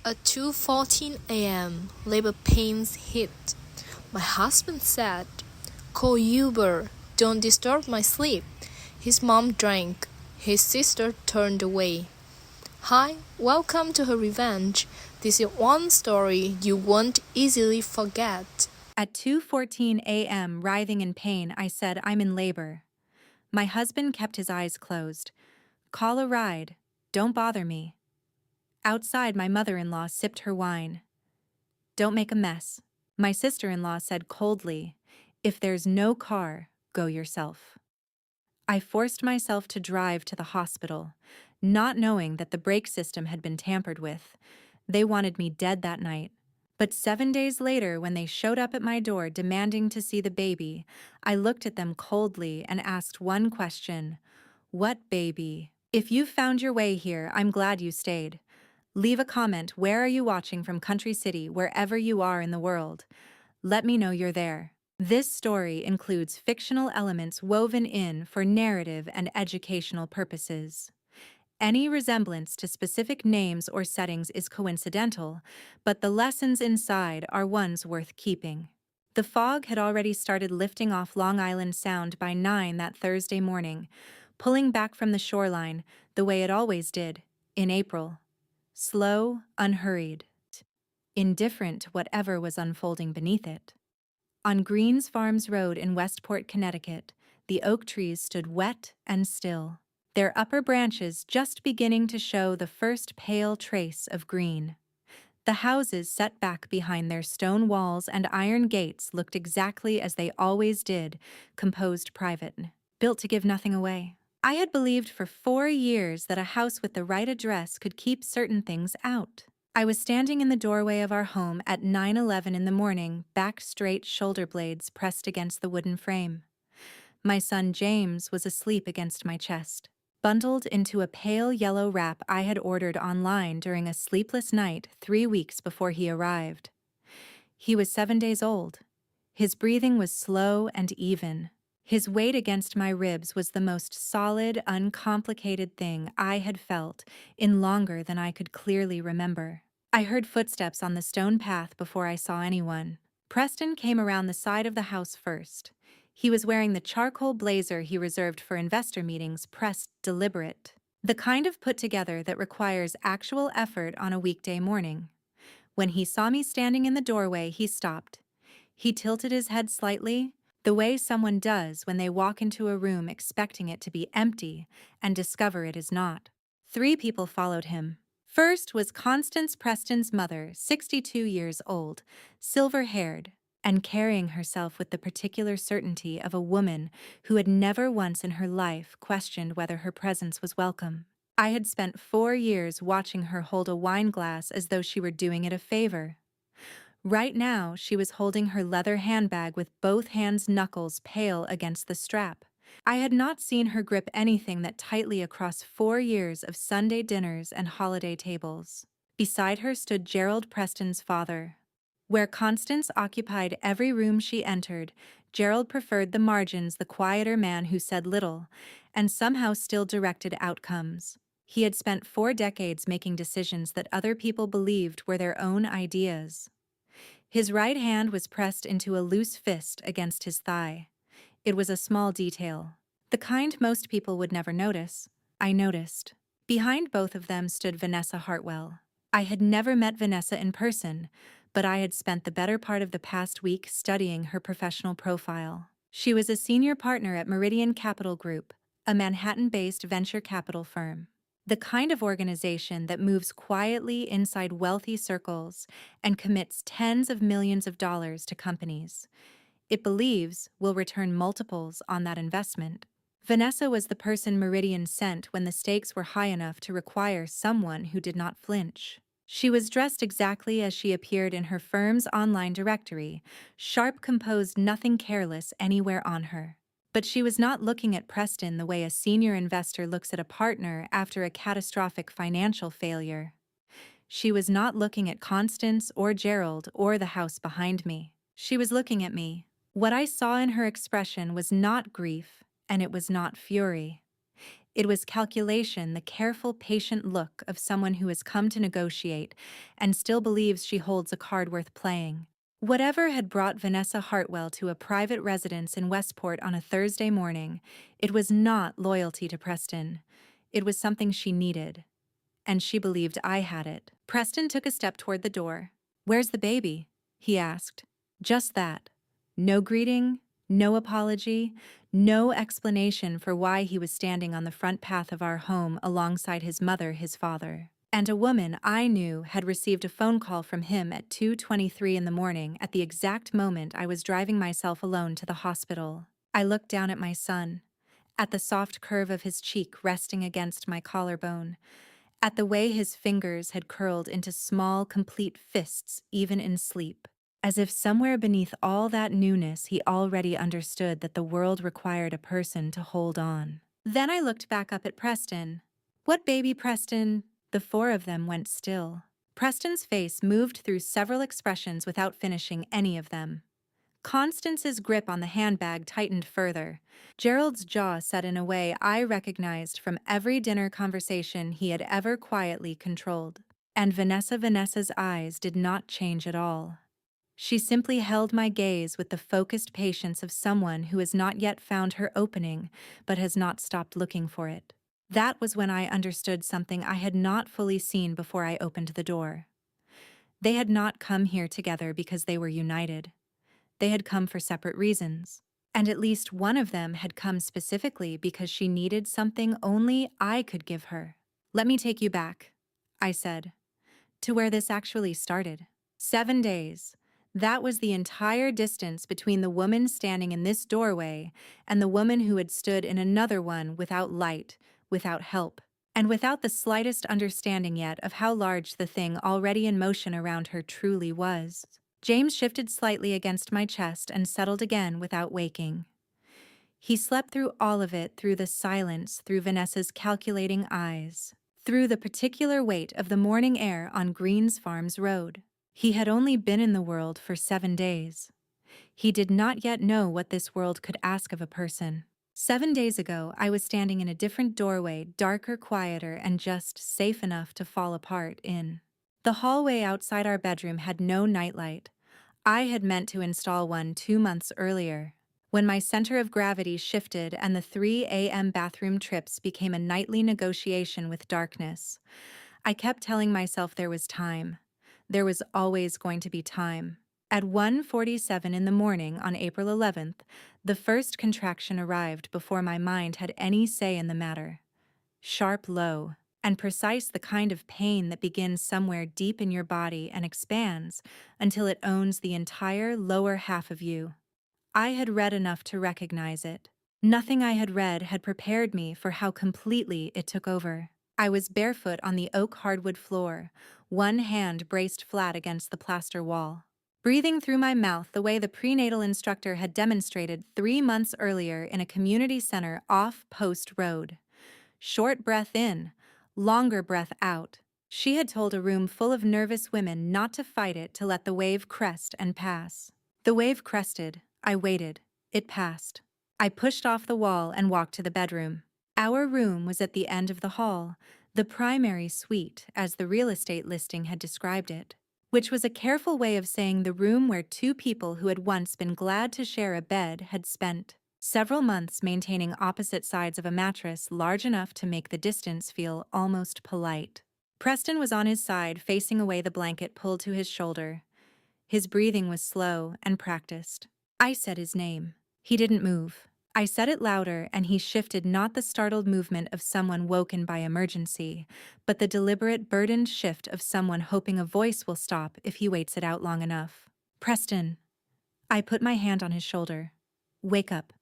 At 2:14 a.m., labor pains hit. My husband said, "Call Uber, don't disturb my sleep." His mom drank. His sister turned away. Hi, welcome to her revenge. This is one story you won't easily forget. At 2:14 a.m., writhing in pain, I said, "I'm in labor." My husband kept his eyes closed. "Call a ride. Don't bother me." Outside, my mother-in-law sipped her wine. "Don't make a mess." My sister-in-law said coldly, "If there's no car, go yourself." I forced myself to drive to the hospital, not knowing that the brake system had been tampered with. They wanted me dead that night. But 7 days later, when they showed up at my door demanding to see the baby, I looked at them coldly and asked one question: "What baby?" If you found your way here, I'm glad you stayed. Leave a comment. Where are you watching from? Country, city, wherever you are in the world. Let me know you're there. This story includes fictional elements woven in for narrative and educational purposes. Any resemblance to specific names or settings is coincidental, but the lessons inside are ones worth keeping. The fog had already started lifting off Long Island Sound by 9 that Thursday morning, pulling back from the shoreline the way it always did, in April. Slow, unhurried, indifferent to whatever was unfolding beneath it. On Green's Farms Road in Westport, Connecticut, the oak trees stood wet and still, their upper branches just beginning to show the first pale trace of green. The houses set back behind their stone walls and iron gates looked exactly as they always did, composed private, built to give nothing away. I had believed for 4 years that a house with the right address could keep certain things out. I was standing in the doorway of our home at 9:11 in the morning, back straight, shoulder blades pressed against the wooden frame. My son James was asleep against my chest, bundled into a pale yellow wrap I had ordered online during a sleepless night 3 weeks before he arrived. He was 7 days old. His breathing was slow and even. His weight against my ribs was the most solid, uncomplicated thing I had felt in longer than I could clearly remember. I heard footsteps on the stone path before I saw anyone. Preston came around the side of the house first. He was wearing the charcoal blazer he reserved for investor meetings, pressed deliberate. The kind of put together that requires actual effort on a weekday morning. When he saw me standing in the doorway, he stopped. He tilted his head slightly, the way someone does when they walk into a room expecting it to be empty and discover it is not. 3 people followed him. First was Constance Preston's mother, 62 years old, silver-haired, and carrying herself with the particular certainty of a woman who had never once in her life questioned whether her presence was welcome. I had spent 4 years watching her hold a wine glass as though she were doing it a favor. Right now, she was holding her leather handbag with both hands' knuckles pale against the strap. I had not seen her grip anything that tightly across 4 years of Sunday dinners and holiday tables. Beside her stood Gerald Preston's father. Where Constance occupied every room she entered, Gerald preferred the margins, the quieter man who said little, and somehow still directed outcomes. He had spent 4 decades making decisions that other people believed were their own ideas. His right hand was pressed into a loose fist against his thigh. It was a small detail, the kind most people would never notice. I noticed. Behind both of them stood Vanessa Hartwell. I had never met Vanessa in person, but I had spent the better part of the past week studying her professional profile. She was a senior partner at Meridian Capital Group, a Manhattan-based venture capital firm. The kind of organization that moves quietly inside wealthy circles and commits tens of millions of dollars to companies it believes will return multiples on that investment. Vanessa was the person Meridian sent when the stakes were high enough to require someone who did not flinch. She was dressed exactly as she appeared in her firm's online directory, sharp, composed, nothing careless anywhere on her. But she was not looking at Preston the way a senior investor looks at a partner after a catastrophic financial failure. She was not looking at Constance or Gerald or the house behind me. She was looking at me. What I saw in her expression was not grief, and it was not fury. It was calculation, the careful, patient look of someone who has come to negotiate and still believes she holds a card worth playing. Whatever had brought Vanessa Hartwell to a private residence in Westport on a Thursday morning, it was not loyalty to Preston. It was something she needed, and she believed I had it. Preston took a step toward the door. "Where's the baby?" he asked. Just that. No greeting, no apology, no explanation for why he was standing on the front path of our home alongside his mother, his father. And a woman I knew had received a phone call from him at 2:23 in the morning at the exact moment I was driving myself alone to the hospital. I looked down at my son, at the soft curve of his cheek resting against my collarbone, at the way his fingers had curled into small, complete fists even in sleep, as if somewhere beneath all that newness he already understood that the world required a person to hold on. Then I looked back up at Preston. "What baby, Preston?" The four of them went still. Preston's face moved through several expressions without finishing any of them. Constance's grip on the handbag tightened further. Gerald's jaw set in a way I recognized from every dinner conversation he had ever quietly controlled. And Vanessa's eyes did not change at all. She simply held my gaze with the focused patience of someone who has not yet found her opening, but has not stopped looking for it. That was when I understood something I had not fully seen before I opened the door. They had not come here together because they were united. They had come for separate reasons. And at least one of them had come specifically because she needed something only I could give her. "Let me take you back," I said, "to where this actually started. 7 days. That was the entire distance between the woman standing in this doorway and the woman who had stood in another one without light, without help, and without the slightest understanding yet of how large the thing already in motion around her truly was." James shifted slightly against my chest and settled again without waking. He slept through all of it, through the silence, through Vanessa's calculating eyes, through the particular weight of the morning air on Green's Farms Road. He had only been in the world for 7 days. He did not yet know what this world could ask of a person. 7 days ago, I was standing in a different doorway, darker, quieter, and just safe enough to fall apart in. The hallway outside our bedroom had no nightlight. I had meant to install one 2 months earlier. When my center of gravity shifted and the 3 a.m. bathroom trips became a nightly negotiation with darkness, I kept telling myself there was time. There was always going to be time. At 1:47 in the morning on April 11th, the first contraction arrived before my mind had any say in the matter. Sharp, low, and precise, the kind of pain that begins somewhere deep in your body and expands until it owns the entire lower half of you. I had read enough to recognize it. Nothing I had read had prepared me for how completely it took over. I was barefoot on the oak hardwood floor, one hand braced flat against the plaster wall, breathing through my mouth the way the prenatal instructor had demonstrated 3 months earlier in a community center off Post Road. Short breath in, longer breath out. She had told a room full of nervous women not to fight it, to let the wave crest and pass. The wave crested. I waited. It passed. I pushed off the wall and walked to the bedroom. Our room was at the end of the hall, the primary suite, as the real estate listing had described it, which was a careful way of saying the room where 2 people who had once been glad to share a bed had spent several months maintaining opposite sides of a mattress large enough to make the distance feel almost polite. Preston was on his side, facing away, the blanket pulled to his shoulder. His breathing was slow and practiced. I said his name. He didn't move. I said it louder, and he shifted, not the startled movement of someone woken by emergency, but the deliberate, burdened shift of someone hoping a voice will stop if he waits it out long enough. "Preston." I put my hand on his shoulder. "Wake up."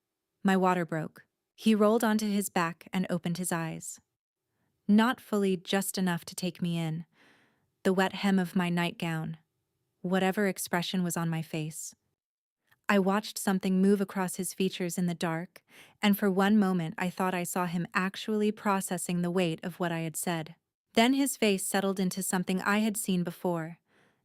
My water broke. He rolled onto his back and opened his eyes. Not fully, just enough to take me in. The wet hem of my nightgown. Whatever expression was on my face. I watched something move across his features in the dark, and for one moment I thought I saw him actually processing the weight of what I had said. Then his face settled into something I had seen before.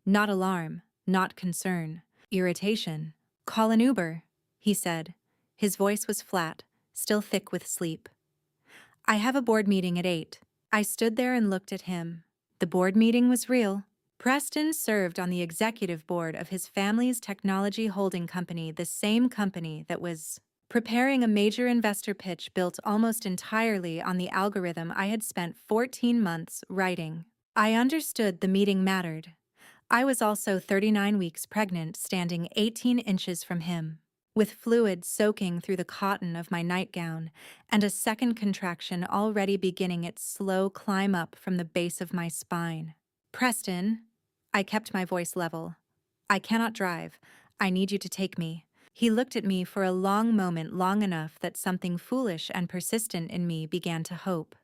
Not alarm, not concern, irritation. "Call an Uber," he said. His voice was flat, still thick with sleep. I have a board meeting at 8. I stood there and looked at him. The board meeting was real. Preston served on the executive board of his family's technology holding company, the same company that was preparing a major investor pitch built almost entirely on the algorithm I had spent 14 months writing. I understood the meeting mattered. I was also 39 weeks pregnant, standing 18 inches from him, with fluid soaking through the cotton of my nightgown and a second contraction already beginning its slow climb up from the base of my spine. Preston, I kept my voice level. I cannot drive. I need you to take me. He looked at me for a long moment, long enough that something foolish and persistent in me began to hope.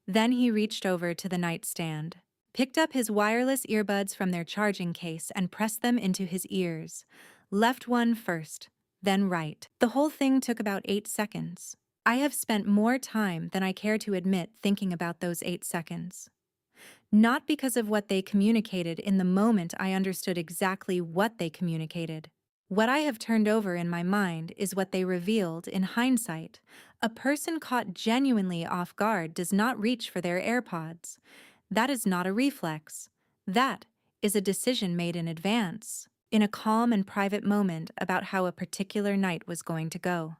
Then he reached over to the nightstand, picked up his wireless earbuds from their charging case and pressed them into his ears. Left one first, then right. The whole thing took about 8 seconds. I have spent more time than I care to admit thinking about those 8 seconds. Not because of what they communicated in the moment I understood exactly what they communicated. What I have turned over in my mind is what they revealed in hindsight. A person caught genuinely off guard does not reach for their AirPods. That is not a reflex. That is a decision made in advance, in a calm and private moment about how a particular night was going to go.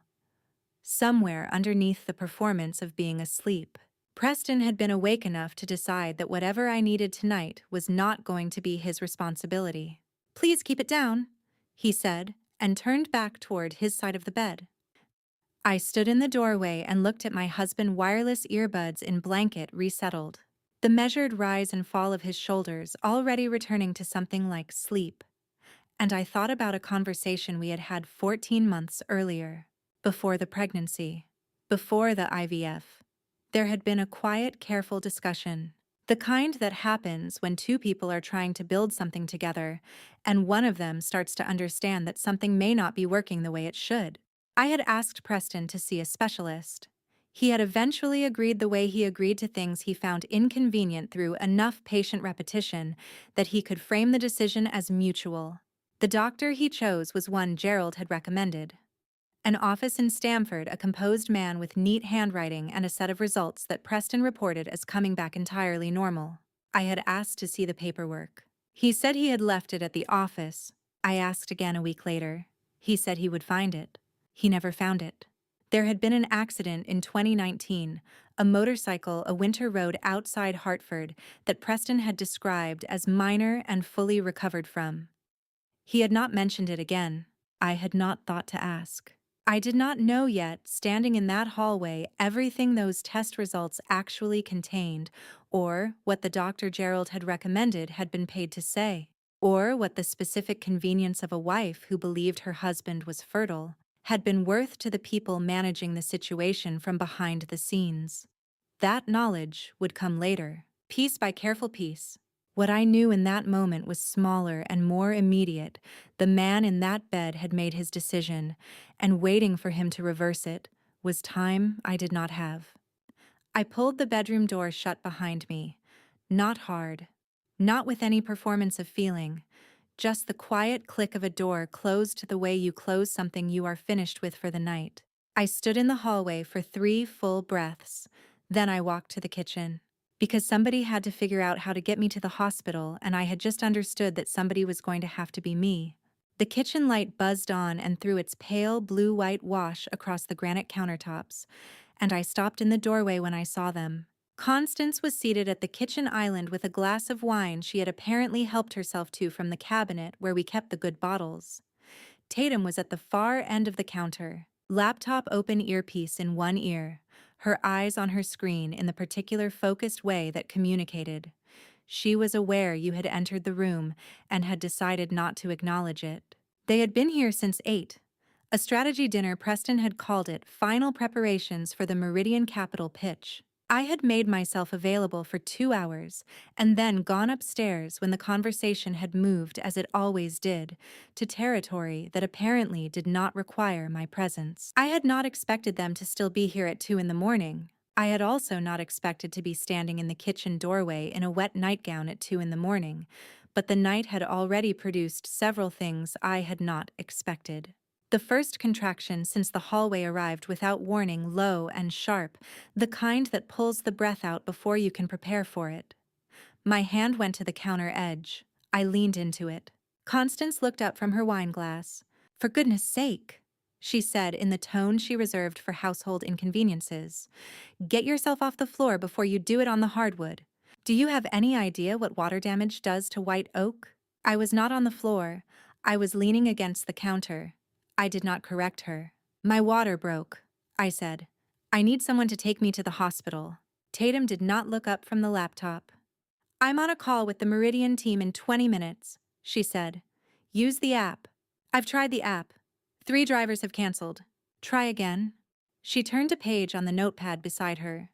Somewhere underneath the performance of being asleep, Preston had been awake enough to decide that whatever I needed tonight was not going to be his responsibility. "Please keep it down," he said, and turned back toward his side of the bed. I stood in the doorway and looked at my husband's wireless earbuds in blanket resettled, the measured rise and fall of his shoulders already returning to something like sleep. And I thought about a conversation we had had 14 months earlier, before the pregnancy, before the IVF. There had been a quiet, careful discussion, the kind that happens when two people are trying to build something together, and one of them starts to understand that something may not be working the way it should. I had asked Preston to see a specialist. He had eventually agreed the way he agreed to things he found inconvenient through enough patient repetition that he could frame the decision as mutual. The doctor he chose was one Gerald had recommended. An office in Stamford, a composed man with neat handwriting and a set of results that Preston reported as coming back entirely normal. I had asked to see the paperwork. He said he had left it at the office. I asked again a week later. He said he would find it. He never found it. There had been an accident in 2019, a motorcycle, a winter road outside Hartford that Preston had described as minor and fully recovered from. He had not mentioned it again. I had not thought to ask. I did not know yet, standing in that hallway, everything those test results actually contained, or what the Dr. Gerald had recommended had been paid to say, or what the specific convenience of a wife who believed her husband was fertile had been worth to the people managing the situation from behind the scenes. That knowledge would come later, piece by careful piece. What I knew in that moment was smaller and more immediate. The man in that bed had made his decision, and waiting for him to reverse it was time I did not have. I pulled the bedroom door shut behind me. Not hard. Not with any performance of feeling. Just the quiet click of a door closed the way you close something you are finished with for the night. I stood in the hallway for 3 full breaths. Then I walked to the kitchen. Because somebody had to figure out how to get me to the hospital, and I had just understood that somebody was going to have to be me. The kitchen light buzzed on and threw its pale blue-white wash across the granite countertops, and I stopped in the doorway when I saw them. Constance was seated at the kitchen island with a glass of wine she had apparently helped herself to from the cabinet where we kept the good bottles. Tatum was at the far end of the counter, laptop open, earpiece in one ear, her eyes on her screen in the particular focused way that communicated. She was aware you had entered the room and had decided not to acknowledge it. They had been here since 8. A strategy dinner Preston had called it, final preparations for the Meridian Capital pitch. I had made myself available for 2 hours and then gone upstairs when the conversation had moved, as it always did, to territory that apparently did not require my presence. I had not expected them to still be here at 2 in the morning. I had also not expected to be standing in the kitchen doorway in a wet nightgown at 2 in the morning, but the night had already produced several things I had not expected. The first contraction since the hallway arrived without warning, low and sharp, the kind that pulls the breath out before you can prepare for it. My hand went to the counter edge. I leaned into it. Constance looked up from her wine glass. "For goodness sake," she said in the tone she reserved for household inconveniences. "Get yourself off the floor before you do it on the hardwood. Do you have any idea what water damage does to white oak?" I was not on the floor. I was leaning against the counter. I did not correct her. "My water broke," I said. "I need someone to take me to the hospital." Tatum did not look up from the laptop. "I'm on a call with the Meridian team in 20 minutes, she said. "Use the app." "I've tried the app. 3 drivers have canceled." "Try again." She turned a page on the notepad beside her.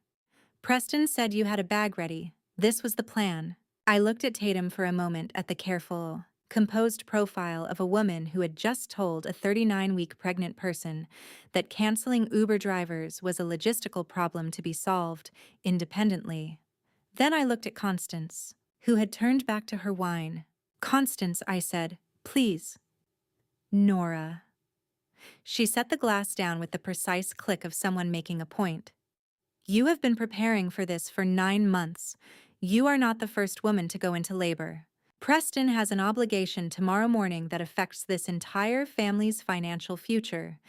"Preston said you had a bag ready. This was the plan." I looked at Tatum for a moment at the careful, composed profile of a woman who had just told a 39-week pregnant person that canceling Uber drivers was a logistical problem to be solved independently. Then I looked at Constance, who had turned back to her wine. "Constance," I said, "please." "Nora." She set the glass down with the precise click of someone making a point. "You have been preparing for this for 9 months. You are not the first woman to go into labor. Preston has an obligation tomorrow morning that affects this entire family's financial future.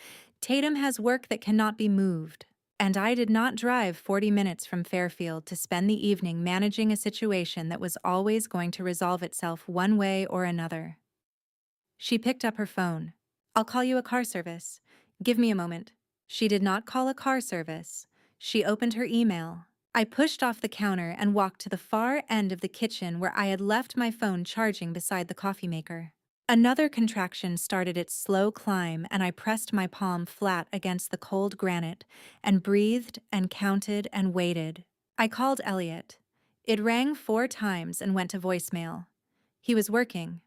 Tatum has work that cannot be moved. And I did not drive 40 minutes from Fairfield to spend the evening managing a situation that was always going to resolve itself one way or another." She picked up her phone. "I'll call you a car service. Give me a moment." She did not call a car service. She opened her email. I pushed off the counter and walked to the far end of the kitchen where I had left my phone charging beside the coffee maker. Another contraction started its slow climb, and I pressed my palm flat against the cold granite and breathed and counted and waited. I called Elliot. It rang 4 times and went to voicemail. He was working.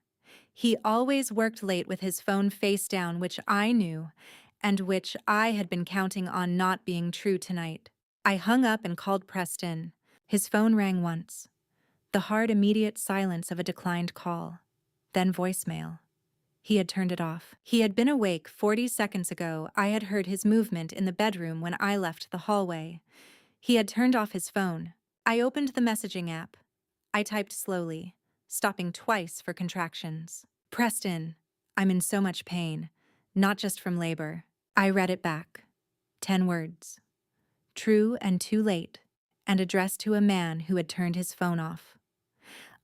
He always worked late with his phone face down, which I knew, and which I had been counting on not being true tonight. I hung up and called Preston. His phone rang once. The hard, immediate silence of a declined call. Then voicemail. He had turned it off. He had been awake 40 seconds ago. I had heard his movement in the bedroom when I left the hallway. He had turned off his phone. I opened the messaging app. I typed slowly, stopping twice for contractions. "Preston, I'm in so much pain, not just from labor." I read it back. 10 words. True and too late, and addressed to a man who had turned his phone off.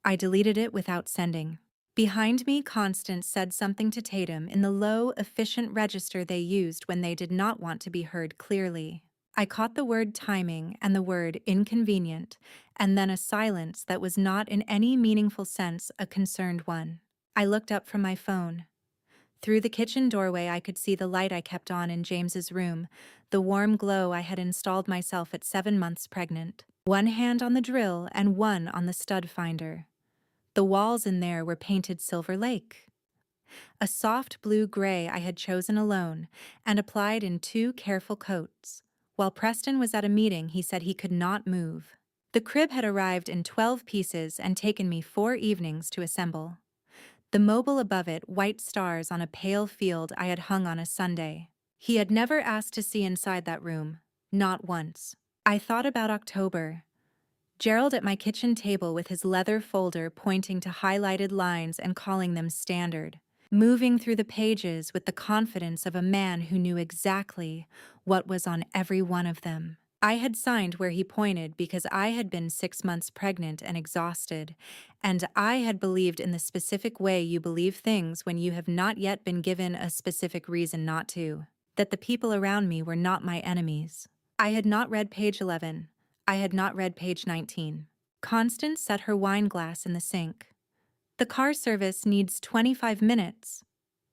I deleted it without sending. Behind me, Constance said something to Tatum in the low, efficient register they used when they did not want to be heard clearly. I caught the word timing and the word inconvenient, and then a silence that was not in any meaningful sense a concerned one. I looked up from my phone. Through the kitchen doorway I could see the light I kept on in James's room, the warm glow I had installed myself at 7 months pregnant. One hand on the drill and one on the stud finder. The walls in there were painted Silver Lake. A soft blue-gray I had chosen alone and applied in 2 careful coats. While Preston was at a meeting, he said he could not move. The crib had arrived in 12 pieces and taken me 4 evenings to assemble. The mobile above it, white stars on a pale field I had hung on a Sunday. He had never asked to see inside that room, not once. I thought about October. Gerald at my kitchen table with his leather folder pointing to highlighted lines and calling them standard. Moving through the pages with the confidence of a man who knew exactly what was on every one of them. I had signed where he pointed because I had been 6 months pregnant and exhausted, and I had believed in the specific way you believe things when you have not yet been given a specific reason not to. That the people around me were not my enemies. I had not read page 11. I had not read page 19. Constance set her wine glass in the sink. "The car service needs 25 minutes,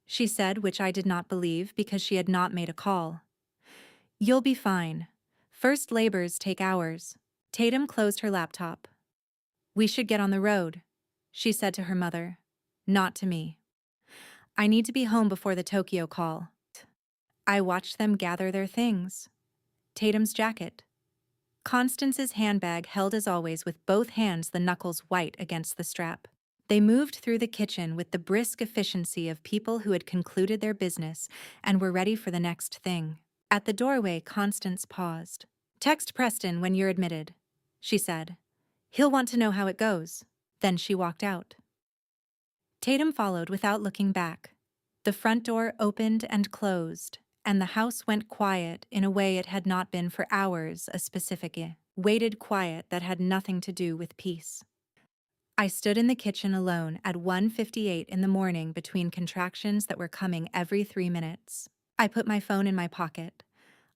she said, which I did not believe because she had not made a call. "You'll be fine. First labors take hours." Tatum closed her laptop. "We should get on the road," she said to her mother. Not to me. "I need to be home before the Tokyo call." I watched them gather their things. Tatum's jacket. Constance's handbag held as always with both hands, the knuckles white against the strap. They moved through the kitchen with the brisk efficiency of people who had concluded their business and were ready for the next thing. At the doorway, Constance paused. "Text Preston when you're admitted," she said. "He'll want to know how it goes." Then she walked out. Tatum followed without looking back. The front door opened and closed, and the house went quiet in a way it had not been for hours, a specific weighted quiet that had nothing to do with peace. I stood in the kitchen alone at 1:58 in the morning between contractions that were coming every 3 minutes. I put my phone in my pocket.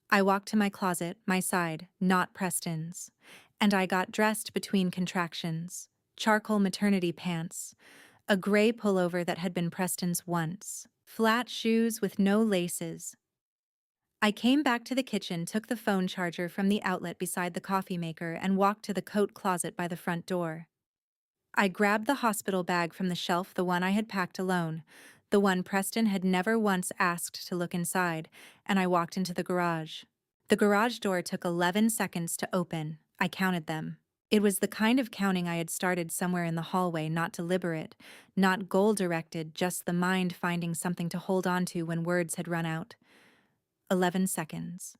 I walked to my closet, my side, not Preston's, and I got dressed between contractions. Charcoal maternity pants, a gray pullover that had been Preston's once, flat shoes with no laces. I came back to the kitchen, took the phone charger from the outlet beside the coffee maker, and walked to the coat closet by the front door. I grabbed the hospital bag from the shelf, the one I had packed alone, the one Preston had never once asked to look inside, and I walked into the garage. The garage door took 11 seconds to open. I counted them. It was the kind of counting I had started somewhere in the hallway, not deliberate, not goal-directed, just the mind finding something to hold on to when words had run out. 11 seconds.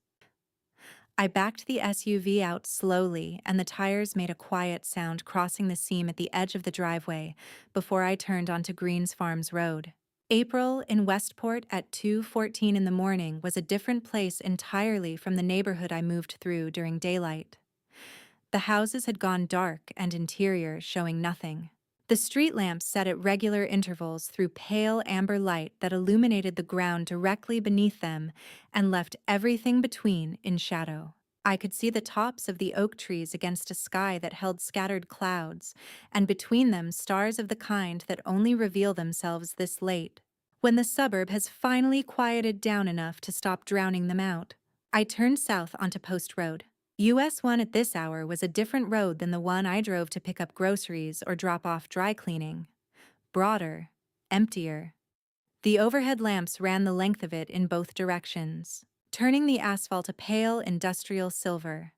I backed the SUV out slowly, and the tires made a quiet sound crossing the seam at the edge of the driveway before I turned onto Greens Farms Road. April in Westport at 2:14 in the morning was a different place entirely from the neighborhood I moved through during daylight. The houses had gone dark and interior showing nothing. The street lamps set at regular intervals threw pale amber light that illuminated the ground directly beneath them and left everything between in shadow. I could see the tops of the oak trees against a sky that held scattered clouds, and between them stars of the kind that only reveal themselves this late, when the suburb has finally quieted down enough to stop drowning them out. I turned south onto Post Road. US 1 at this hour was a different road than the one I drove to pick up groceries or drop off dry cleaning. Broader, emptier. The overhead lamps ran the length of it in both directions, turning the asphalt a pale industrial silver.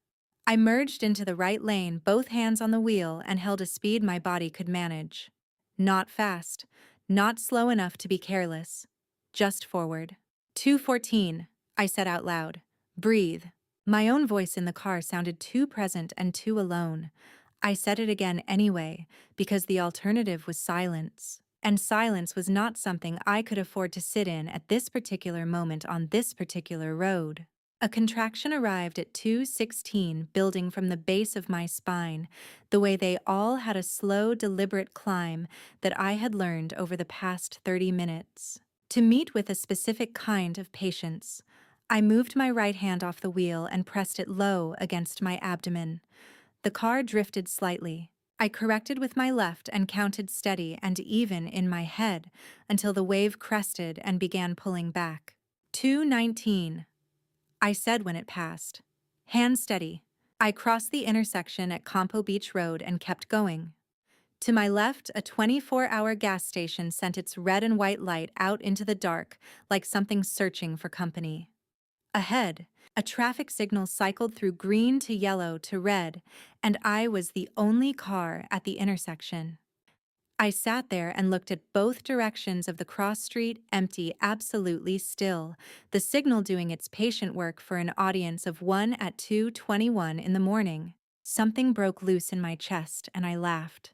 I merged into the right lane, both hands on the wheel, and held a speed my body could manage. Not fast, not slow enough to be careless. Just forward. 2:14, I said out loud. Breathe. My own voice in the car sounded too present and too alone. I said it again anyway, because the alternative was silence. And silence was not something I could afford to sit in at this particular moment on this particular road. A contraction arrived at 2:16, building from the base of my spine, the way they all had a slow, deliberate climb that I had learned over the past 30 minutes. To meet with a specific kind of patience, I moved my right hand off the wheel and pressed it low against my abdomen. The car drifted slightly. I corrected with my left and counted steady and even in my head until the wave crested and began pulling back. 2:19, I said when it passed. Hand steady. I crossed the intersection at Campo Beach Road and kept going. To my left, a 24-hour gas station sent its red and white light out into the dark like something searching for company. Ahead, a traffic signal cycled through green to yellow to red, and I was the only car at the intersection. I sat there and looked at both directions of the cross street, empty, absolutely still, the signal doing its patient work for an audience of one at 2:21 in the morning. Something broke loose in my chest, and I laughed.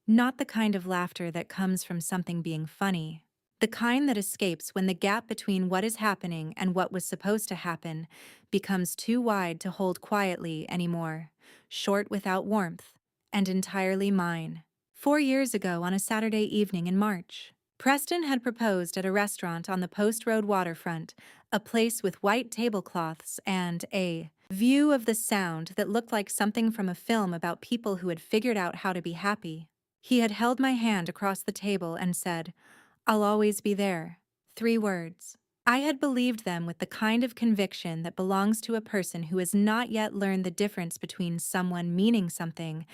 Not the kind of laughter that comes from something being funny. The kind that escapes when the gap between what is happening and what was supposed to happen becomes too wide to hold quietly anymore, short without warmth, and entirely mine. 4 years ago on a Saturday evening in March, Preston had proposed at a restaurant on the Post Road waterfront, a place with white tablecloths and a view of the Sound that looked like something from a film about people who had figured out how to be happy. He had held my hand across the table and said, "I'll always be there." 3 words. I had believed them with the kind of conviction that belongs to a person who has not yet learned the difference between someone meaning something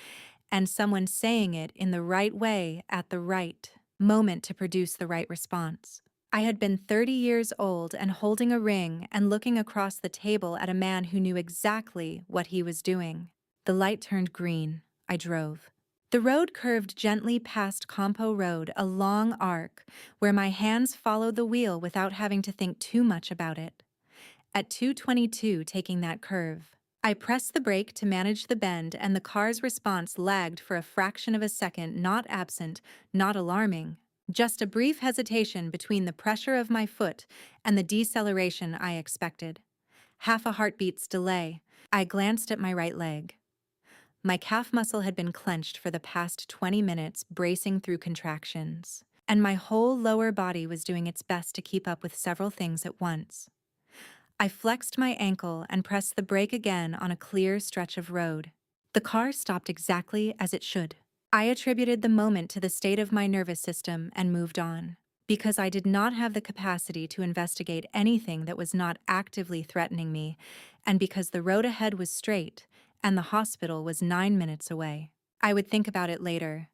and someone saying it in the right way at the right moment to produce the right response. I had been 30 years old and holding a ring and looking across the table at a man who knew exactly what he was doing. The light turned green. I drove. The road curved gently past Campo Road, a long arc, where my hands followed the wheel without having to think too much about it. At 222, taking that curve, I pressed the brake to manage the bend, and the car's response lagged for a fraction of a second, not absent, not alarming. Just a brief hesitation between the pressure of my foot and the deceleration I expected. Half a heartbeat's delay. I glanced at my right leg. My calf muscle had been clenched for the past 20 minutes, bracing through contractions, and my whole lower body was doing its best to keep up with several things at once. I flexed my ankle and pressed the brake again on a clear stretch of road. The car stopped exactly as it should. I attributed the moment to the state of my nervous system and moved on, because I did not have the capacity to investigate anything that was not actively threatening me, and because the road ahead was straight and the hospital was 9 minutes away. I would think about it later.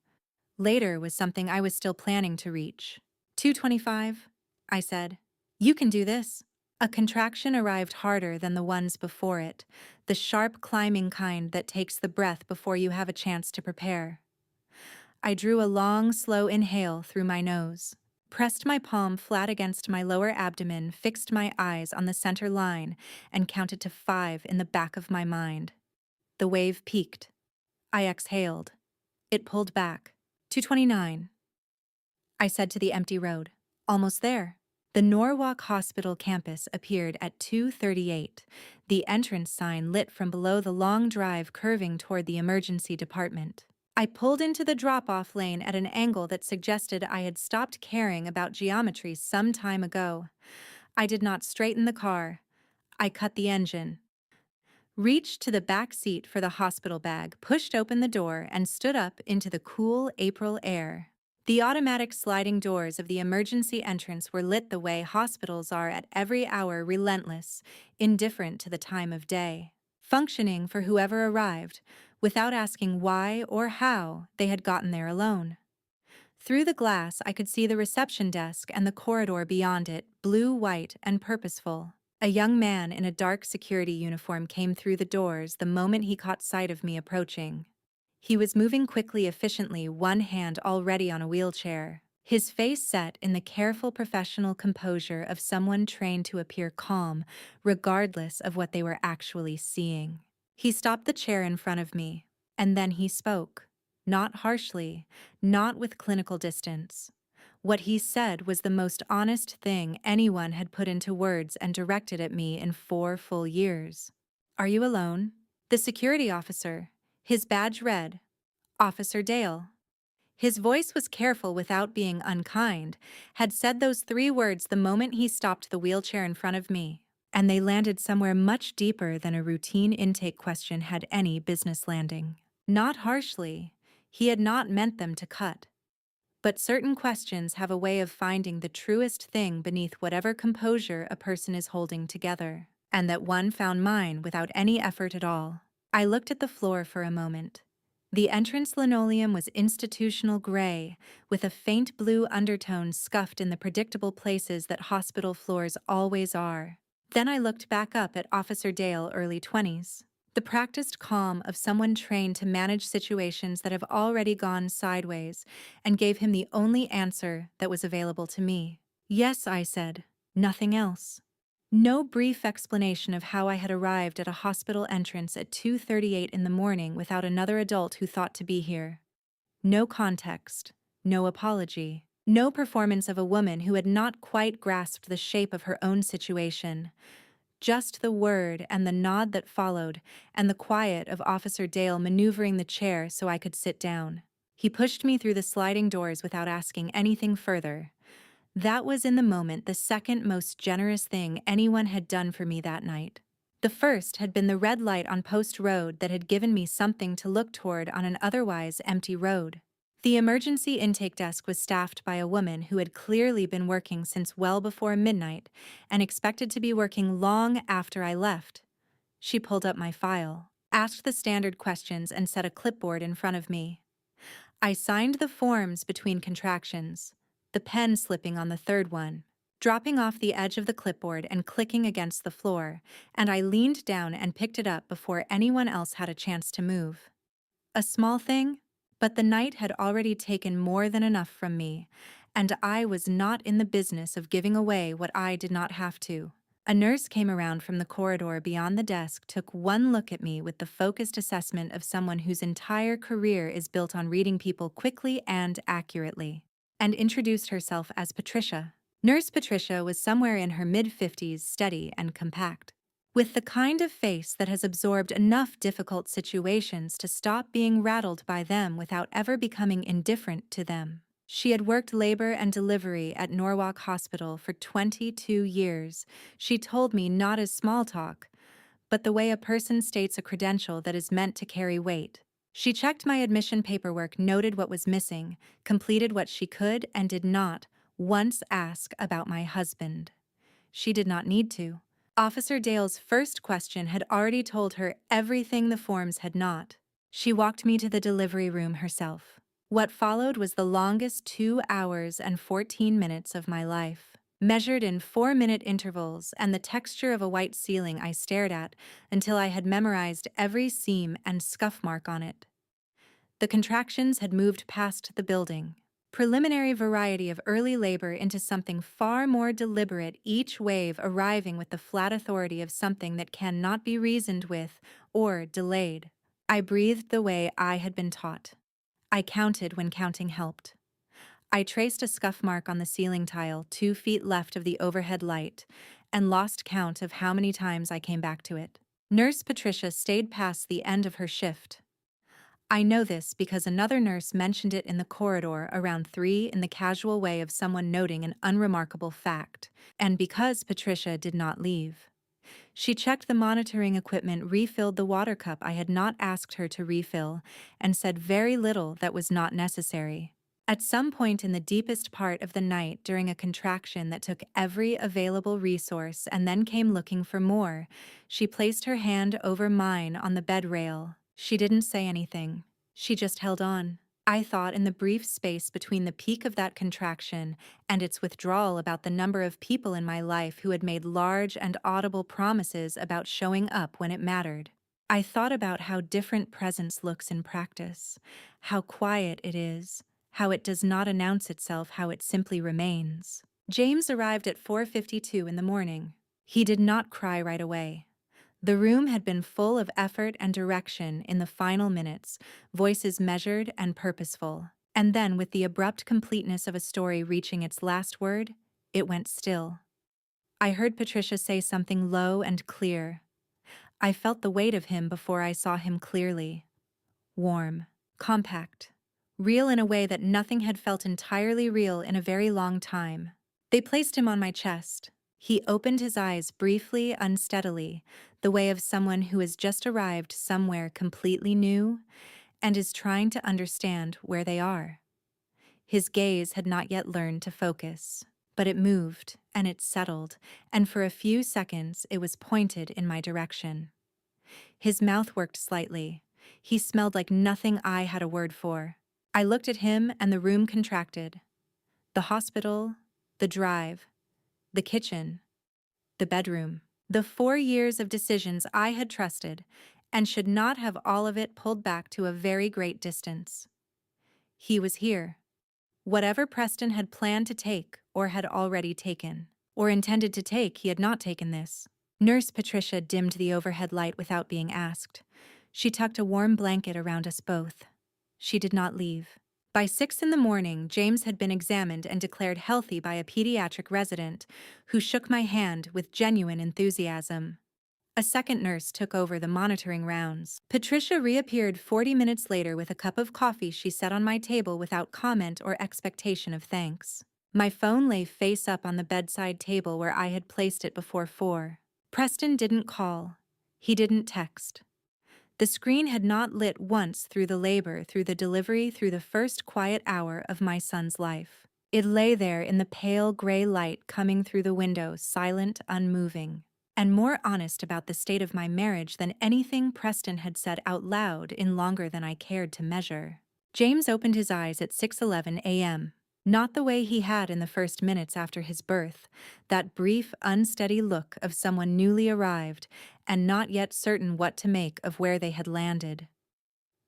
Later was something I was still planning to reach. 225, I said. You can do this. A contraction arrived harder than the ones before it, the sharp climbing kind that takes the breath before you have a chance to prepare. I drew a long, slow inhale through my nose, pressed my palm flat against my lower abdomen, fixed my eyes on the center line, and counted to 5 in the back of my mind. The wave peaked. I exhaled. It pulled back. 229. I said to the empty road. Almost there. The Norwalk Hospital campus appeared at 2:38, the entrance sign lit from below the long drive curving toward the emergency department. I pulled into the drop-off lane at an angle that suggested I had stopped caring about geometry some time ago. I did not straighten the car. I cut the engine, reached to the back seat for the hospital bag, pushed open the door, and stood up into the cool April air. The automatic sliding doors of the emergency entrance were lit the way hospitals are at every hour, relentless, indifferent to the time of day, functioning for whoever arrived, without asking why or how they had gotten there alone. Through the glass, I could see the reception desk and the corridor beyond it, blue, white, and purposeful. A young man in a dark security uniform came through the doors the moment he caught sight of me approaching. He was moving quickly, efficiently, one hand already on a wheelchair, his face set in the careful professional composure of someone trained to appear calm, regardless of what they were actually seeing. He stopped the chair in front of me, and then he spoke. Not harshly, not with clinical distance. What he said was the most honest thing anyone had put into words and directed at me in 4 full years. Are you alone? The security officer, his badge read, Officer Dale. His voice was careful without being unkind, had said those 3 words the moment he stopped the wheelchair in front of me, and they landed somewhere much deeper than a routine intake question had any business landing. Not harshly, he had not meant them to cut. But certain questions have a way of finding the truest thing beneath whatever composure a person is holding together, and that one found mine without any effort at all. I looked at the floor for a moment. The entrance linoleum was institutional gray, with a faint blue undertone scuffed in the predictable places that hospital floors always are. Then I looked back up at Officer Dale, early 20s. The practiced calm of someone trained to manage situations that have already gone sideways, and gave him the only answer that was available to me. Yes, I said. Nothing else. No brief explanation of how I had arrived at a hospital entrance at 2:38 in the morning without another adult who thought to be here. No context, no apology, no performance of a woman who had not quite grasped the shape of her own situation. Just the word and the nod that followed, and the quiet of Officer Dale maneuvering the chair so I could sit down. He pushed me through the sliding doors without asking anything further. That was in the moment the second most generous thing anyone had done for me that night. The first had been the red light on Post Road that had given me something to look toward on an otherwise empty road. The emergency intake desk was staffed by a woman who had clearly been working since well before midnight and expected to be working long after I left. She pulled up my file, asked the standard questions, and set a clipboard in front of me. I signed the forms between contractions, the pen slipping on the third one, dropping off the edge of the clipboard and clicking against the floor, and I leaned down and picked it up before anyone else had a chance to move. A small thing, But the night had already taken more than enough from me, and I was not in the business of giving away what I did not have to. A nurse came around from the corridor beyond the desk, took one look at me with the focused assessment of someone whose entire career is built on reading people quickly and accurately, and introduced herself as Patricia. Nurse Patricia was somewhere in her mid-50s, steady and compact, with the kind of face that has absorbed enough difficult situations to stop being rattled by them without ever becoming indifferent to them. She had worked labor and delivery at Norwalk Hospital for 22 years. She told me not as small talk, but the way a person states a credential that is meant to carry weight. She checked my admission paperwork, noted what was missing, completed what she could, and did not once ask about my husband. She did not need to. Officer Dale's first question had already told her everything the forms had not. She walked me to the delivery room herself. What followed was the longest 2 hours and 14 minutes of my life, measured in 4-minute intervals, and the texture of a white ceiling I stared at until I had memorized every seam and scuff mark on it. The contractions had moved past the building. Preliminary variety of early labor into something far more deliberate, each wave arriving with the flat authority of something that cannot be reasoned with or delayed. I breathed the way I had been taught. I counted when counting helped. I traced a scuff mark on the ceiling tile 2 feet left of the overhead light and lost count of how many times I came back to it. Nurse Patricia stayed past the end of her shift. I know this because another nurse mentioned it in the corridor around 3 in the casual way of someone noting an unremarkable fact, and because Patricia did not leave. She checked the monitoring equipment, refilled the water cup I had not asked her to refill, and said very little that was not necessary. At some point in the deepest part of the night, during a contraction that took every available resource and then came looking for more, she placed her hand over mine on the bed rail. She didn't say anything. She just held on. I thought in the brief space between the peak of that contraction and its withdrawal about the number of people in my life who had made large and audible promises about showing up when it mattered. I thought about how different presence looks in practice, how quiet it is, how it does not announce itself, how it simply remains. James arrived at 4:52 in the morning. He did not cry right away. The room had been full of effort and direction in the final minutes, voices measured and purposeful. And then, with the abrupt completeness of a story reaching its last word, it went still. I heard Patricia say something low and clear. I felt the weight of him before I saw him clearly. Warm, compact, real in a way that nothing had felt entirely real in a very long time. They placed him on my chest. He opened his eyes briefly, unsteadily, the way of someone who has just arrived somewhere completely new and is trying to understand where they are. His gaze had not yet learned to focus, but it moved and it settled, and for a few seconds it was pointed in my direction. His mouth worked slightly. He smelled like nothing I had a word for. I looked at him and the room contracted. The hospital, the drive, the kitchen, the bedroom. The 4 years of decisions I had trusted, and should not have all of it pulled back to a very great distance. He was here. Whatever Preston had planned to take, or had already taken, or intended to take, he had not taken this. Nurse Patricia dimmed the overhead light without being asked. She tucked a warm blanket around us both. She did not leave. By 6 in the morning, James had been examined and declared healthy by a pediatric resident, who shook my hand with genuine enthusiasm. A second nurse took over the monitoring rounds. Patricia reappeared 40 minutes later with a cup of coffee she set on my table without comment or expectation of thanks. My phone lay face up on the bedside table where I had placed it before 4. Preston didn't call. He didn't text. The screen had not lit once through the labor, through the delivery, through the first quiet hour of my son's life. It lay there in the pale gray light coming through the window, silent, unmoving, and more honest about the state of my marriage than anything Preston had said out loud in longer than I cared to measure. James opened his eyes at 6:11 a.m. Not the way he had in the first minutes after his birth, that brief, unsteady look of someone newly arrived and not yet certain what to make of where they had landed.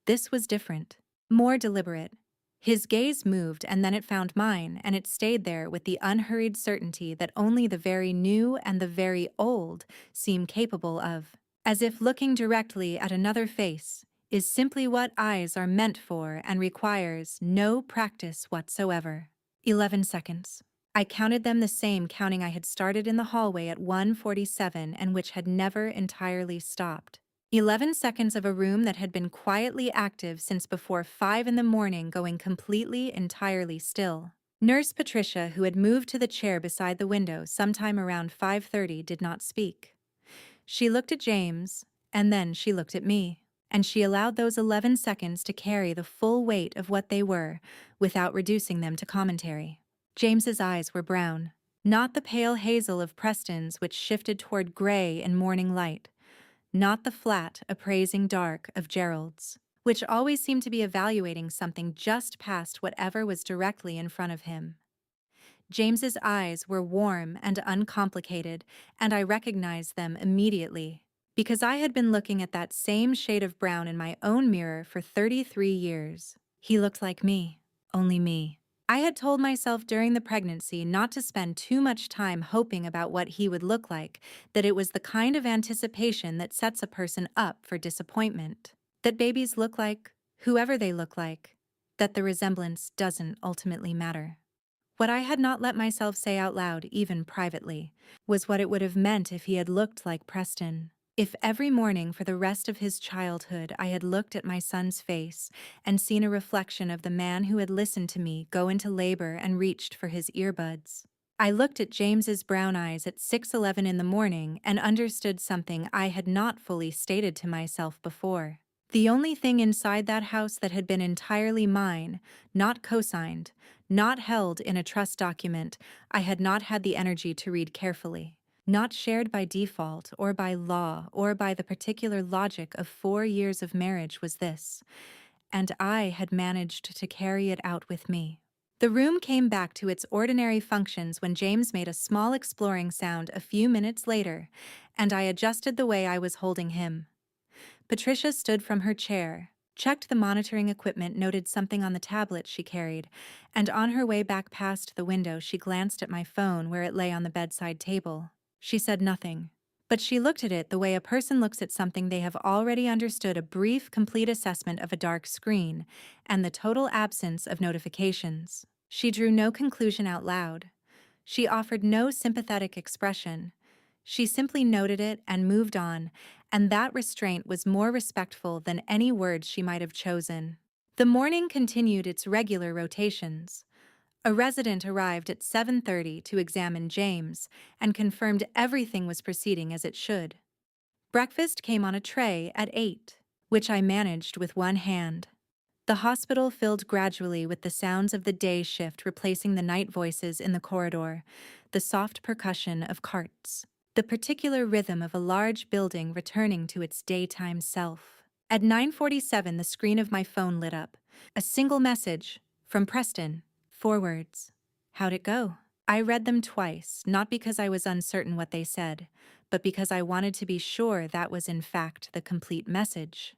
This was different. More deliberate. His gaze moved and then it found mine, and it stayed there with the unhurried certainty that only the very new and the very old seem capable of. As if looking directly at another face is simply what eyes are meant for and requires no practice whatsoever. 11 seconds. I counted them the same counting I had started in the hallway at 1:47 and which had never entirely stopped. 11 seconds of a room that had been quietly active since before 5 in the morning going completely, entirely still. Nurse Patricia, who had moved to the chair beside the window sometime around 5:30, did not speak. She looked at James, and then she looked at me, and she allowed those 11 seconds to carry the full weight of what they were, without reducing them to commentary. James's eyes were brown, not the pale hazel of Preston's which shifted toward gray in morning light, not the flat, appraising dark of Gerald's, which always seemed to be evaluating something just past whatever was directly in front of him. James's eyes were warm and uncomplicated, and I recognized them immediately, because I had been looking at that same shade of brown in my own mirror for 33 years. He looked like me, only me. I had told myself during the pregnancy not to spend too much time hoping about what he would look like, that it was the kind of anticipation that sets a person up for disappointment. That babies look like whoever they look like, that the resemblance doesn't ultimately matter. What I had not let myself say out loud, even privately, was what it would have meant if he had looked like Preston. If every morning for the rest of his childhood I had looked at my son's face and seen a reflection of the man who had listened to me go into labor and reached for his earbuds. I looked at James's brown eyes at 6:11 in the morning and understood something I had not fully stated to myself before. The only thing inside that house that had been entirely mine, not co-signed, not held in a trust document I had not had the energy to read carefully, not shared by default or by law or by the particular logic of 4 years of marriage was this, and I had managed to carry it out with me. The room came back to its ordinary functions when James made a small exploring sound a few minutes later, and I adjusted the way I was holding him. Patricia stood from her chair, checked the monitoring equipment, noted something on the tablet she carried, and on her way back past the window she glanced at my phone where it lay on the bedside table. She said nothing, but she looked at it the way a person looks at something they have already understood: a brief, complete assessment of a dark screen and the total absence of notifications. She drew no conclusion out loud. She offered no sympathetic expression. She simply noted it and moved on, and that restraint was more respectful than any words she might have chosen. The morning continued its regular rotations. A resident arrived at 7:30 to examine James and confirmed everything was proceeding as it should. Breakfast came on a tray at 8, which I managed with one hand. The hospital filled gradually with the sounds of the day shift replacing the night voices in the corridor, the soft percussion of carts, the particular rhythm of a large building returning to its daytime self. At 9:47 the screen of my phone lit up. A single message, from Preston, 4 words. How'd it go? I read them twice, not because I was uncertain what they said, but because I wanted to be sure that was in fact the complete message.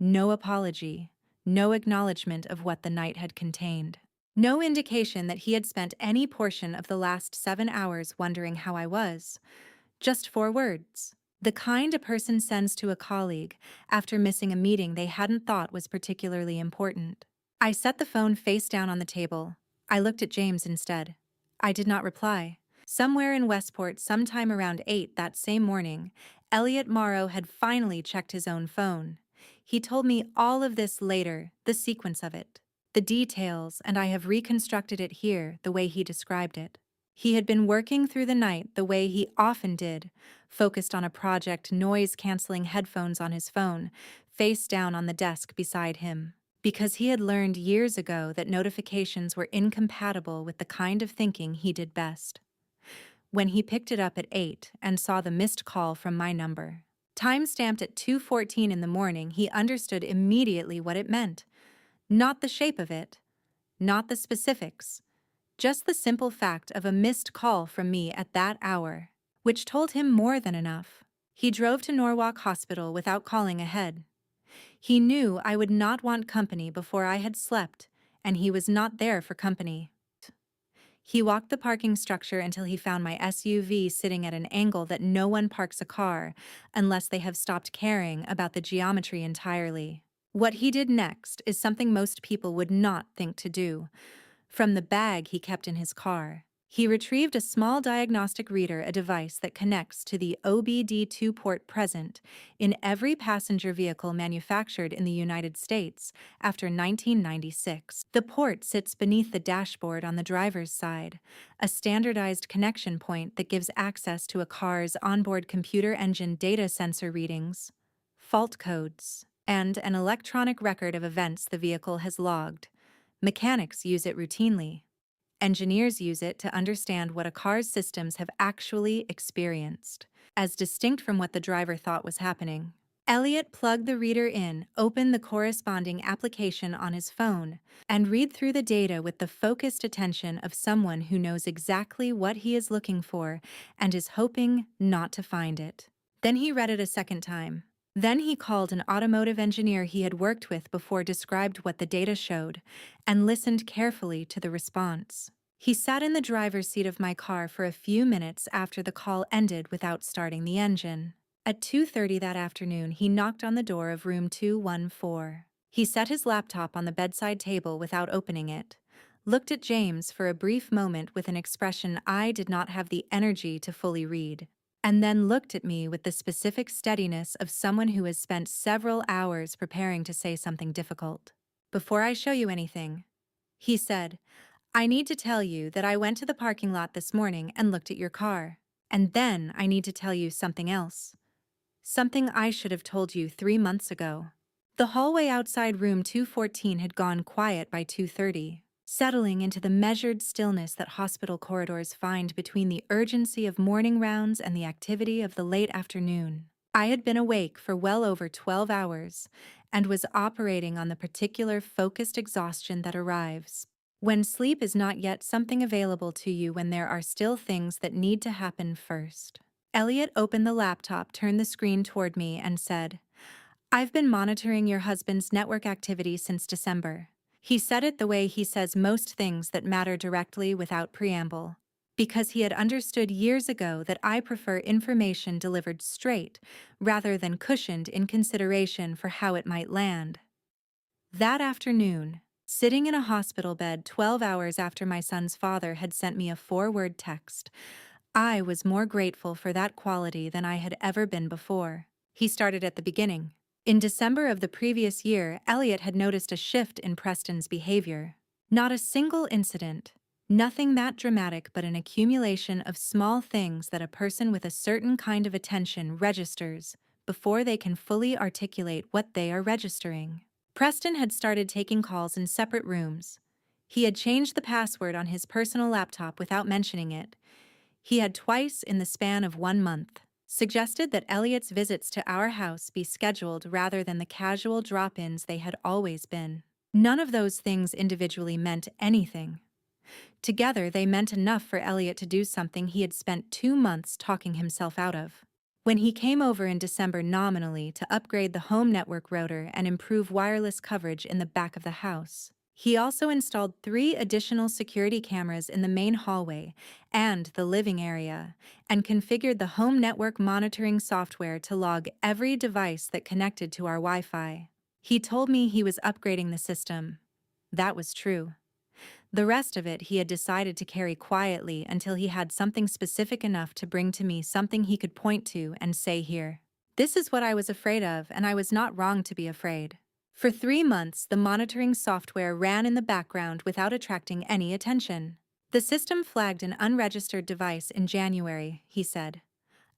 No apology, no acknowledgement of what the night had contained. No indication that he had spent any portion of the last 7 hours wondering how I was. Just 4 words. The kind a person sends to a colleague after missing a meeting they hadn't thought was particularly important. I set the phone face down on the table. I looked at James instead. I did not reply. Somewhere in Westport, sometime around 8 that same morning, Elliot Morrow had finally checked his own phone. He told me all of this later, the sequence of it, the details, and I have reconstructed it here the way he described it. He had been working through the night the way he often did, focused on a project, noise-canceling headphones on his phone, face down on the desk beside him, because he had learned years ago that notifications were incompatible with the kind of thinking he did best. When he picked it up at 8 and saw the missed call from my number, time-stamped at 2:14 in the morning, he understood immediately what it meant. Not the shape of it, not the specifics, just the simple fact of a missed call from me at that hour, which told him more than enough. He drove to Norwalk Hospital without calling ahead. He knew I would not want company before I had slept, and he was not there for company. He walked the parking structure until he found my SUV sitting at an angle that no one parks a car unless they have stopped caring about the geometry entirely. What he did next is something most people would not think to do. From the bag he kept in his car, he retrieved a small diagnostic reader, a device that connects to the OBD2 port present in every passenger vehicle manufactured in the United States after 1996. The port sits beneath the dashboard on the driver's side, a standardized connection point that gives access to a car's onboard computer engine data sensor readings, fault codes, and an electronic record of events the vehicle has logged. Mechanics use it routinely. Engineers use it to understand what a car's systems have actually experienced, as distinct from what the driver thought was happening. Elliot plugged the reader in, opened the corresponding application on his phone, and read through the data with the focused attention of someone who knows exactly what he is looking for and is hoping not to find it. Then he read it a second time. Then he called an automotive engineer he had worked with before, described what the data showed, and listened carefully to the response. He sat in the driver's seat of my car for a few minutes after the call ended without starting the engine. At 2:30 that afternoon, he knocked on the door of room 214. He set his laptop on the bedside table without opening it, looked at James for a brief moment with an expression I did not have the energy to fully read, and then looked at me with the specific steadiness of someone who has spent several hours preparing to say something difficult. "Before I show you anything," he said, "I need to tell you that I went to the parking lot this morning and looked at your car. And then I need to tell you something else. Something I should have told you 3 months ago." The hallway outside room 214 had gone quiet by 2:30, settling into the measured stillness that hospital corridors find between the urgency of morning rounds and the activity of the late afternoon. I had been awake for well over 12 hours and was operating on the particular focused exhaustion that arrives when sleep is not yet something available to you, when there are still things that need to happen first. Elliot opened the laptop, turned the screen toward me, and said, "I've been monitoring your husband's network activity since December." He said it the way he says most things that matter, directly, without preamble, because he had understood years ago that I prefer information delivered straight rather than cushioned in consideration for how it might land. That afternoon, sitting in a hospital bed 12 hours after my son's father had sent me a 4-word text, I was more grateful for that quality than I had ever been before. He started at the beginning. In December of the previous year, Elliot had noticed a shift in Preston's behavior. Not a single incident, nothing that dramatic, but an accumulation of small things that a person with a certain kind of attention registers before they can fully articulate what they are registering. Preston had started taking calls in separate rooms. He had changed the password on his personal laptop without mentioning it. He had twice in the span of 1 month suggested that Elliot's visits to our house be scheduled rather than the casual drop-ins they had always been. None of those things individually meant anything. Together, they meant enough for Elliot to do something he had spent 2 months talking himself out of. When he came over in December nominally to upgrade the home network router and improve wireless coverage in the back of the house, he also installed 3 additional security cameras in the main hallway and the living area, and configured the home network monitoring software to log every device that connected to our Wi-Fi. He told me he was upgrading the system. That was true. The rest of it he had decided to carry quietly until he had something specific enough to bring to me, something he could point to and say, "Here. This is what I was afraid of, and I was not wrong to be afraid." For 3 months, the monitoring software ran in the background without attracting any attention. The system flagged an unregistered device in January, he said.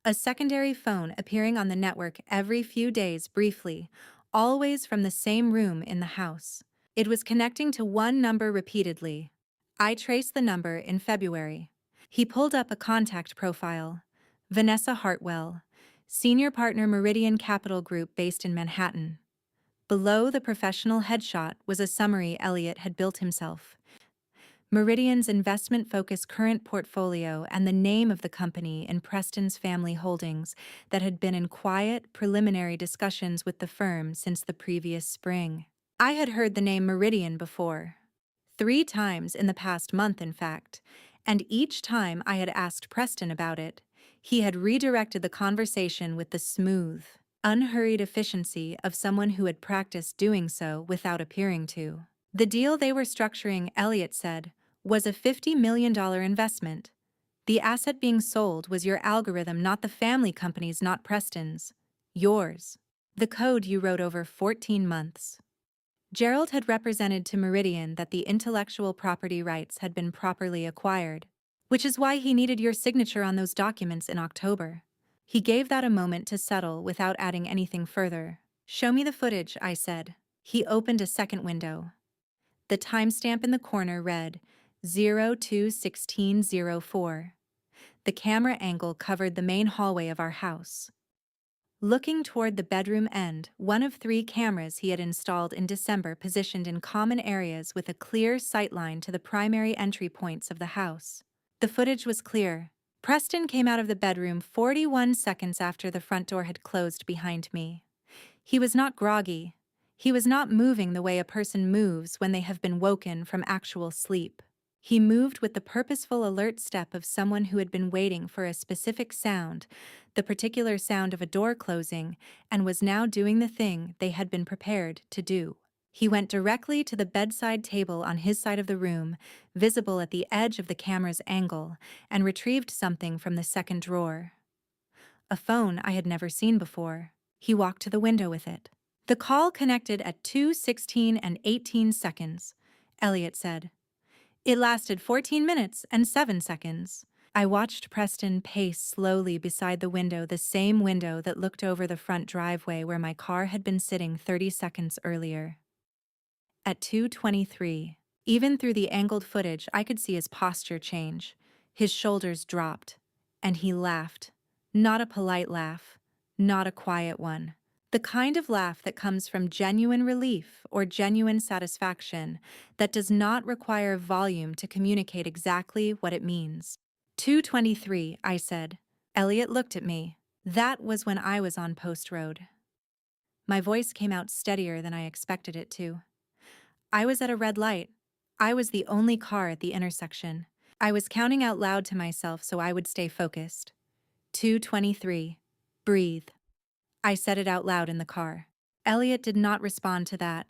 A secondary phone appearing on the network every few days briefly, always from the same room in the house. It was connecting to one number repeatedly. I traced the number in February. He pulled up a contact profile. Vanessa Hartwell, senior partner, Meridian Capital Group, based in Manhattan. Below the professional headshot was a summary Elliot had built himself. Meridian's investment-focused current portfolio and the name of the company in Preston's family holdings that had been in quiet, preliminary discussions with the firm since the previous spring. I had heard the name Meridian before. 3 times in the past month, in fact, and each time I had asked Preston about it, he had redirected the conversation with the smooth, unhurried efficiency of someone who had practiced doing so without appearing to. The deal they were structuring, Elliot said, was a $50 million investment. The asset being sold was your algorithm, not the family company's, not Preston's. Yours. The code you wrote over 14 months. Gerald had represented to Meridian that the intellectual property rights had been properly acquired, which is why he needed your signature on those documents in October. He gave that a moment to settle without adding anything further. Show me the footage, I said. He opened a second window. The timestamp in the corner read 02/16/04. The camera angle covered the main hallway of our house. Looking toward the bedroom end, one of 3 cameras he had installed in December positioned in common areas with a clear sightline to the primary entry points of the house. The footage was clear. Preston came out of the bedroom 41 seconds after the front door had closed behind me. He was not groggy. He was not moving the way a person moves when they have been woken from actual sleep. He moved with the purposeful alert step of someone who had been waiting for a specific sound, the particular sound of a door closing, and was now doing the thing they had been prepared to do. He went directly to the bedside table on his side of the room, visible at the edge of the camera's angle, and retrieved something from the second drawer. A phone I had never seen before. He walked to the window with it. The call connected at 2:16 and 18 seconds, Elliot said. It lasted 14 minutes and 7 seconds. I watched Preston pace slowly beside the window, the same window that looked over the front driveway where my car had been sitting 30 seconds earlier. At 2:23, even through the angled footage, I could see his posture change. His shoulders dropped, and he laughed. Not a polite laugh, not a quiet one. The kind of laugh that comes from genuine relief or genuine satisfaction that does not require volume to communicate exactly what it means. 2:23, I said. Elliot looked at me. That was when I was on Post Road. My voice came out steadier than I expected it to. I was at a red light. I was the only car at the intersection. I was counting out loud to myself so I would stay focused. 2:23. Breathe. I said it out loud in the car. Elliot did not respond to that.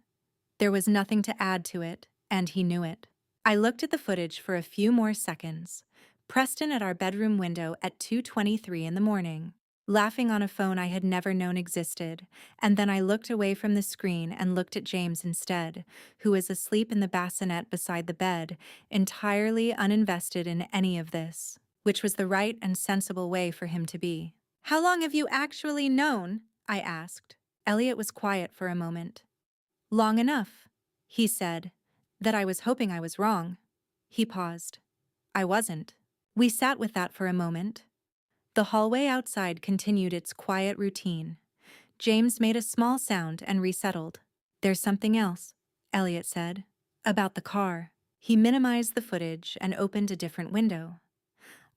There was nothing to add to it, and he knew it. I looked at the footage for a few more seconds. Preston at our bedroom window at 2:23 in the morning, laughing on a phone I had never known existed, and then I looked away from the screen and looked at James instead, who was asleep in the bassinet beside the bed, entirely uninvested in any of this, which was the right and sensible way for him to be. How long have you actually known? I asked. Elliot was quiet for a moment. Long enough, he said, that I was hoping I was wrong. He paused. I wasn't. We sat with that for a moment. The hallway outside continued its quiet routine. James made a small sound and resettled. There's something else, Elliot said. About the car. He minimized the footage and opened a different window.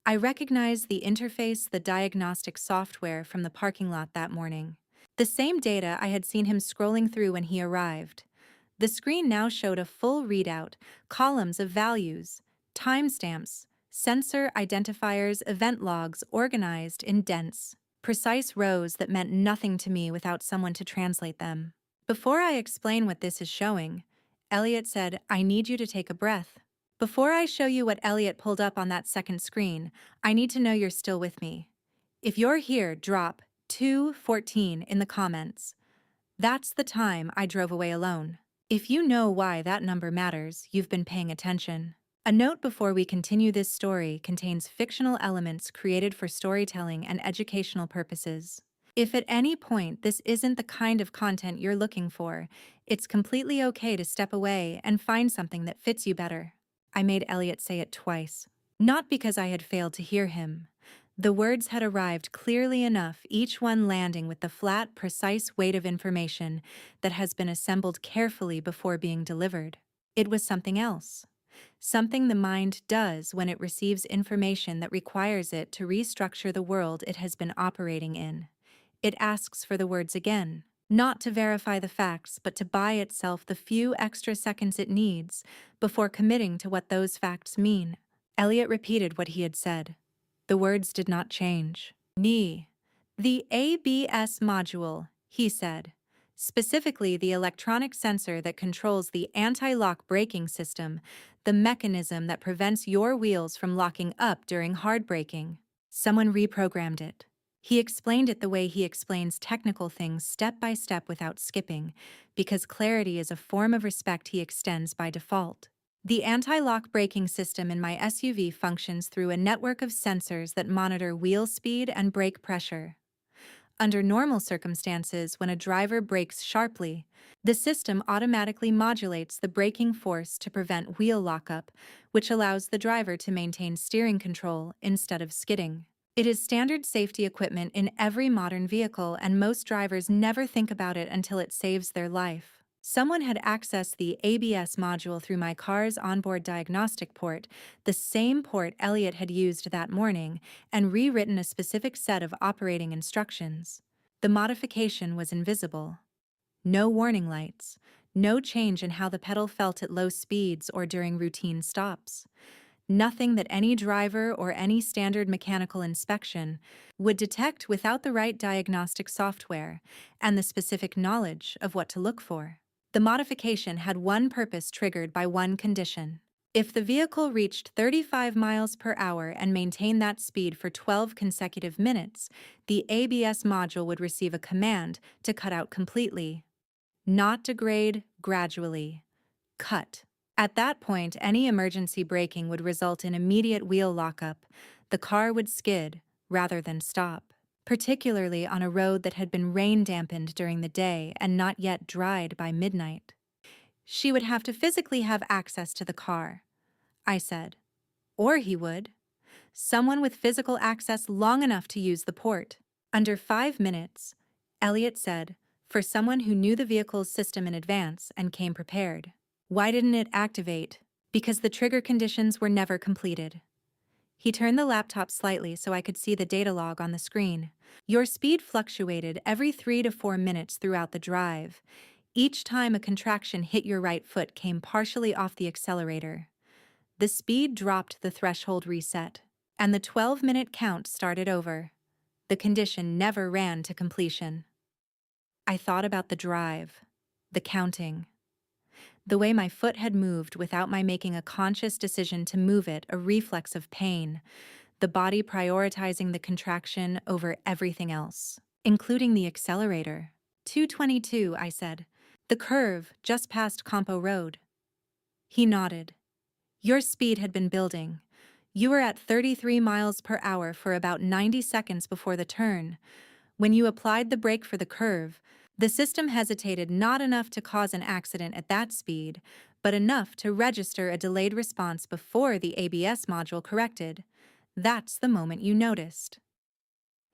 I recognized the interface, the diagnostic software from the parking lot that morning. The same data I had seen him scrolling through when he arrived. The screen now showed a full readout, columns of values, timestamps, sensor identifiers, event logs organized in dense, precise rows that meant nothing to me without someone to translate them. Before I explain what this is showing, Elliot said, I need you to take a breath. Before I show you what Elliot pulled up on that second screen, I need to know you're still with me. If you're here, drop 2:14 in the comments. That's the time I drove away alone. If you know why that number matters, you've been paying attention. A note before we continue: this story contains fictional elements created for storytelling and educational purposes. If at any point this isn't the kind of content you're looking for, it's completely okay to step away and find something that fits you better. I made Elliot say it twice. Not because I had failed to hear him. The words had arrived clearly enough, each one landing with the flat, precise weight of information that has been assembled carefully before being delivered. It was something else. something the mind does when it receives information that requires it to restructure the world it has been operating in. It asks for the words again, not to verify the facts, but to buy itself the few extra seconds it needs before committing to what those facts mean. Elliot repeated what he had said. The words did not change. Ni. The ABS module, he said. Specifically, the electronic sensor that controls the anti-lock braking system, the mechanism that prevents your wheels from locking up during hard braking. Someone reprogrammed it. He explained it the way he explains technical things step by step without skipping, because clarity is a form of respect he extends by default. The anti-lock braking system in my SUV functions through a network of sensors that monitor wheel speed and brake pressure. Under normal circumstances, when a driver brakes sharply, the system automatically modulates the braking force to prevent wheel lockup, which allows the driver to maintain steering control instead of skidding. It is standard safety equipment in every modern vehicle, and most drivers never think about it until it saves their life. Someone had accessed the ABS module through my car's onboard diagnostic port, the same port Elliot had used that morning, and rewritten a specific set of operating instructions. The modification was invisible. No warning lights, no change in how the pedal felt at low speeds or during routine stops. Nothing that any driver or any standard mechanical inspection would detect without the right diagnostic software and the specific knowledge of what to look for. The modification had one purpose triggered by one condition. If the vehicle reached 35 miles per hour and maintained that speed for 12 consecutive minutes, the ABS module would receive a command to cut out completely. Not degrade, gradually. Cut. At that point, any emergency braking would result in immediate wheel lockup. The car would skid rather than stop, particularly on a road that had been rain-dampened during the day and not yet dried by midnight. She would have to physically have access to the car, I said. Or he would. Someone with physical access long enough to use the port. Under 5 minutes, Elliot said, for someone who knew the vehicle's system in advance and came prepared. Why didn't it activate? Because the trigger conditions were never completed. He turned the laptop slightly so I could see the data log on the screen. Your speed fluctuated every 3 to 4 minutes throughout the drive. Each time a contraction hit your right foot came partially off the accelerator. The speed dropped the threshold reset, and the 12-minute count started over. The condition never ran to completion. I thought about the drive, the counting, the way my foot had moved without my making a conscious decision to move it, a reflex of pain, the body prioritizing the contraction over everything else, including the accelerator. 222, I said. The curve, just past Campo Road. He nodded. Your speed had been building. You were at 33 miles per hour for about 90 seconds before the turn. When you applied the brake for the curve, the system hesitated not enough to cause an accident at that speed, but enough to register a delayed response before the ABS module corrected. That's the moment you noticed.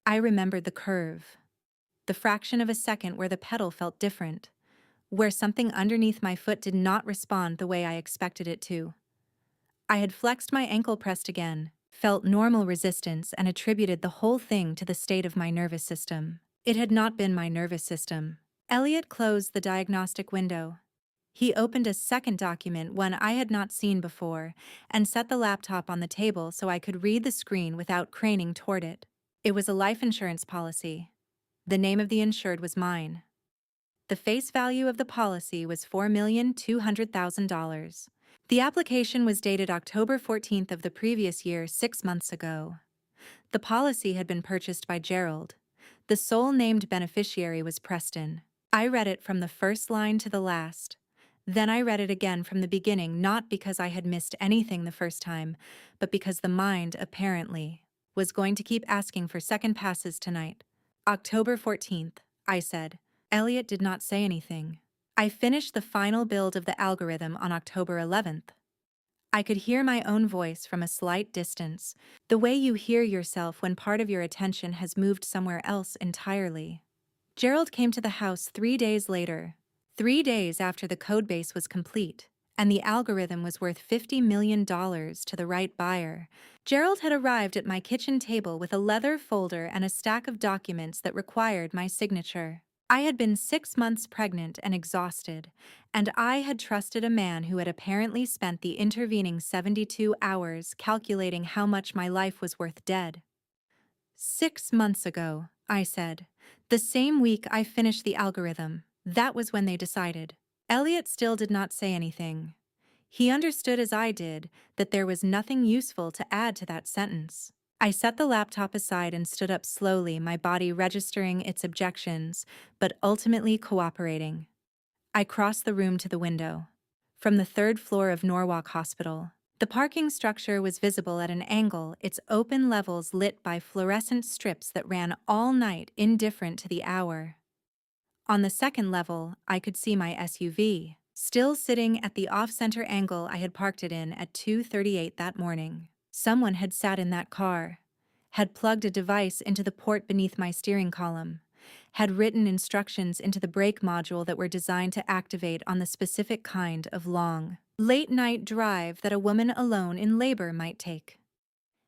I remembered the curve. The fraction of a second where the pedal felt different, where something underneath my foot did not respond the way I expected it to. I had flexed my ankle pressed again, felt normal resistance, and attributed the whole thing to the state of my nervous system. It had not been my nervous system. Elliot closed the diagnostic window. He opened a second document, one I had not seen before, and set the laptop on the table so I could read the screen without craning toward it. It was a life insurance policy. The name of the insured was mine. The face value of the policy was $4,200,000. The application was dated October 14th of the previous year, 6 months ago. The policy had been purchased by Gerald. The sole named beneficiary was Preston. I read it from the first line to the last. Then I read it again from the beginning, not because I had missed anything the first time, but because the mind, apparently, was going to keep asking for second passes tonight. October 14th, I said. Elliot did not say anything. I finished the final build of the algorithm on October 11th. I could hear my own voice from a slight distance, the way you hear yourself when part of your attention has moved somewhere else entirely. Gerald came to the house 3 days later, 3 days after the codebase was complete. and the algorithm was worth $50 million to the right buyer. Gerald had arrived at my kitchen table with a leather folder and a stack of documents that required my signature. I had been 6 months pregnant and exhausted, and I had trusted a man who had apparently spent the intervening 72 hours calculating how much my life was worth dead. 6 months ago, I said. The same week I finished the algorithm. That was when they decided. Elliot still did not say anything. He understood as I did that there was nothing useful to add to that sentence. I set the laptop aside and stood up slowly, my body registering its objections, but ultimately cooperating. I crossed the room to the window. From the 3rd floor of Norwalk Hospital, the parking structure was visible at an angle, its open levels lit by fluorescent strips that ran all night, indifferent to the hour. On the 2nd level, I could see my SUV, still sitting at the off-center angle I had parked it in at 2:38 that morning. Someone had sat in that car, had plugged a device into the port beneath my steering column, had written instructions into the brake module that were designed to activate on the specific kind of long, late-night drive that a woman alone in labor might take,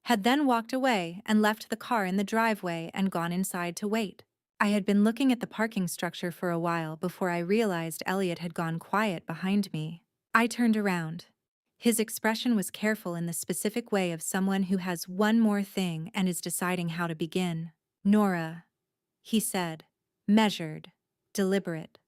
had then walked away and left the car in the driveway and gone inside to wait. I had been looking at the parking structure for a while before I realized Elliot had gone quiet behind me. I turned around. His expression was careful in the specific way of someone who has one more thing and is deciding how to begin. "Nora," he said, measured, deliberate.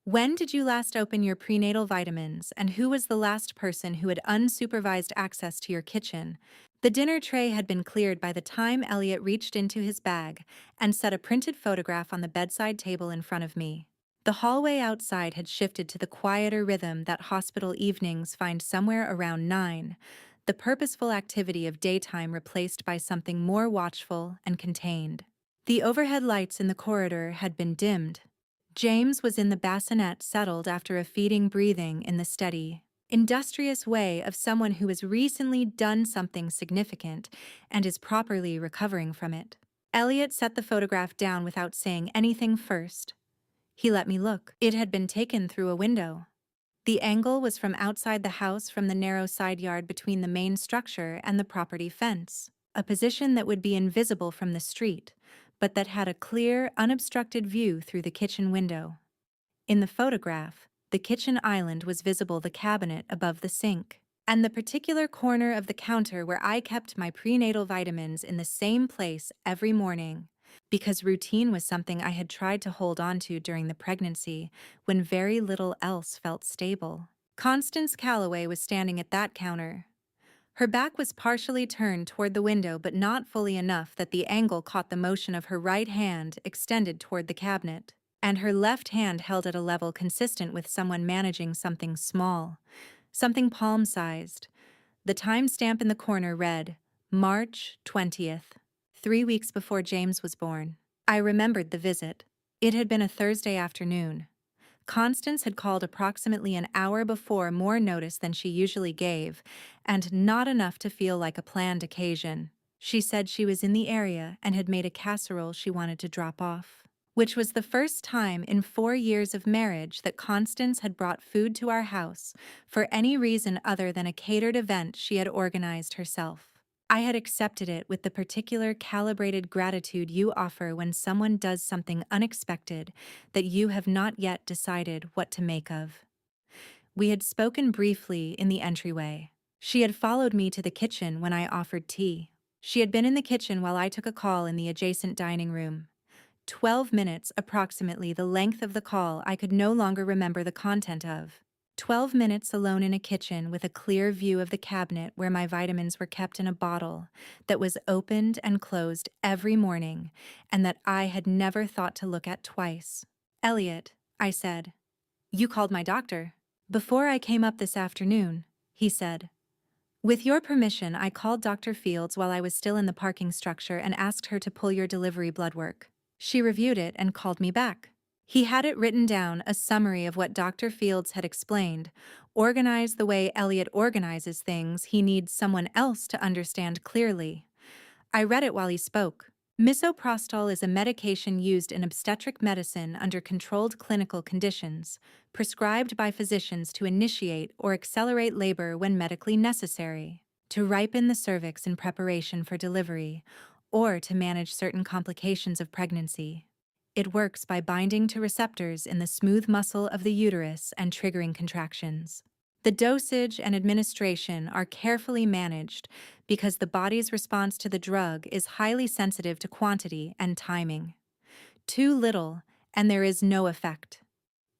"When did you last open your prenatal vitamins, and who was the last person who had unsupervised access to your kitchen?" The dinner tray had been cleared by the time Elliot reached into his bag and set a printed photograph on the bedside table in front of me. The hallway outside had shifted to the quieter rhythm that hospital evenings find somewhere around 9, the purposeful activity of daytime replaced by something more watchful and contained. The overhead lights in the corridor had been dimmed. James was in the bassinet, settled after a feeding breathing in the steady, industrious way of someone who has recently done something significant and is properly recovering from it. Elliot set the photograph down without saying anything first. He let me look. It had been taken through a window. The angle was from outside the house, from the narrow side yard between the main structure and the property fence, a position that would be invisible from the street, but that had a clear, unobstructed view through the kitchen window. In the photograph, the kitchen island was visible, the cabinet above the sink, and the particular corner of the counter where I kept my prenatal vitamins in the same place every morning, because routine was something I had tried to hold on to during the pregnancy when very little else felt stable. Constance Calloway was standing at that counter. Her back was partially turned toward the window, but not fully enough that the angle caught the motion of her right hand extended toward the cabinet, and her left hand held at a level consistent with someone managing something small, something palm-sized. The timestamp in the corner read, March 20th, 3 weeks before James was born. I remembered the visit. It had been a Thursday afternoon. Constance had called approximately an hour before, more notice than she usually gave, and not enough to feel like a planned occasion. She said she was in the area and had made a casserole she wanted to drop off, which was the first time in 4 years of marriage that Constance had brought food to our house for any reason other than a catered event she had organized herself. I had accepted it with the particular calibrated gratitude you offer when someone does something unexpected that you have not yet decided what to make of. We had spoken briefly in the entryway. She had followed me to the kitchen when I offered tea. She had been in the kitchen while I took a call in the adjacent dining room. 12 minutes, approximately the length of the call I could no longer remember the content of. 12 minutes alone in a kitchen with a clear view of the cabinet where my vitamins were kept in a bottle that was opened and closed every morning and that I had never thought to look at twice. "Elliot," I said, "you called my doctor." "Before I came up this afternoon," he said. "With your permission, I called Dr. Fields while I was still in the parking structure and asked her to pull your delivery blood work. She reviewed it and called me back." He had it written down, a summary of what Dr. Fields had explained. Organized the way Elliot organizes things, he needs someone else to understand clearly. I read it while he spoke. Misoprostol is a medication used in obstetric medicine under controlled clinical conditions, prescribed by physicians to initiate or accelerate labor when medically necessary, to ripen the cervix in preparation for delivery, or to manage certain complications of pregnancy. It works by binding to receptors in the smooth muscle of the uterus and triggering contractions. The dosage and administration are carefully managed because the body's response to the drug is highly sensitive to quantity and timing. Too little, and there is no effect.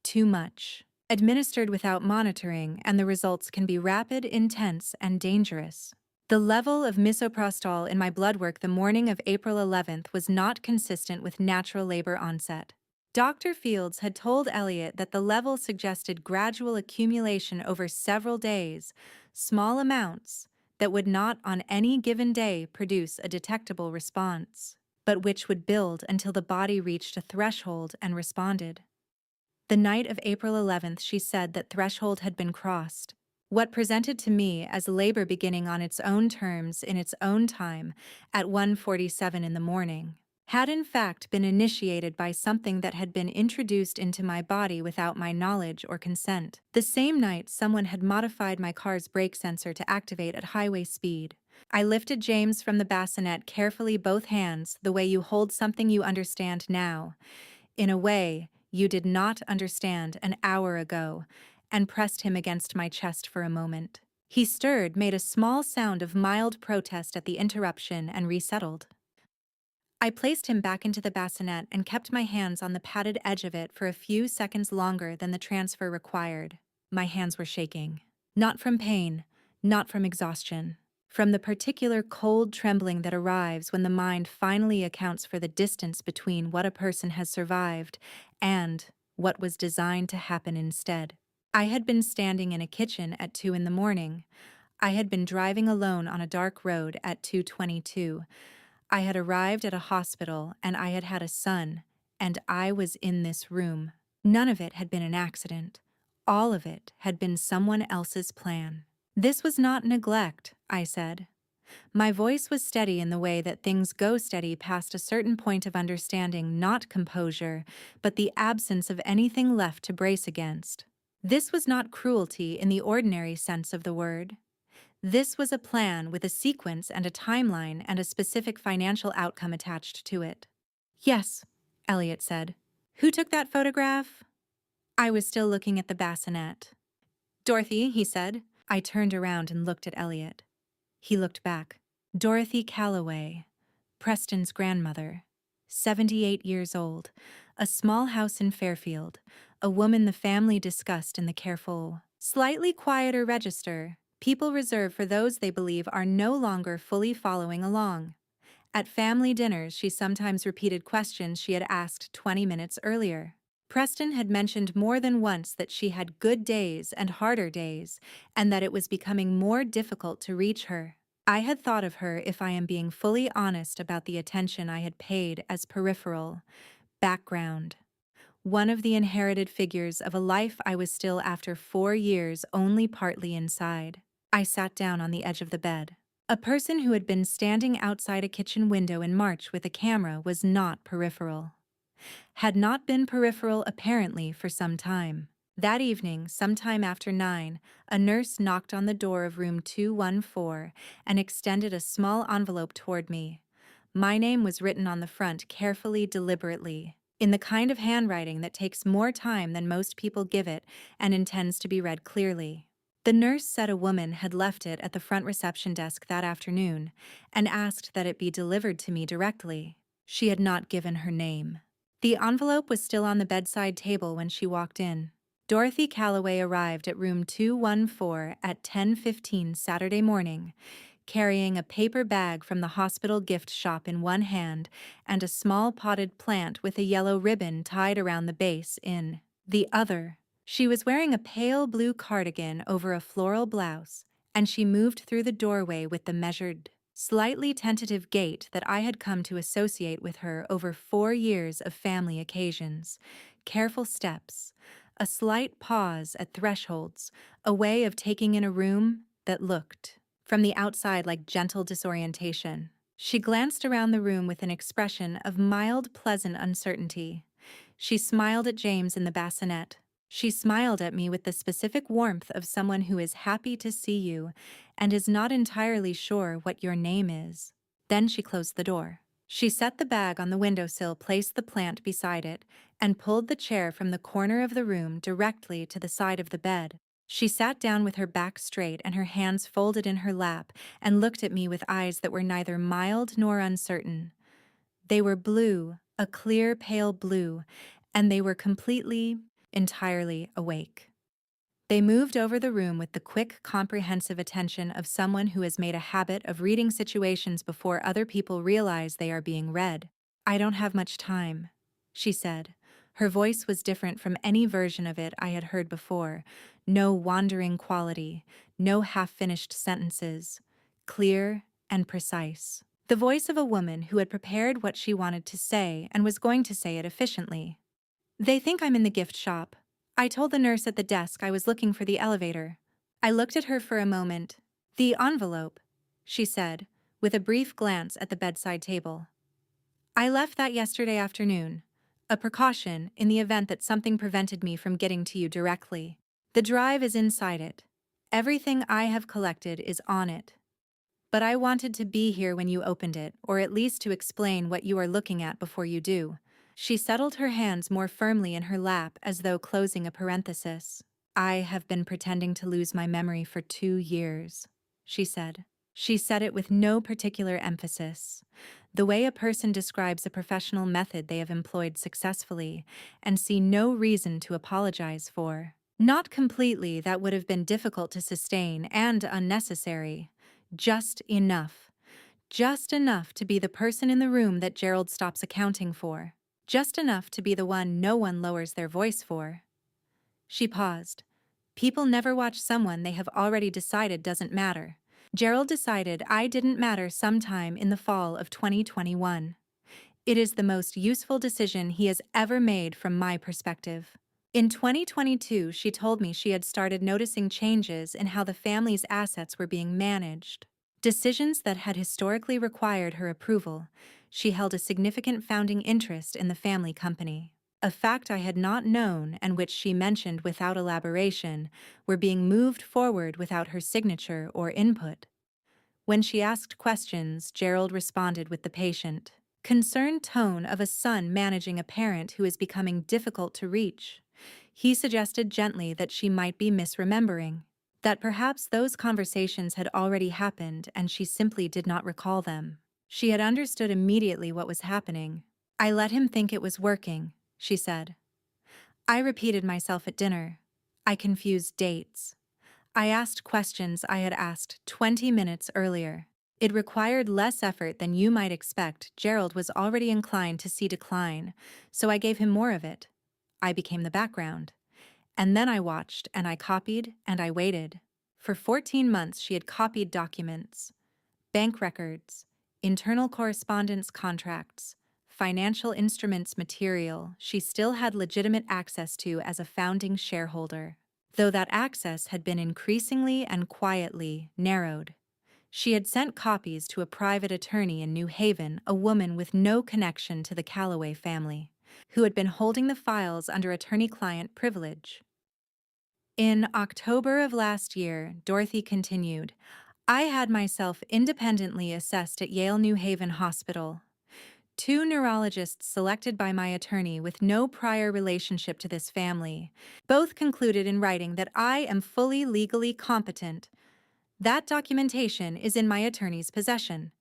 Too much, administered without monitoring, and the results can be rapid, intense, and dangerous. The level of misoprostol in my blood work the morning of April 11th was not consistent with natural labor onset. Dr. Fields had told Elliot that the level suggested gradual accumulation over several days, small amounts, that would not on any given day produce a detectable response, but which would build until the body reached a threshold and responded. The night of April 11th, she said that threshold had been crossed. What presented to me as labor beginning on its own terms in its own time at 1:47 in the morning had in fact been initiated by something that had been introduced into my body without my knowledge or consent. The same night, someone had modified my car's brake sensor to activate at highway speed. I lifted James from the bassinet carefully, both hands, the way you hold something you understand now, in a way you did not understand an hour ago, and pressed him against my chest for a moment. He stirred, made a small sound of mild protest at the interruption, and resettled. I placed him back into the bassinet and kept my hands on the padded edge of it for a few seconds longer than the transfer required. My hands were shaking. Not from pain, not from exhaustion. From the particular cold trembling that arrives when the mind finally accounts for the distance between what a person has survived and what was designed to happen instead. I had been standing in a kitchen at 2 in the morning. I had been driving alone on a dark road at 2:22. I had arrived at a hospital, and I had had a son, and I was in this room. None of it had been an accident. All of it had been someone else's plan. This was not neglect, I said. My voice was steady in the way that things go steady past a certain point of understanding, not composure, but the absence of anything left to brace against. This was not cruelty in the ordinary sense of the word. This was a plan with a sequence and a timeline and a specific financial outcome attached to it. Yes, Elliot said. Who took that photograph? I was still looking at the bassinet. Dorothy, he said. I turned around and looked at Elliot. He looked back. Dorothy Calloway, Preston's grandmother, 78 years old, a small house in Fairfield, a woman the family discussed in the careful, slightly quieter register, people reserve for those they believe are no longer fully following along. At family dinners, she sometimes repeated questions she had asked 20 minutes earlier. Preston had mentioned more than once that she had good days and harder days, and that it was becoming more difficult to reach her. I had thought of her, if I am being fully honest about the attention I had paid, as peripheral, background. One of the inherited figures of a life I was still, after 4 years, only partly inside. I sat down on the edge of the bed. A person who had been standing outside a kitchen window in March with a camera was not peripheral. Had not been peripheral, apparently, for some time. That evening, sometime after 9, a nurse knocked on the door of room 214 and extended a small envelope toward me. My name was written on the front carefully, deliberately, in the kind of handwriting that takes more time than most people give it and intends to be read clearly. The nurse said a woman had left it at the front reception desk that afternoon and asked that it be delivered to me directly. She had not given her name. The envelope was still on the bedside table when she walked in. Dorothy Calloway arrived at room 214 at 10:15 Saturday morning, carrying a paper bag from the hospital gift shop in one hand and a small potted plant with a yellow ribbon tied around the base in the other. She was wearing a pale blue cardigan over a floral blouse, and she moved through the doorway with the measured, slightly tentative gait that I had come to associate with her over 4 years of family occasions. Careful steps, a slight pause at thresholds, a way of taking in a room that looked, from the outside, like gentle disorientation. She glanced around the room with an expression of mild, pleasant uncertainty. She smiled at James in the bassinet. She smiled at me with the specific warmth of someone who is happy to see you and is not entirely sure what your name is. Then she closed the door. She set the bag on the windowsill, placed the plant beside it, and pulled the chair from the corner of the room directly to the side of the bed. She sat down with her back straight and her hands folded in her lap and looked at me with eyes that were neither mild nor uncertain. They were blue, a clear, pale blue, and they were completely, entirely awake. They moved over the room with the quick, comprehensive attention of someone who has made a habit of reading situations before other people realize they are being read. "I don't have much time," she said. Her voice was different from any version of it I had heard before. No wandering quality, no half-finished sentences. Clear and precise. The voice of a woman who had prepared what she wanted to say and was going to say it efficiently. "They think I'm in the gift shop. I told the nurse at the desk I was looking for the elevator." I looked at her for a moment. "The envelope," she said, with a brief glance at the bedside table. "I left that yesterday afternoon. A precaution in the event that something prevented me from getting to you directly. The drive is inside it. Everything I have collected is on it. But I wanted to be here when you opened it, or at least to explain what you are looking at before you do." She settled her hands more firmly in her lap as though closing a parenthesis. "I have been pretending to lose my memory for 2 years," she said. She said it with no particular emphasis, the way a person describes a professional method they have employed successfully and see no reason to apologize for. Not completely, that would have been difficult to sustain and unnecessary. Just enough. Just enough to be the person in the room that Gerald stops accounting for. Just enough to be the one no one lowers their voice for. She paused. People never watch someone they have already decided doesn't matter. Gerald decided I didn't matter sometime in the fall of 2021. It is the most useful decision he has ever made from my perspective. In 2022, she told me she had started noticing changes in how the family's assets were being managed. Decisions that had historically required her approval. She held a significant founding interest in the family company. A fact I had not known and which she mentioned without elaboration were being moved forward without her signature or input. When she asked questions, Gerald responded with the patient, concerned tone of a son managing a parent who is becoming difficult to reach. He suggested gently that she might be misremembering, that perhaps those conversations had already happened and she simply did not recall them. She had understood immediately what was happening. "I let him think it was working," she said. "I repeated myself at dinner. I confused dates. I asked questions I had asked 20 minutes earlier. It required less effort than you might expect. Gerald was already inclined to see decline, so I gave him more of it. I became the background. And then I watched, and I copied, and I waited." For 14 months she had copied documents, bank records, internal correspondence contracts, financial instruments material she still had legitimate access to as a founding shareholder, though that access had been increasingly and quietly narrowed. She had sent copies to a private attorney in New Haven, a woman with no connection to the Calloway family, who had been holding the files under attorney-client privilege. In October of last year, Dorothy continued, I had myself independently assessed at Yale New Haven Hospital. 2 neurologists selected by my attorney with no prior relationship to this family, both concluded in writing that I am fully legally competent. That documentation is in my attorney's possession.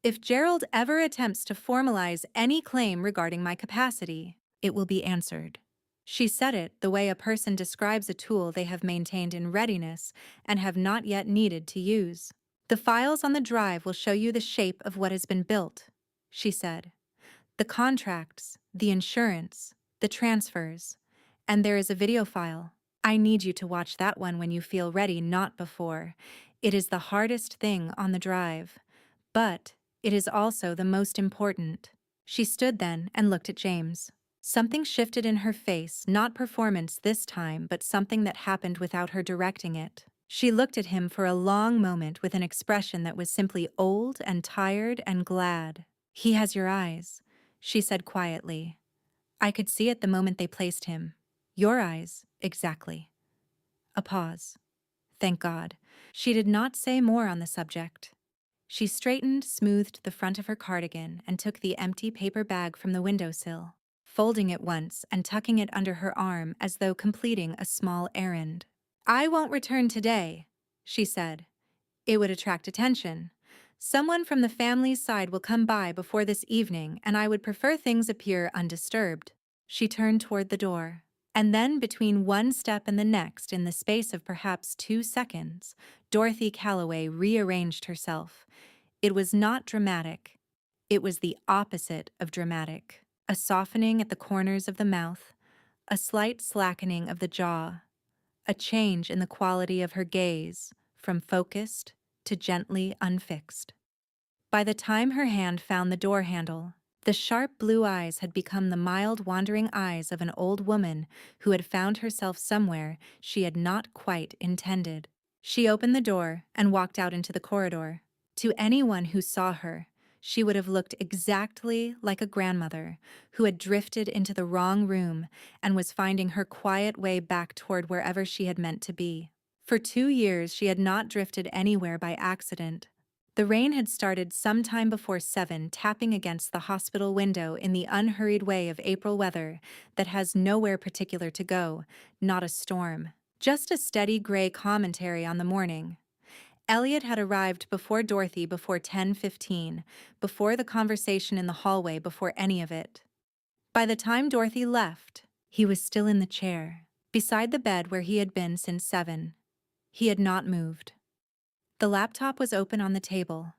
If Gerald ever attempts to formalize any claim regarding my capacity, it will be answered. She said it the way a person describes a tool they have maintained in readiness and have not yet needed to use. The files on the drive will show you the shape of what has been built, she said. The contracts, the insurance, the transfers, and there is a video file. I need you to watch that one when you feel ready, not before. It is the hardest thing on the drive, but it is also the most important. She stood then and looked at James. Something shifted in her face, not performance this time, but something that happened without her directing it. She looked at him for a long moment with an expression that was simply old and tired and glad. "He has your eyes," she said quietly. "I could see it the moment they placed him. Your eyes, exactly." A pause. Thank God. She did not say more on the subject. She straightened, smoothed the front of her cardigan, and took the empty paper bag from the windowsill, folding it once and tucking it under her arm as though completing a small errand. "I won't return today," she said. "It would attract attention. Someone from the family's side will come by before this evening, and I would prefer things appear undisturbed." She turned toward the door. And then, between one step and the next, in the space of perhaps 2 seconds, Dorothy Calloway rearranged herself. It was not dramatic. It was the opposite of dramatic. A softening at the corners of the mouth, a slight slackening of the jaw, a change in the quality of her gaze, from focused to gently unfixed. By the time her hand found the door handle, the sharp blue eyes had become the mild wandering eyes of an old woman who had found herself somewhere she had not quite intended. She opened the door and walked out into the corridor. To anyone who saw her, she would have looked exactly like a grandmother who had drifted into the wrong room and was finding her quiet way back toward wherever she had meant to be. For 2 years, she had not drifted anywhere by accident. The rain had started sometime before 7, tapping against the hospital window in the unhurried way of April weather that has nowhere particular to go, not a storm, just a steady gray commentary on the morning. Elliot had arrived before Dorothy before 10:15, before the conversation in the hallway, before any of it. By the time Dorothy left, he was still in the chair, beside the bed where he had been since 7. He had not moved. The laptop was open on the table.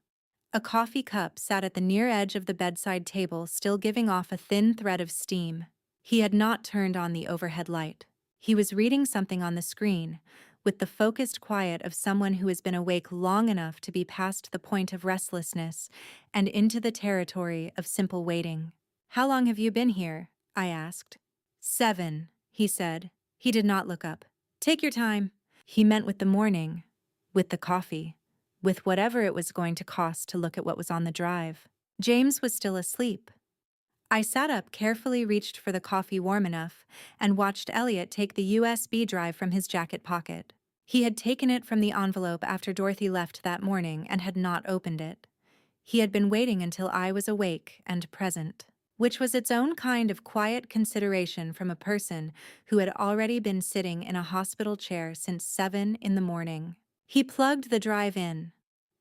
A coffee cup sat at the near edge of the bedside table, still giving off a thin thread of steam. He had not turned on the overhead light. He was reading something on the screen, with the focused quiet of someone who has been awake long enough to be past the point of restlessness and into the territory of simple waiting. "How long have you been here?" I asked. 7, he said. He did not look up. "Take your time." He meant with the morning, with the coffee, with whatever it was going to cost to look at what was on the drive. James was still asleep. I sat up, carefully reached for the coffee warm enough, and watched Elliot take the USB drive from his jacket pocket. He had taken it from the envelope after Dorothy left that morning and had not opened it. He had been waiting until I was awake and present, which was its own kind of quiet consideration from a person who had already been sitting in a hospital chair since 7 in the morning. He plugged the drive in.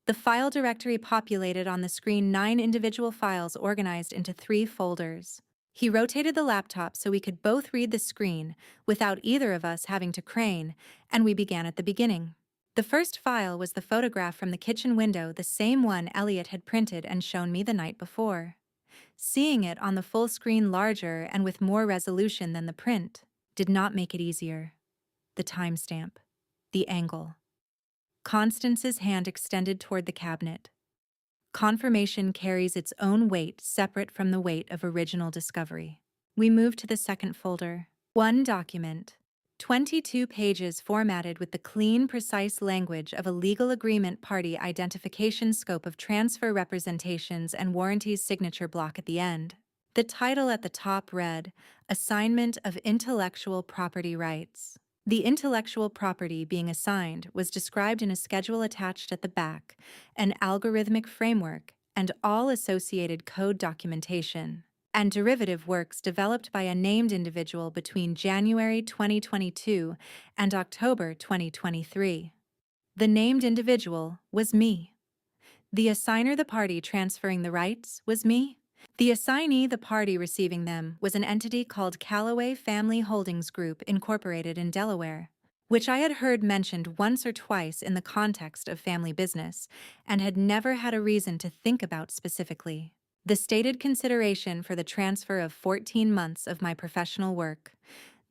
The file directory populated on the screen 9 individual files organized into 3 folders. He rotated the laptop so we could both read the screen without either of us having to crane, and we began at the beginning. The first file was the photograph from the kitchen window, the same one Elliot had printed and shown me the night before. Seeing it on the full screen, larger and with more resolution than the print, did not make it easier. The timestamp. The angle. Constance's hand extended toward the cabinet. Confirmation carries its own weight separate from the weight of original discovery. We moved to the second folder. One document. 22 pages formatted with the clean, precise language of a legal agreement, party identification, scope of transfer, representations, and warranties, signature block at the end. The title at the top read, Assignment of Intellectual Property Rights. The intellectual property being assigned was described in a schedule attached at the back, an algorithmic framework, and all associated code documentation, and derivative works developed by a named individual between January 2022 and October 2023. The named individual was me. The assigner, the party transferring the rights, was me. The assignee, the party receiving them, was an entity called Calloway Family Holdings Group, Incorporated in Delaware, which I had heard mentioned once or twice in the context of family business and had never had a reason to think about specifically. The stated consideration for the transfer of 14 months of my professional work,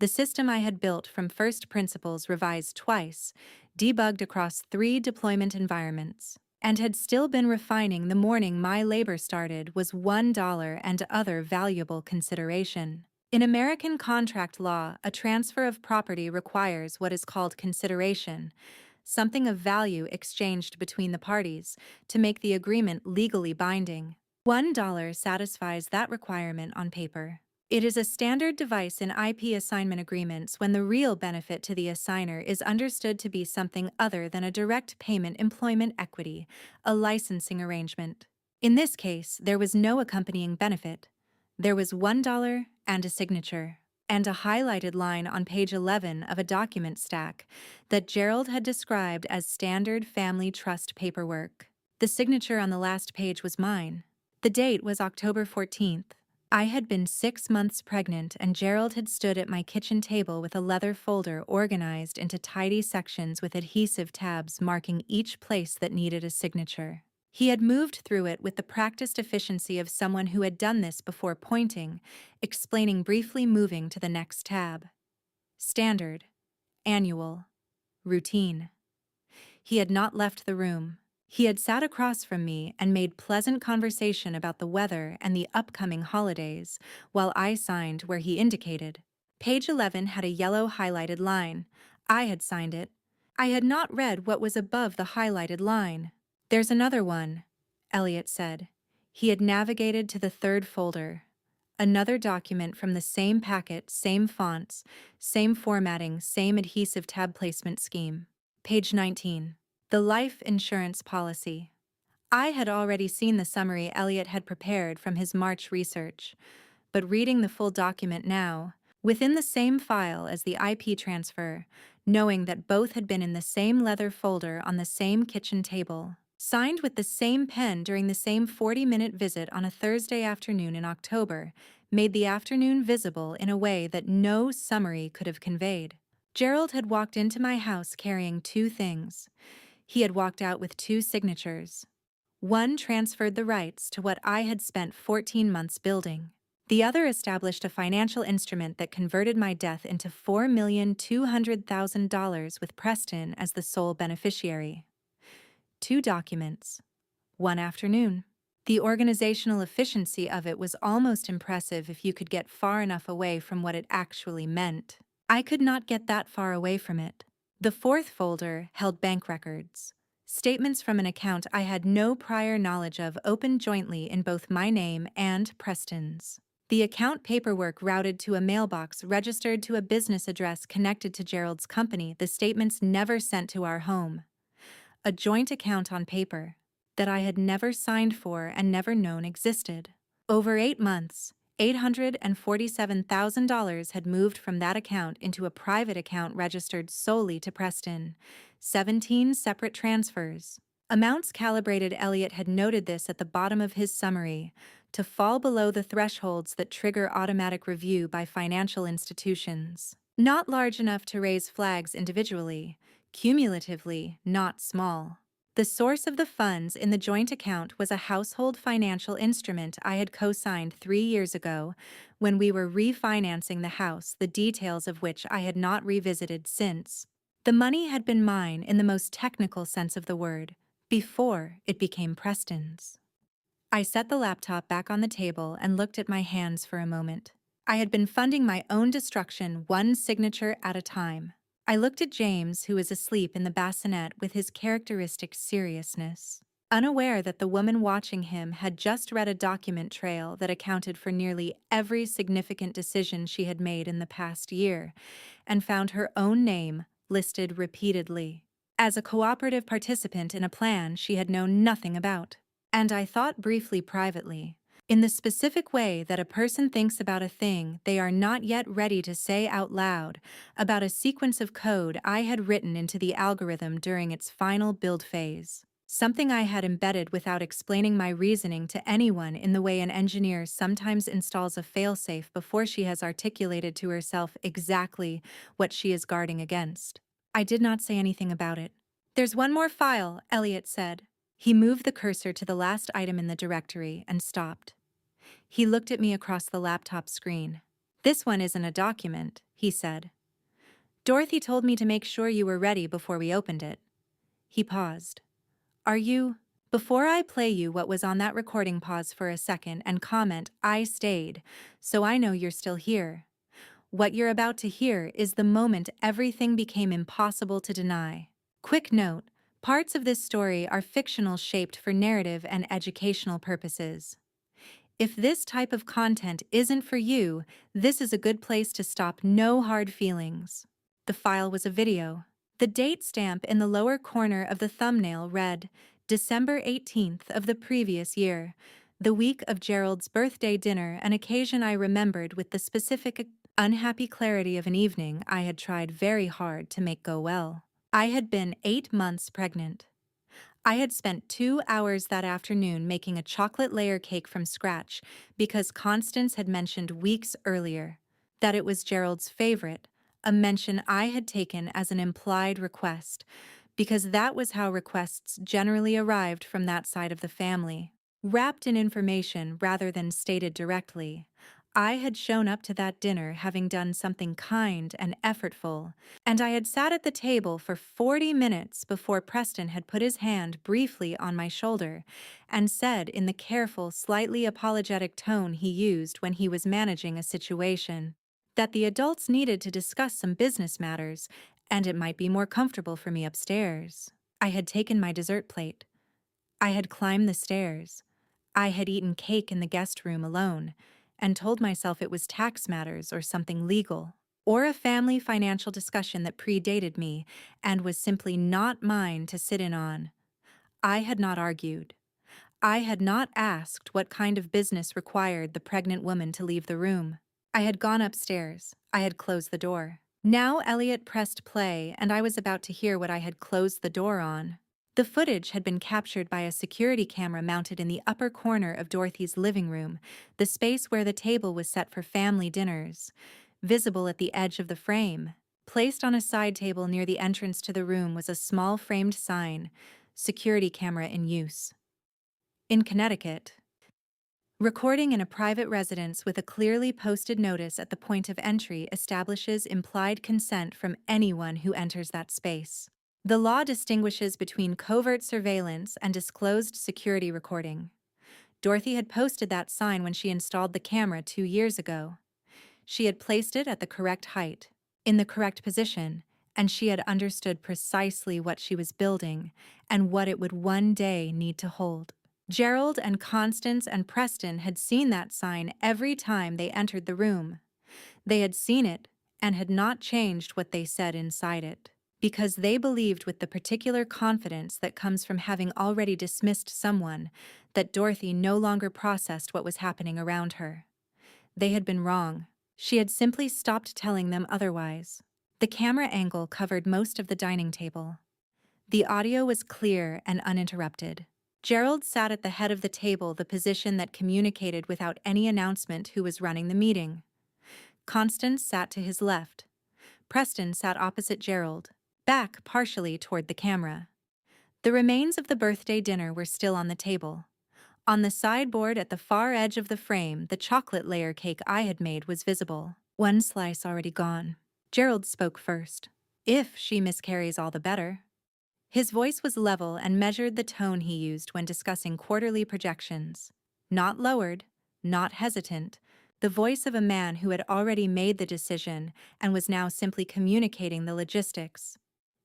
the system I had built from first principles, revised twice, debugged across 3 deployment environments, and had still been refining the morning my labor started, was $1 and other valuable consideration. In American contract law, a transfer of property requires what is called consideration, something of value exchanged between the parties, to make the agreement legally binding. $1 satisfies that requirement on paper. It is a standard device in IP assignment agreements when the real benefit to the assigner is understood to be something other than a direct payment employment equity, a licensing arrangement. In this case, there was no accompanying benefit. There was $1 and a signature, and a highlighted line on page 11 of a document stack that Gerald had described as standard family trust paperwork. The signature on the last page was mine. The date was October 14th. I had been 6 months pregnant, and Gerald had stood at my kitchen table with a leather folder organized into tidy sections with adhesive tabs marking each place that needed a signature. He had moved through it with the practiced efficiency of someone who had done this before, pointing, explaining, briefly, moving to the next tab. Standard, annual, routine. He had not left the room. He had sat across from me and made pleasant conversation about the weather and the upcoming holidays, while I signed where he indicated. Page 11 had a yellow highlighted line. I had signed it. I had not read what was above the highlighted line. "There's another one," Elliot said. He had navigated to the third folder. Another document from the same packet, same fonts, same formatting, same adhesive tab placement scheme. Page 19. The life insurance policy. I had already seen the summary Elliot had prepared from his March research, but reading the full document now, within the same file as the IP transfer, knowing that both had been in the same leather folder on the same kitchen table, signed with the same pen during the same 40-minute visit on a Thursday afternoon in October, made the afternoon visible in a way that no summary could have conveyed. Gerald had walked into my house carrying two things. He had walked out with two signatures. One transferred the rights to what I had spent 14 months building. The other established a financial instrument that converted my death into $4,200,000 with Preston as the sole beneficiary. Two documents. One afternoon. The organizational efficiency of it was almost impressive if you could get far enough away from what it actually meant. I could not get that far away from it. The fourth folder held bank records. Statements from an account I had no prior knowledge of, opened jointly in both my name and Preston's. The account paperwork routed to a mailbox registered to a business address connected to Gerald's company, the statements never sent to our home. A joint account on paper that I had never signed for and never known existed. Over 8 months, $847,000 had moved from that account into a private account registered solely to Preston. 17 separate transfers. Amounts calibrated. Elliot had noted this at the bottom of his summary, to fall below the thresholds that trigger automatic review by financial institutions. Not large enough to raise flags individually, cumulatively not small. The source of the funds in the joint account was a household financial instrument I had co-signed 3 years ago when we were refinancing the house, the details of which I had not revisited since. The money had been mine in the most technical sense of the word, before it became Preston's. I set the laptop back on the table and looked at my hands for a moment. I had been funding my own destruction one signature at a time. I looked at James, who was asleep in the bassinet with his characteristic seriousness, unaware that the woman watching him had just read a document trail that accounted for nearly every significant decision she had made in the past year, and found her own name listed repeatedly as a cooperative participant in a plan she had known nothing about. And I thought briefly privately, in the specific way that a person thinks about a thing they are not yet ready to say out loud, about a sequence of code I had written into the algorithm during its final build phase. Something I had embedded without explaining my reasoning to anyone, in the way an engineer sometimes installs a failsafe before she has articulated to herself exactly what she is guarding against. I did not say anything about it. "There's one more file," Elliot said. He moved the cursor to the last item in the directory and stopped. He looked at me across the laptop screen. "This one isn't a document," he said. "Dorothy told me to make sure you were ready before we opened it." He paused. "Are you—" Before I play you what was on that recording, pause for a second and comment, "I stayed, so I know you're still here." What you're about to hear is the moment everything became impossible to deny. Quick note: parts of this story are fictional, shaped for narrative and educational purposes. If this type of content isn't for you, this is a good place to stop. No hard feelings. The file was a video. The date stamp in the lower corner of the thumbnail read December 18th of the previous year, the week of Gerald's birthday dinner, an occasion I remembered with the specific unhappy clarity of an evening I had tried very hard to make go well. I had been 8 months pregnant. I had spent 2 hours that afternoon making a chocolate layer cake from scratch because Constance had mentioned weeks earlier that it was Gerald's favorite, a mention I had taken as an implied request, because that was how requests generally arrived from that side of the family. Wrapped in information rather than stated directly, I had shown up to that dinner having done something kind and effortful, and I had sat at the table for 40 minutes before Preston had put his hand briefly on my shoulder and said in the careful, slightly apologetic tone he used when he was managing a situation, that the adults needed to discuss some business matters, and it might be more comfortable for me upstairs. I had taken my dessert plate. I had climbed the stairs. I had eaten cake in the guest room alone, and told myself it was tax matters or something legal, or a family financial discussion that predated me and was simply not mine to sit in on. I had not argued. I had not asked what kind of business required the pregnant woman to leave the room. I had gone upstairs. I had closed the door. Now Elliot pressed play, and I was about to hear what I had closed the door on. The footage had been captured by a security camera mounted in the upper corner of Dorothy's living room, the space where the table was set for family dinners. Visible at the edge of the frame, placed on a side table near the entrance to the room, was a small framed sign, "Security camera in use." In Connecticut, recording in a private residence with a clearly posted notice at the point of entry establishes implied consent from anyone who enters that space. The law distinguishes between covert surveillance and disclosed security recording. Dorothy had posted that sign when she installed the camera 2 years ago. She had placed it at the correct height, in the correct position, and she had understood precisely what she was building and what it would one day need to hold. Gerald and Constance and Preston had seen that sign every time they entered the room. They had seen it and had not changed what they said inside it, because they believed with the particular confidence that comes from having already dismissed someone that Dorothy no longer processed what was happening around her. They had been wrong. She had simply stopped telling them otherwise. The camera angle covered most of the dining table. The audio was clear and uninterrupted. Gerald sat at the head of the table, the position that communicated without any announcement who was running the meeting. Constance sat to his left. Preston sat opposite Gerald, back partially toward the camera. The remains of the birthday dinner were still on the table. On the sideboard at the far edge of the frame, the chocolate layer cake I had made was visible. One slice already gone. Gerald spoke first. "If she miscarries, all the better." His voice was level and measured, the tone he used when discussing quarterly projections. Not lowered, not hesitant, the voice of a man who had already made the decision and was now simply communicating the logistics.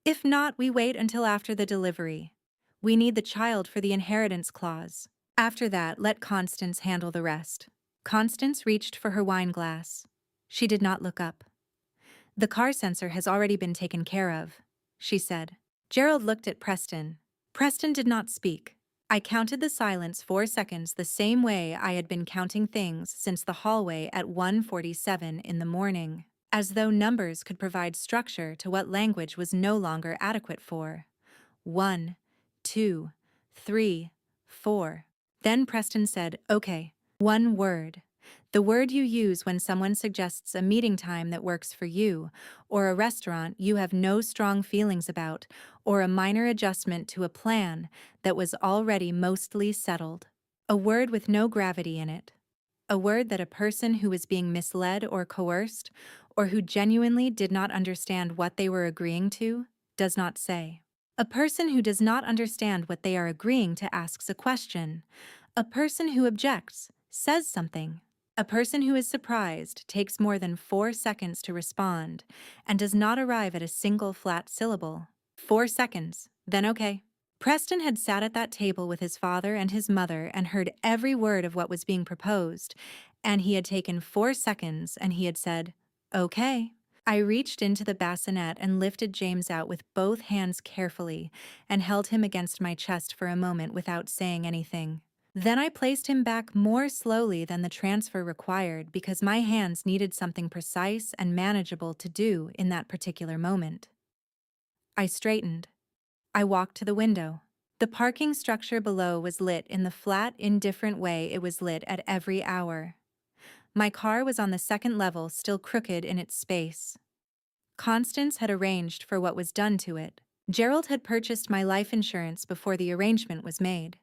"If not, we wait until after the delivery. We need the child for the inheritance clause. After that, let Constance handle the rest." Constance reached for her wine glass. She did not look up. "The car sensor has already been taken care of," she said. Gerald looked at Preston. Preston did not speak. I counted the silence 4 seconds the same way I had been counting things since the hallway at 1:47 in the morning, as though numbers could provide structure to what language was no longer adequate for. 1, 2, 3, 4. Then Preston said, "Okay, one word. The word you use when someone suggests a meeting time that works for you, or a restaurant you have no strong feelings about, or a minor adjustment to a plan that was already mostly settled. A word with no gravity in it. A word that a person who was being misled or coerced, or who genuinely did not understand what they were agreeing to, does not say. A person who does not understand what they are agreeing to asks a question. A person who objects says something. A person who is surprised takes more than 4 seconds to respond and does not arrive at a single flat syllable. 4 seconds, then okay. Preston had sat at that table with his father and his mother and heard every word of what was being proposed, and he had taken 4 seconds and he had said, okay. I reached into the bassinet and lifted James out with both hands carefully and held him against my chest for a moment without saying anything. Then I placed him back more slowly than the transfer required because my hands needed something precise and manageable to do in that particular moment. I straightened. I walked to the window. The parking structure below was lit in the flat, indifferent way it was lit at every hour. My car was on the second level, still crooked in its space. Constance had arranged for what was done to it. Gerald had purchased my life insurance before the arrangement was made.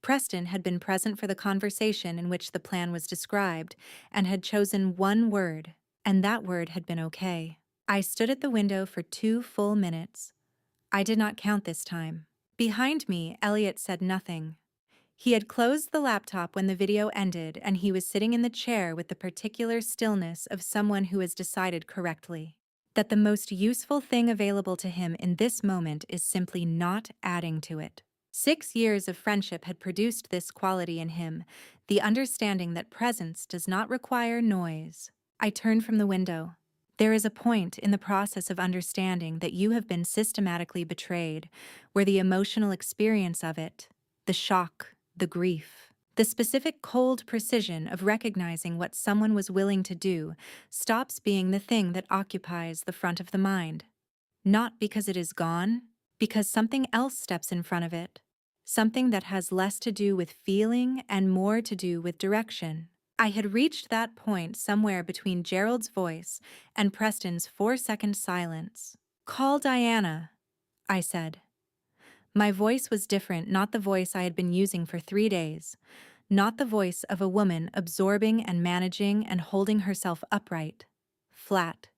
Preston had been present for the conversation in which the plan was described and had chosen one word, and that word had been okay. I stood at the window for 2 full minutes. I did not count this time. Behind me, Elliot said nothing. He had closed the laptop when the video ended, and he was sitting in the chair with the particular stillness of someone who has decided correctly that the most useful thing available to him in this moment is simply not adding to it. 6 years of friendship had produced this quality in him, the understanding that presence does not require noise. I turned from the window. There is a point in the process of understanding that you have been systematically betrayed, where the emotional experience of it, the shock, the grief, the specific cold precision of recognizing what someone was willing to do stops being the thing that occupies the front of the mind. Not because it is gone, because something else steps in front of it. Something that has less to do with feeling and more to do with direction. I had reached that point somewhere between Gerald's voice and Preston's 4-second silence. "Call Diana," I said. My voice was different, not the voice I had been using for 3 days. Not the voice of a woman absorbing and managing and holding herself upright. Flat.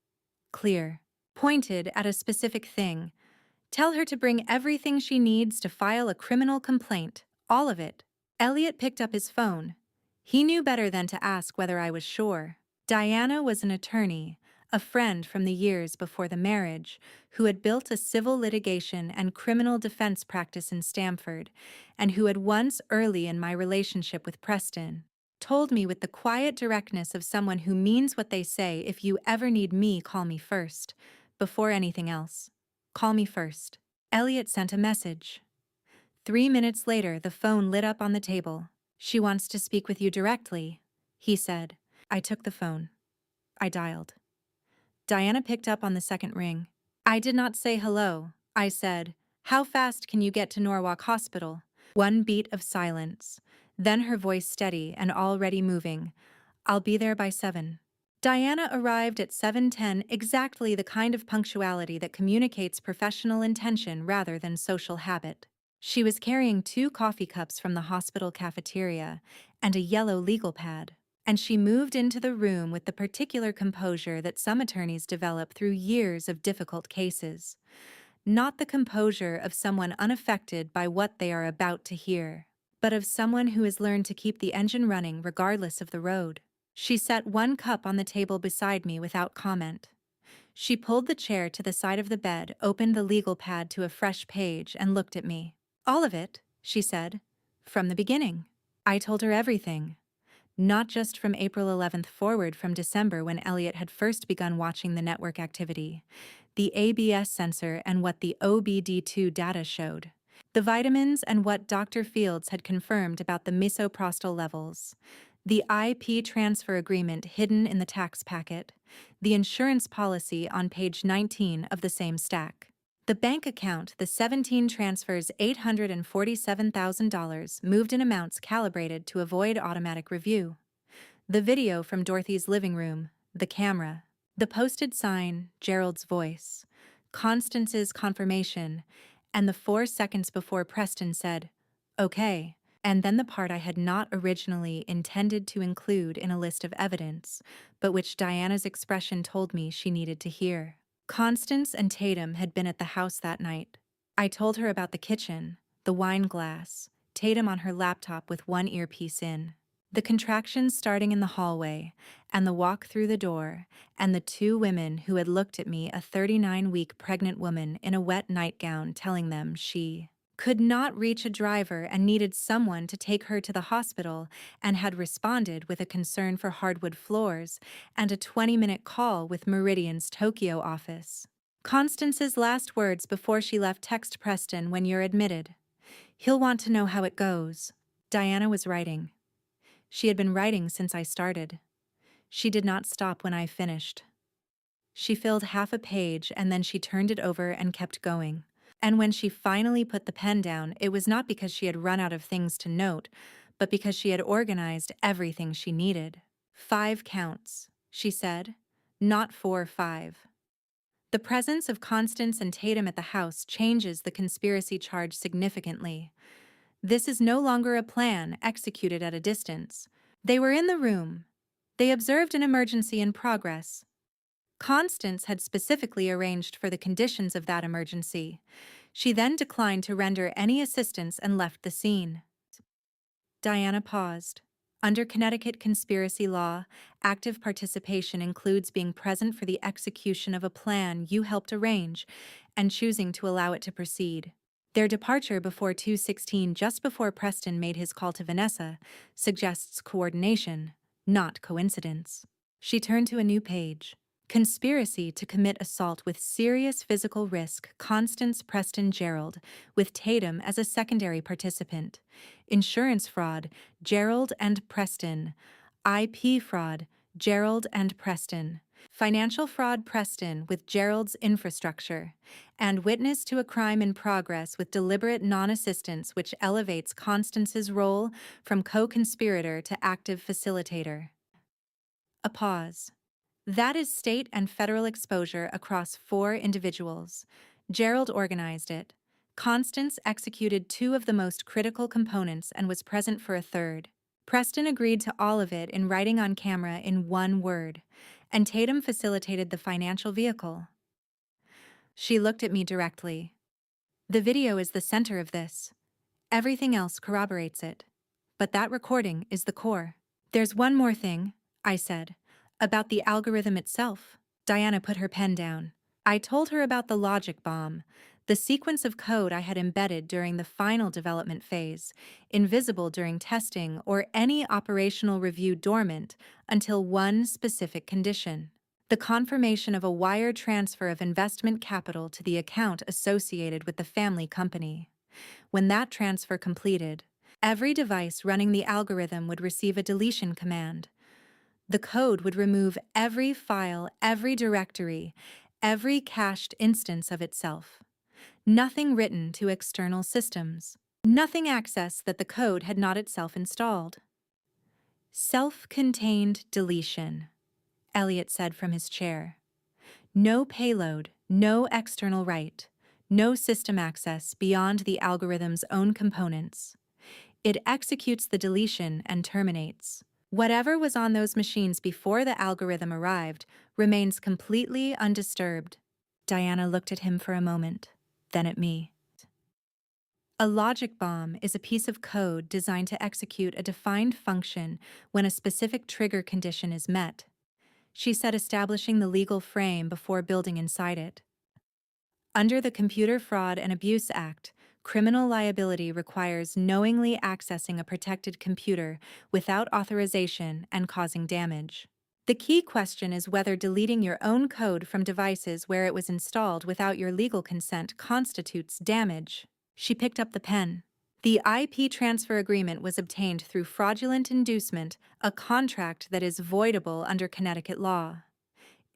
Clear. Pointed at a specific thing. Tell her to bring everything she needs to file a criminal complaint. All of it. Elliot picked up his phone. He knew better than to ask whether I was sure. Diana was an attorney, a friend from the years before the marriage, who had built a civil litigation and criminal defense practice in Stamford, and who had once, early in my relationship with Preston, told me with the quiet directness of someone who means what they say, "If you ever need me, call me first. Before anything else. Call me first." Elliot sent a message. 3 minutes later, the phone lit up on the table. "She wants to speak with you directly," he said. I took the phone. I dialed. Diana picked up on the second ring. I did not say hello. I said, "How fast can you get to Norwalk Hospital?" 1 beat of silence. Then her voice steady and already moving. "I'll be there by 7. Diana arrived at 7:10, exactly the kind of punctuality that communicates professional intention rather than social habit. She was carrying 2 coffee cups from the hospital cafeteria and a yellow legal pad. And she moved into the room with the particular composure that some attorneys develop through years of difficult cases. Not the composure of someone unaffected by what they are about to hear, but of someone who has learned to keep the engine running regardless of the road. She set 1 cup on the table beside me without comment. She pulled the chair to the side of the bed, opened the legal pad to a fresh page, and looked at me. "All of it," she said. "From the beginning." I told her everything. Not just from April 11th forward, from December when Elliot had first begun watching the network activity, the ABS sensor and what the OBD2 data showed, the vitamins and what Dr. Fields had confirmed about the misoprostol levels, the IP transfer agreement hidden in the tax packet, the insurance policy on page 19 of the same stack. The bank account, the 17 transfers, $847,000, moved in amounts calibrated to avoid automatic review. The video from Dorothy's living room, the camera, the posted sign, Gerald's voice, Constance's confirmation, and the 4 seconds before Preston said, "Okay," and then the part I had not originally intended to include in a list of evidence, but which Diana's expression told me she needed to hear. Constance and Tatum had been at the house that night. I told her about the kitchen, the wine glass, Tatum on her laptop with 1 earpiece in. The contractions starting in the hallway, and the walk through the door, and the two women who had looked at me, a 39-week pregnant woman in a wet nightgown telling them she could not reach a driver and needed someone to take her to the hospital, and had responded with a concern for hardwood floors and a 20-minute call with Meridian's Tokyo office. Constance's last words before she left: text Preston when you're admitted. He'll want to know how it goes. Diana was writing. She had been writing since I started. She did not stop when I finished. She filled half a page and then she turned it over and kept going. And when she finally put the pen down, it was not because she had run out of things to note, but because she had organized everything she needed. 5 counts, she said, not 4 or 5. The presence of Constance and Tatum at the house changes the conspiracy charge significantly. This is no longer a plan executed at a distance. They were in the room. They observed an emergency in progress. Constance had specifically arranged for the conditions of that emergency. She then declined to render any assistance and left the scene. Diana paused. Under Connecticut conspiracy law, active participation includes being present for the execution of a plan you helped arrange and choosing to allow it to proceed. Their departure before 2:16, just before Preston made his call to Vanessa, suggests coordination, not coincidence. She turned to a new page. Conspiracy to commit assault with serious physical risk, Constance Preston Gerald, with Tatum as a secondary participant. Insurance fraud, Gerald and Preston. IP fraud, Gerald and Preston. Financial fraud, Preston, with Gerald's infrastructure. And witness to a crime in progress with deliberate non-assistance, which elevates Constance's role from co-conspirator to active facilitator. A pause. That is state and federal exposure across 4 individuals. Gerald organized it. Constance executed 2 of the most critical components and was present for a third. Preston agreed to all of it in writing on camera in 1 word, and Tatum facilitated the financial vehicle. She looked at me directly. The video is the center of this. Everything else corroborates it. But that recording is the core. There's one more thing, I said. About the algorithm itself. Diana put her pen down. I told her about the logic bomb, the sequence of code I had embedded during the final development phase, invisible during testing or any operational review, dormant until one specific condition: the confirmation of a wire transfer of investment capital to the account associated with the family company. When that transfer completed, every device running the algorithm would receive a deletion command. The code would remove every file, every directory, every cached instance of itself. Nothing written to external systems. Nothing accessed that the code had not itself installed. Self-contained deletion, Elliot said from his chair. No payload, no external write, no system access beyond the algorithm's own components. It executes the deletion and terminates. Whatever was on those machines before the algorithm arrived remains completely undisturbed. Diana looked at him for a moment, then at me. A logic bomb is a piece of code designed to execute a defined function when a specific trigger condition is met, she said, establishing the legal frame before building inside it. Under the Computer Fraud and Abuse Act, criminal liability requires knowingly accessing a protected computer without authorization and causing damage. The key question is whether deleting your own code from devices where it was installed without your legal consent constitutes damage. She picked up the pen. The IP transfer agreement was obtained through fraudulent inducement, a contract that is voidable under Connecticut law.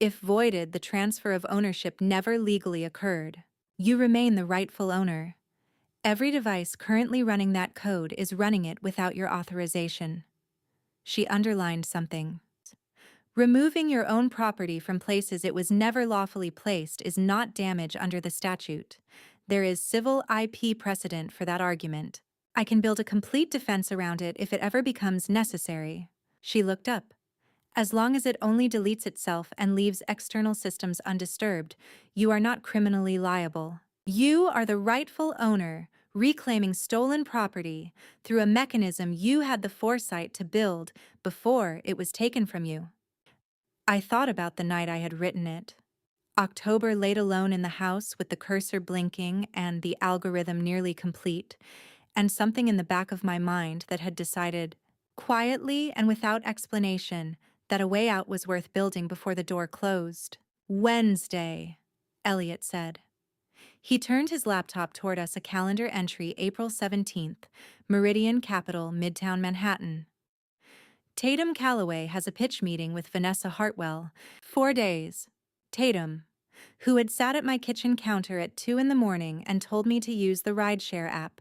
If voided, the transfer of ownership never legally occurred. You remain the rightful owner. Every device currently running that code is running it without your authorization. She underlined something. Removing your own property from places it was never lawfully placed is not damage under the statute. There is civil IP precedent for that argument. I can build a complete defense around it if it ever becomes necessary. She looked up. As long as it only deletes itself and leaves external systems undisturbed, you are not criminally liable. You are the rightful owner, reclaiming stolen property through a mechanism you had the foresight to build before it was taken from you. I thought about the night I had written it. October laid alone in the house with the cursor blinking and the algorithm nearly complete, and something in the back of my mind that had decided, quietly and without explanation, that a way out was worth building before the door closed. Wednesday, Elliot said. He turned his laptop toward us, a calendar entry, April 17th, Meridian Capital, Midtown Manhattan. Tatum Calloway has a pitch meeting with Vanessa Hartwell. 4 days. Tatum, who had sat at my kitchen counter at 2 in the morning and told me to use the rideshare app.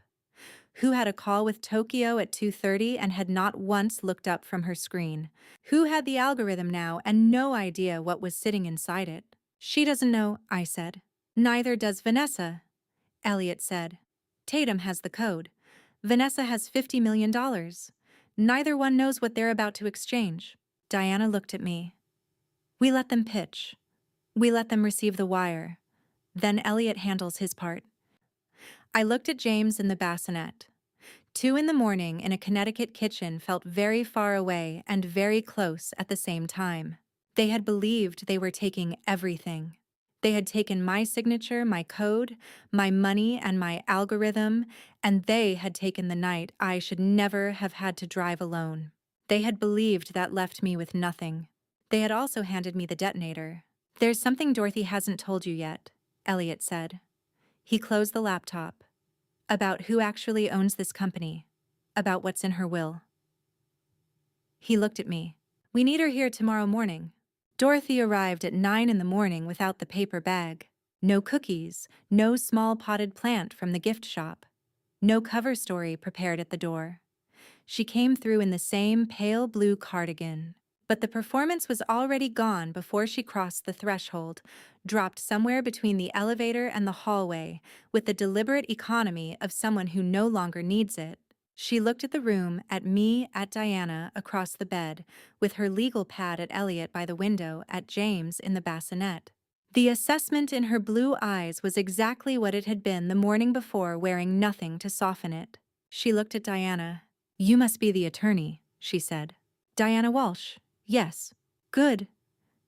Who had a call with Tokyo at 2:30 and had not once looked up from her screen. Who had the algorithm now and no idea what was sitting inside it. She doesn't know, I said. Neither does Vanessa, Elliot said. Tatum has the code. Vanessa has $50 million. Neither one knows what they're about to exchange. Diana looked at me. We let them pitch. We let them receive the wire. Then Elliot handles his part. I looked at James in the bassinet. 2 in the morning in a Connecticut kitchen felt very far away and very close at the same time. They had believed they were taking everything. They had taken my signature, my code, my money, and my algorithm, and they had taken the night I should never have had to drive alone. They had believed that left me with nothing. They had also handed me the detonator. There's something Dorothy hasn't told you yet, Elliot said. He closed the laptop. About who actually owns this company. About what's in her will. He looked at me. We need her here tomorrow morning. Dorothy arrived at 9 in the morning without the paper bag. No cookies, no small potted plant from the gift shop. No cover story prepared at the door. She came through in the same pale blue cardigan. But the performance was already gone before she crossed the threshold, dropped somewhere between the elevator and the hallway, with the deliberate economy of someone who no longer needs it. She looked at the room, at me, at Diana, across the bed, with her legal pad at Elliot by the window, at James in the bassinet. The assessment in her blue eyes was exactly what it had been the morning before, wearing nothing to soften it. She looked at Diana. You must be the attorney, she said. Diana Walsh. Yes. Good,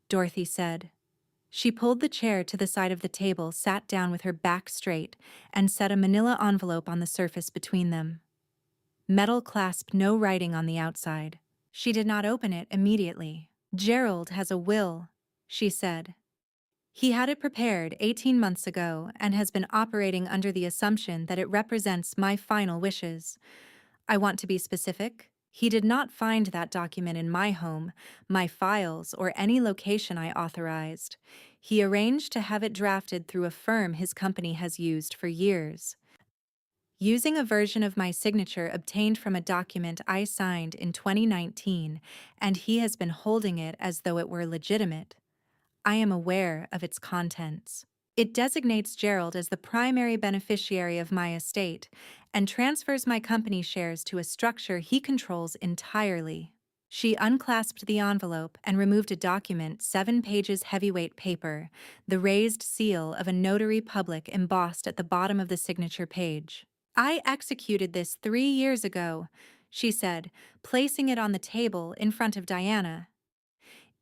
Dorothy said. She pulled the chair to the side of the table, sat down with her back straight, and set a manila envelope on the surface between them. Metal clasp, no writing on the outside. She did not open it immediately. Gerald has a will, she said. He had it prepared 18 months ago and has been operating under the assumption that it represents my final wishes. I want to be specific. He did not find that document in my home, my files, or any location I authorized. He arranged to have it drafted through a firm his company has used for years. Using a version of my signature obtained from a document I signed in 2019, and he has been holding it as though it were legitimate. I am aware of its contents. It designates Gerald as the primary beneficiary of my estate and transfers my company shares to a structure he controls entirely. She unclasped the envelope and removed a document, 7 pages heavyweight paper, the raised seal of a notary public embossed at the bottom of the signature page. I executed this 3 years ago, she said, placing it on the table in front of Diana.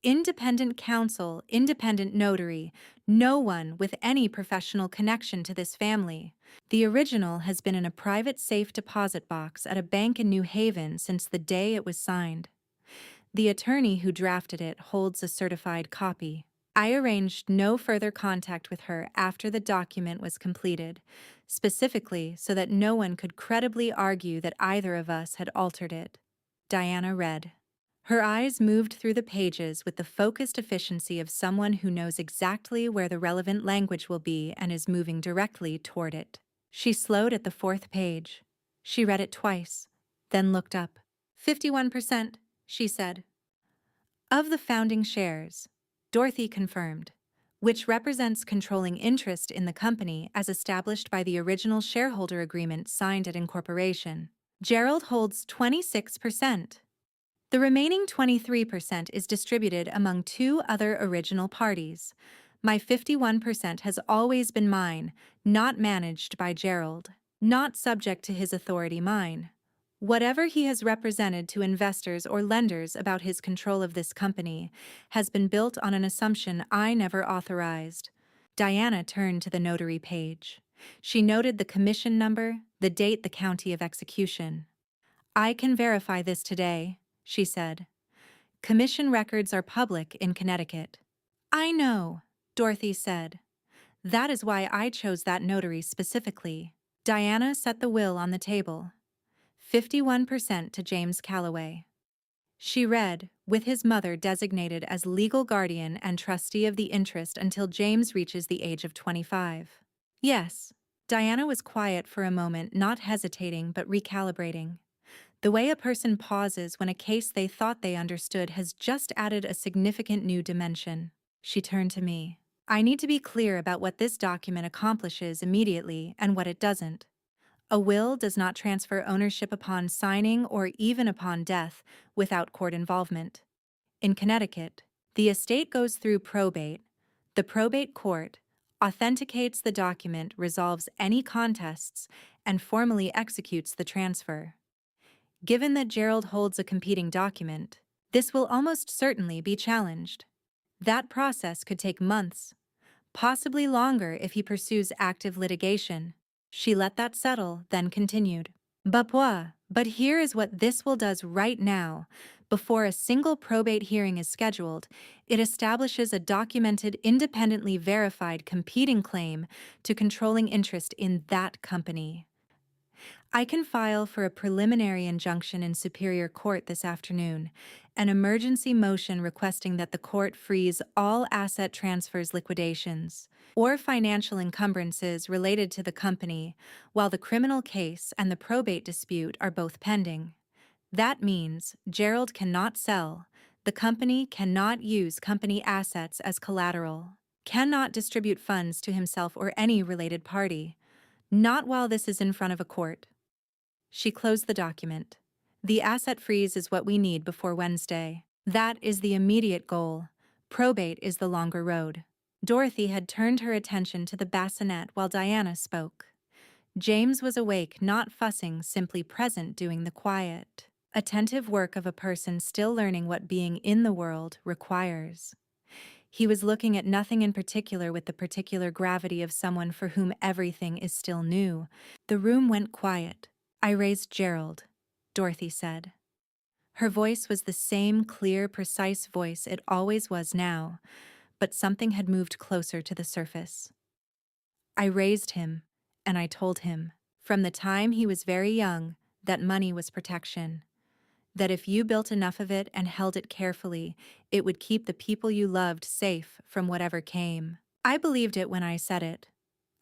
Independent counsel, independent notary, no one with any professional connection to this family. The original has been in a private safe deposit box at a bank in New Haven since the day it was signed. The attorney who drafted it holds a certified copy. I arranged no further contact with her after the document was completed, specifically so that no one could credibly argue that either of us had altered it. Diana read. Her eyes moved through the pages with the focused efficiency of someone who knows exactly where the relevant language will be and is moving directly toward it. She slowed at the 4th page. She read it twice, then looked up. 51%, she said. Of the founding shares, Dorothy confirmed, which represents controlling interest in the company as established by the original shareholder agreement signed at incorporation. Gerald holds 26%. The remaining 23% is distributed among 2 other original parties. My 51% has always been mine, not managed by Gerald. not subject to his authority mine. Whatever he has represented to investors or lenders about his control of this company has been built on an assumption I never authorized. Diana turned to the notary page. She noted the commission number, the date, the county of execution. I can verify this today, she said. Commission records are public in Connecticut. I know, Dorothy said. That is why I chose that notary specifically. Diana set the will on the table. 51% to James Calloway. She read, with his mother designated as legal guardian and trustee of the interest until James reaches the age of 25. Yes. Diana was quiet for a moment, not hesitating but recalibrating. The way a person pauses when a case they thought they understood has just added a significant new dimension. She turned to me. I need to be clear about what this document accomplishes immediately and what it doesn't. A will does not transfer ownership upon signing or even upon death without court involvement. In Connecticut, the estate goes through probate. The probate court authenticates the document, resolves any contests, and formally executes the transfer. Given that Gerald holds a competing document, this will almost certainly be challenged. That process could take months, possibly longer if he pursues active litigation. She let that settle, then continued. But here is what this will does right now. Before a single probate hearing is scheduled, it establishes a documented, independently verified competing claim to controlling interest in that company. I can file for a preliminary injunction in Superior Court this afternoon, an emergency motion requesting that the court freeze all asset transfers, liquidations, or financial encumbrances related to the company while the criminal case and the probate dispute are both pending. That means Gerald cannot sell, the company cannot use company assets as collateral, cannot distribute funds to himself or any related party, not while this is in front of a court. She closed the document. The asset freeze is what we need before Wednesday. That is the immediate goal. Probate is the longer road. Dorothy had turned her attention to the bassinet while Diana spoke. James was awake, not fussing, simply present, doing the quiet, attentive work of a person still learning what being in the world requires. He was looking at nothing in particular with the particular gravity of someone for whom everything is still new. The room went quiet. I raised Gerald, Dorothy said. Her voice was the same clear, precise voice it always was now, but something had moved closer to the surface. I raised him, and I told him, from the time he was very young, that money was protection. That if you built enough of it and held it carefully, it would keep the people you loved safe from whatever came. I believed it when I said it.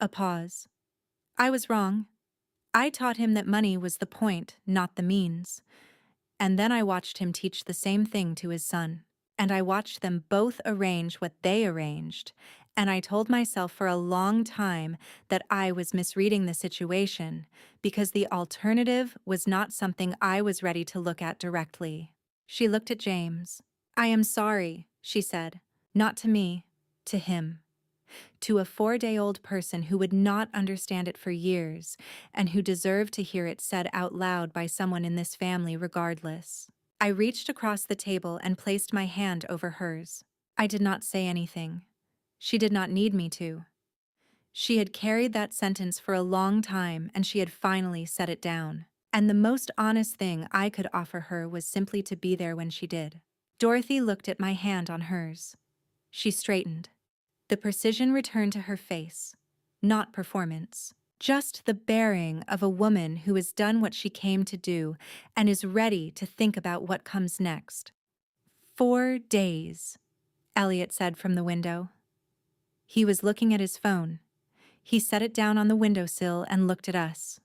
A pause. I was wrong. I taught him that money was the point, not the means. And then I watched him teach the same thing to his son. And I watched them both arrange what they arranged. And I told myself for a long time that I was misreading the situation because the alternative was not something I was ready to look at directly. She looked at James. I am sorry, she said. Not to me, to him. To a 4-day-old person who would not understand it for years and who deserved to hear it said out loud by someone in this family regardless. I reached across the table and placed my hand over hers. I did not say anything. She did not need me to. She had carried that sentence for a long time and she had finally set it down. And the most honest thing I could offer her was simply to be there when she did. Dorothy looked at my hand on hers. She straightened. The precision returned to her face, not performance. Just the bearing of a woman who has done what she came to do and is ready to think about what comes next. 4 days, Elliot said from the window. He was looking at his phone. He set it down on the windowsill and looked at us.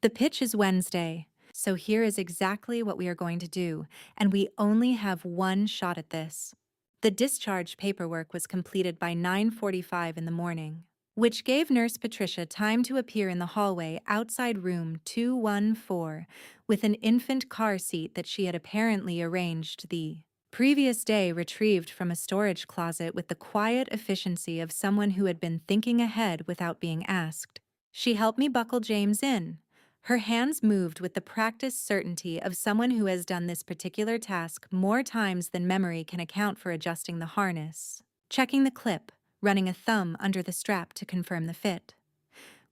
The pitch is Wednesday, so here is exactly what we are going to do, and we only have one shot at this. The discharge paperwork was completed by 9:45 in the morning, which gave Nurse Patricia time to appear in the hallway outside room 214 with an infant car seat that she had apparently arranged the previous day retrieved from a storage closet with the quiet efficiency of someone who had been thinking ahead without being asked. She helped me buckle James in. Her hands moved with the practiced certainty of someone who has done this particular task more times than memory can account for adjusting the harness, checking the clip, running a thumb under the strap to confirm the fit.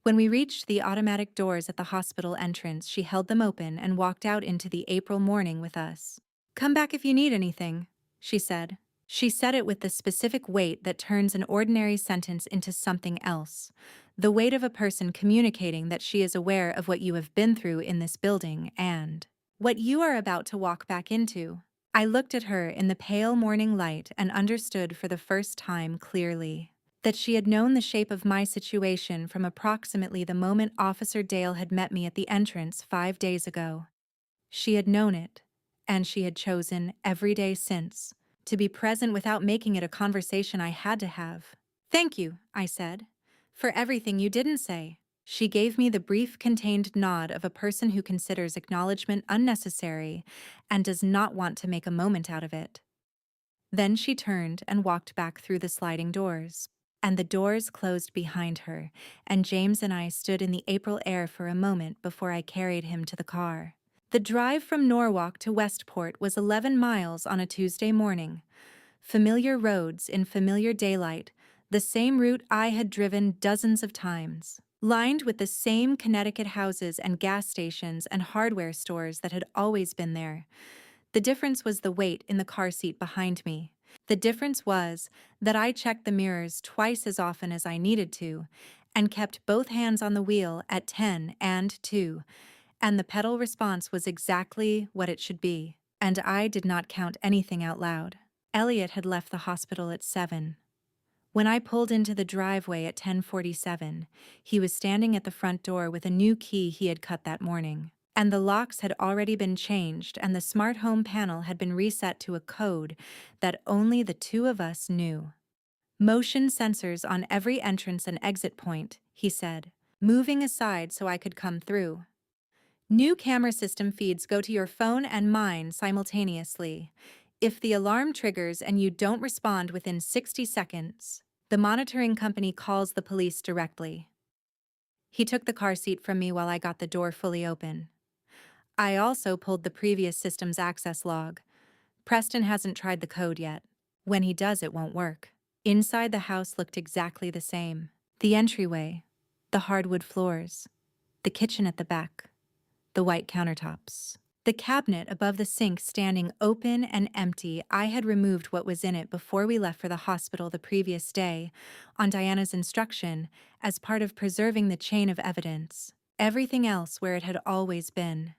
When we reached the automatic doors at the hospital entrance, she held them open and walked out into the April morning with us. "Come back if you need anything," she said. She said it with the specific weight that turns an ordinary sentence into something else. The weight of a person communicating that she is aware of what you have been through in this building and what you are about to walk back into. I looked at her in the pale morning light and understood for the first time clearly that she had known the shape of my situation from approximately the moment Officer Dale had met me at the entrance 5 days ago. She had known it, and she had chosen, every day since, to be present without making it a conversation I had to have. "Thank you," I said, "for everything you didn't say." She gave me the brief, contained nod of a person who considers acknowledgement unnecessary and does not want to make a moment out of it. Then she turned and walked back through the sliding doors. And the doors closed behind her, and James and I stood in the April air for a moment before I carried him to the car. The drive from Norwalk to Westport was 11 miles on a Tuesday morning. Familiar roads in familiar daylight, the same route I had driven dozens of times. Lined with the same Connecticut houses and gas stations and hardware stores that had always been there. The difference was the weight in the car seat behind me. The difference was that I checked the mirrors twice as often as I needed to, and kept both hands on the wheel at 10 and 2, and the pedal response was exactly what it should be, and I did not count anything out loud. Elliot had left the hospital at 7. When I pulled into the driveway at 10:47, he was standing at the front door with a new key he had cut that morning. And the locks had already been changed, and the smart home panel had been reset to a code that only the two of us knew. "Motion sensors on every entrance and exit point," he said, moving aside so I could come through. "New camera system feeds go to your phone and mine simultaneously. If the alarm triggers and you don't respond within 60 seconds, the monitoring company calls the police directly." He took the car seat from me while I got the door fully open. I also pulled the previous system's access log. Preston hasn't tried the code yet. When he does, it won't work. Inside the house looked exactly the same. The entryway, the hardwood floors, the kitchen at the back, the white countertops. The cabinet above the sink standing open and empty. I had removed what was in it before we left for the hospital the previous day, on Diana's instruction, as part of preserving the chain of evidence. Everything else where it had always been.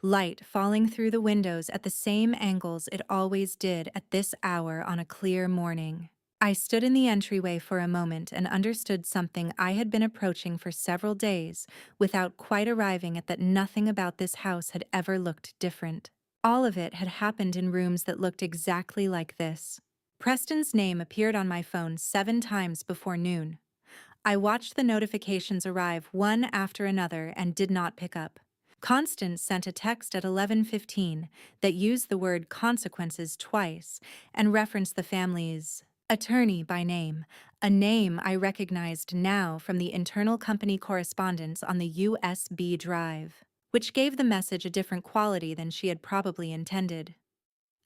Light falling through the windows at the same angles it always did at this hour on a clear morning. I stood in the entryway for a moment and understood something I had been approaching for several days without quite arriving at that nothing about this house had ever looked different. All of it had happened in rooms that looked exactly like this. Preston's name appeared on my phone 7 times before noon. I watched the notifications arrive one after another and did not pick up. Constance sent a text at 11:15 that used the word consequences twice and referenced the family's attorney by name, a name I recognized now from the internal company correspondence on the USB drive, which gave the message a different quality than she had probably intended.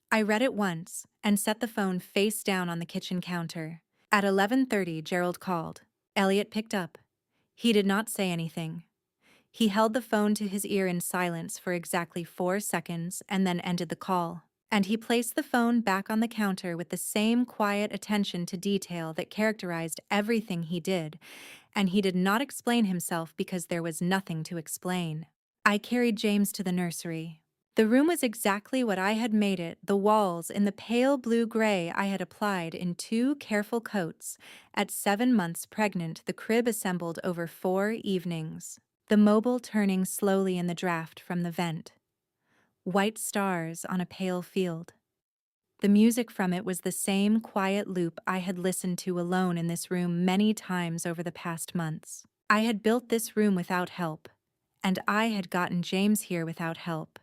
I read it once and set the phone face down on the kitchen counter. At 11:30, Gerald called. Elliot picked up. He did not say anything. He held the phone to his ear in silence for exactly 4 seconds and then ended the call. And he placed the phone back on the counter with the same quiet attention to detail that characterized everything he did, and he did not explain himself because there was nothing to explain. I carried James to the nursery. The room was exactly what I had made it, the walls in the pale blue-gray I had applied in 2 careful coats. At 7 months pregnant, the crib assembled over 4 evenings. The mobile turning slowly in the draft from the vent. White stars on a pale field. The music from it was the same quiet loop I had listened to alone in this room many times over the past months. I had built this room without help, and I had gotten James here without help,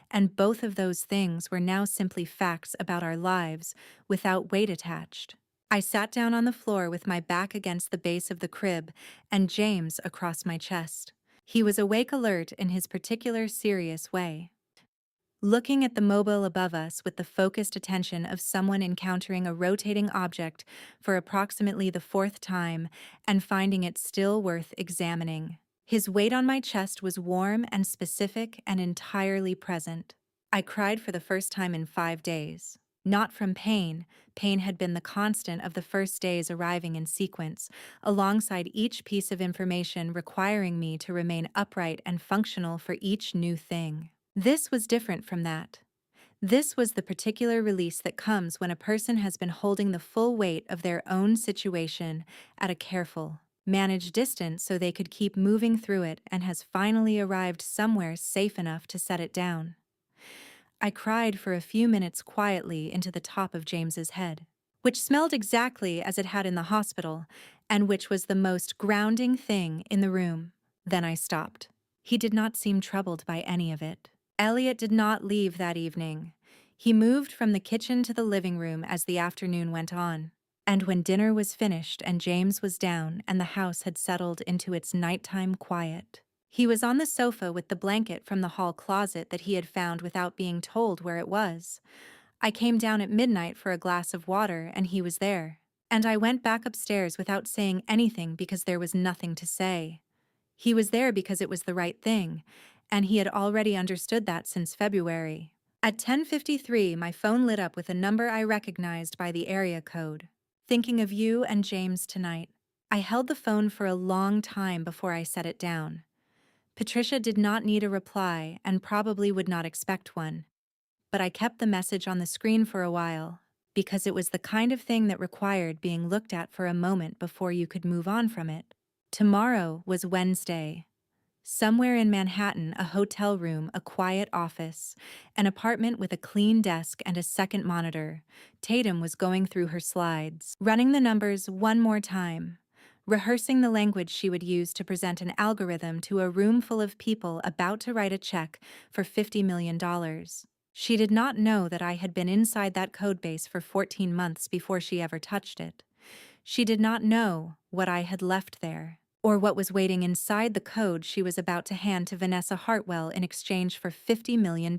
and both of those things were now simply facts about our lives without weight attached. I sat down on the floor with my back against the base of the crib and James across my chest. He was awake, alert in his particular serious way, looking at the mobile above us with the focused attention of someone encountering a rotating object for approximately the fourth time and finding it still worth examining. His weight on my chest was warm and specific and entirely present. I cried for the first time in 5 days. Not from pain. Pain had been the constant of the first days arriving in sequence, alongside each piece of information requiring me to remain upright and functional for each new thing. This was different from that. This was the particular release that comes when a person has been holding the full weight of their own situation at a careful, managed distance so they could keep moving through it and has finally arrived somewhere safe enough to set it down. I cried for a few minutes quietly into the top of James's head, which smelled exactly as it had in the hospital and which was the most grounding thing in the room. Then I stopped. He did not seem troubled by any of it. Elliot did not leave that evening. He moved from the kitchen to the living room as the afternoon went on. And when dinner was finished and James was down and the house had settled into its nighttime quiet, he was on the sofa with the blanket from the hall closet that he had found without being told where it was. I came down at midnight for a glass of water and he was there. And I went back upstairs without saying anything because there was nothing to say. He was there because it was the right thing, and he had already understood that since February. At 10:53, my phone lit up with a number I recognized by the area code. Thinking of you and James tonight. I held the phone for a long time before I set it down. Patricia did not need a reply and probably would not expect one. But I kept the message on the screen for a while, because it was the kind of thing that required being looked at for a moment before you could move on from it. Tomorrow was Wednesday. Somewhere in Manhattan, a hotel room, a quiet office, an apartment with a clean desk and a second monitor, Tatum was going through her slides, running the numbers one more time, rehearsing the language she would use to present an algorithm to a room full of people about to write a check for $50 million. She did not know that I had been inside that codebase for 14 months before she ever touched it. She did not know what I had left there, or what was waiting inside the code she was about to hand to Vanessa Hartwell in exchange for $50 million.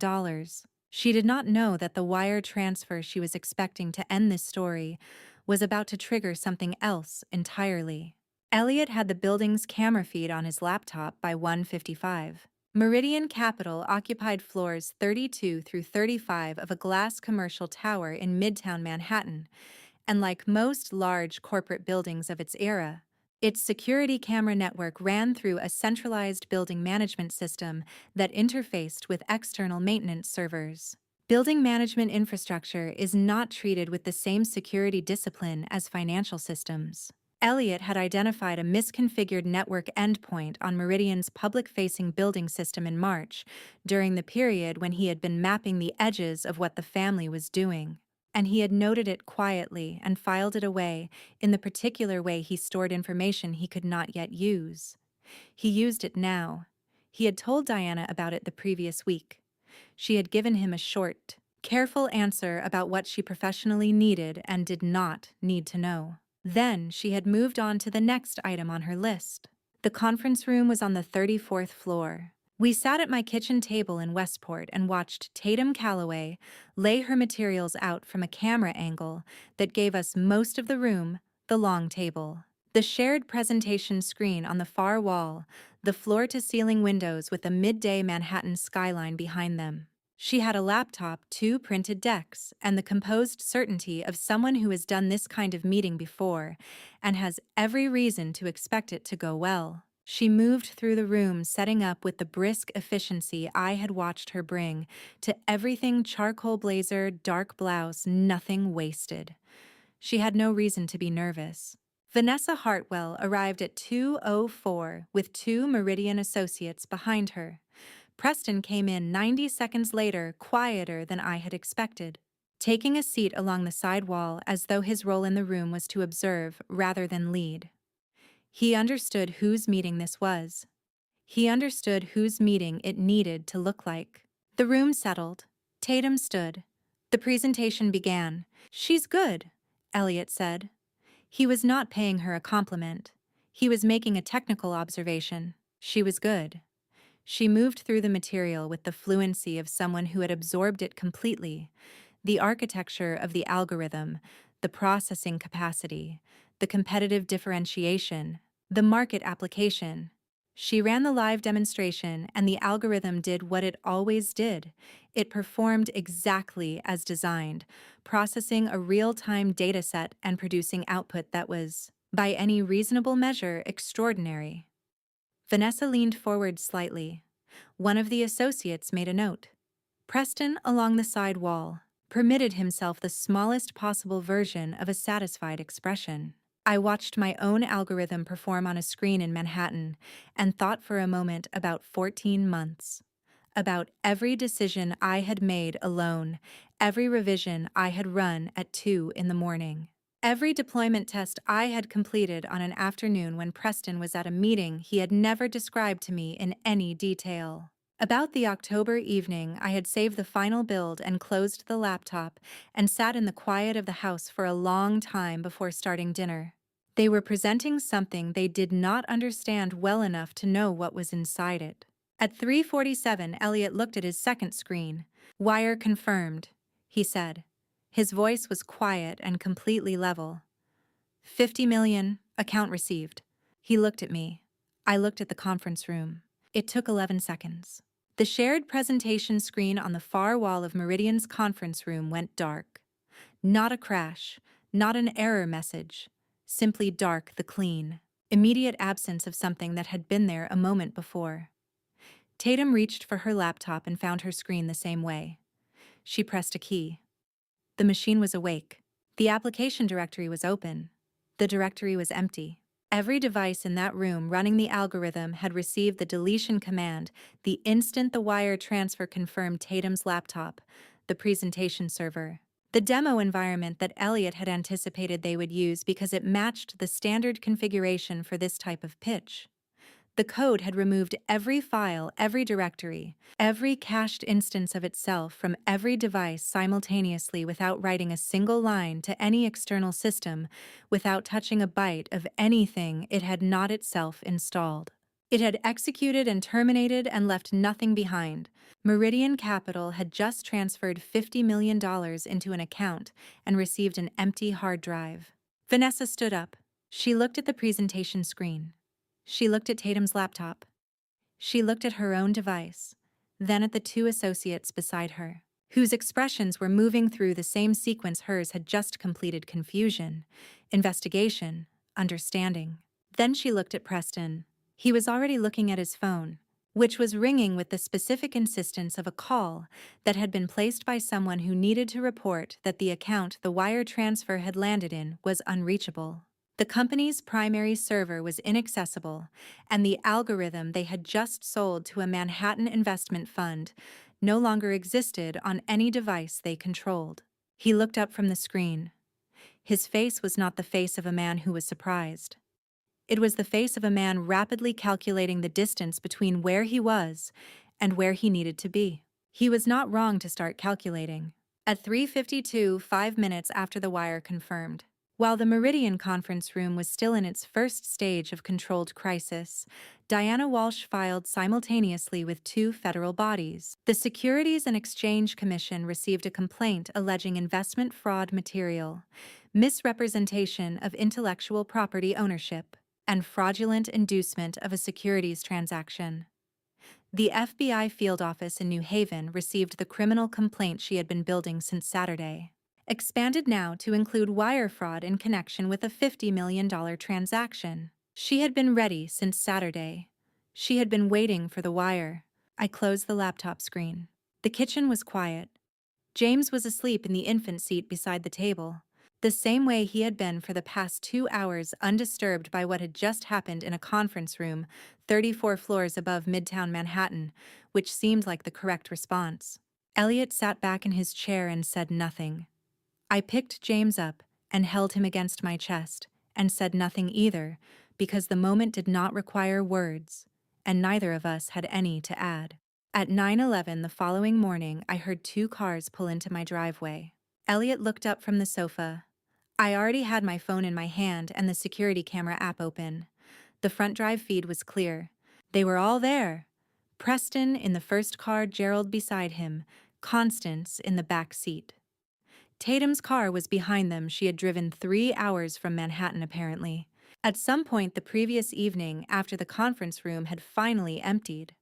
She did not know that the wire transfer she was expecting to end this story was about to trigger something else entirely. Elliot had the building's camera feed on his laptop by 1:55. Meridian Capital occupied floors 32 through 35 of a glass commercial tower in Midtown Manhattan, and like most large corporate buildings of its era, its security camera network ran through a centralized building management system that interfaced with external maintenance servers. Building management infrastructure is not treated with the same security discipline as financial systems. Elliot had identified a misconfigured network endpoint on Meridian's public-facing building system in March, during the period when he had been mapping the edges of what the family was doing. And he had noted it quietly and filed it away in the particular way he stored information he could not yet use. He used it now. He had told Diana about it the previous week. She had given him a short, careful answer about what she professionally needed and did not need to know. Then she had moved on to the next item on her list. The conference room was on the 34th floor. We sat at my kitchen table in Westport and watched Tatum Calloway lay her materials out from a camera angle that gave us most of the room, the long table. The shared presentation screen on the far wall, the floor-to-ceiling windows with a midday Manhattan skyline behind them. She had a laptop, 2 printed decks, and the composed certainty of someone who has done this kind of meeting before and has every reason to expect it to go well. She moved through the room, setting up with the brisk efficiency I had watched her bring to everything: charcoal blazer, dark blouse, nothing wasted. She had no reason to be nervous. Vanessa Hartwell arrived at 2:04 with 2 Meridian associates behind her. Preston came in 90 seconds later, quieter than I had expected, taking a seat along the side wall as though his role in the room was to observe rather than lead. He understood whose meeting this was. He understood whose meeting it needed to look like. The room settled. Tatum stood. The presentation began. "She's good," Elliot said. He was not paying her a compliment. He was making a technical observation. She was good. She moved through the material with the fluency of someone who had absorbed it completely. The architecture of the algorithm, the processing capacity, the competitive differentiation, the market application. She ran the live demonstration, and the algorithm did what it always did. It performed exactly as designed, processing a real-time dataset and producing output that was, by any reasonable measure, extraordinary. Vanessa leaned forward slightly. One of the associates made a note. Preston, along the side wall, permitted himself the smallest possible version of a satisfied expression. I watched my own algorithm perform on a screen in Manhattan and thought for a moment about 14 months. About every decision I had made alone, every revision I had run at 2 in the morning. Every deployment test I had completed on an afternoon when Preston was at a meeting he had never described to me in any detail. About the October evening, I had saved the final build and closed the laptop and sat in the quiet of the house for a long time before starting dinner. They were presenting something they did not understand well enough to know what was inside it. At 3:47, Elliot looked at his second screen. "Wire confirmed," he said. His voice was quiet and completely level. 50 million, account received. He looked at me. I looked at the conference room. It took 11 seconds. The shared presentation screen on the far wall of Meridian's conference room went dark. Not a crash, not an error message. Simply dark the clean, immediate absence of something that had been there a moment before. Tatum reached for her laptop and found her screen the same way. She pressed a key. The machine was awake. The application directory was open. The directory was empty. Every device in that room running the algorithm had received the deletion command the instant the wire transfer confirmed Tatum's laptop, the presentation server. The demo environment that Elliot had anticipated they would use because it matched the standard configuration for this type of pitch. The code had removed every file, every directory, every cached instance of itself from every device simultaneously without writing a single line to any external system, without touching a byte of anything it had not itself installed. It had executed and terminated and left nothing behind. Meridian Capital had just transferred $50 million into an account and received an empty hard drive. Vanessa stood up. She looked at the presentation screen. She looked at Tatum's laptop. She looked at her own device, then at the two associates beside her, whose expressions were moving through the same sequence hers had just completed: confusion, investigation, understanding. Then she looked at Preston. He was already looking at his phone, which was ringing with the specific insistence of a call that had been placed by someone who needed to report that the account the wire transfer had landed in was unreachable. The company's primary server was inaccessible, and the algorithm they had just sold to a Manhattan investment fund no longer existed on any device they controlled. He looked up from the screen. His face was not the face of a man who was surprised. It was the face of a man rapidly calculating the distance between where he was and where he needed to be. He was not wrong to start calculating. At 3:52, 5 minutes after the wire confirmed, while the Meridian conference room was still in its first stage of controlled crisis, Diana Walsh filed simultaneously with two federal bodies. The Securities and Exchange Commission received a complaint alleging investment fraud material, misrepresentation of intellectual property ownership, and fraudulent inducement of a securities transaction. The FBI field office in New Haven received the criminal complaint she had been building since Saturday, expanded now to include wire fraud in connection with a $50 million transaction. She had been ready since Saturday. She had been waiting for the wire. I closed the laptop screen. The kitchen was quiet. James was asleep in the infant seat beside the table, the same way he had been for the past 2 hours, undisturbed by what had just happened in a conference room 34 floors above Midtown Manhattan, which seemed like the correct response. Elliot sat back in his chair and said nothing. I picked James up and held him against my chest and said nothing either, because the moment did not require words, and neither of us had any to add. At 9:11 the following morning, I heard 2 cars pull into my driveway. Elliot looked up from the sofa. I already had my phone in my hand and the security camera app open. The front drive feed was clear. They were all there. Preston in the first car, Gerald beside him, Constance in the back seat. Tatum's car was behind them. She had driven 3 hours from Manhattan, apparently. At some point the previous evening, after the conference room had finally emptied.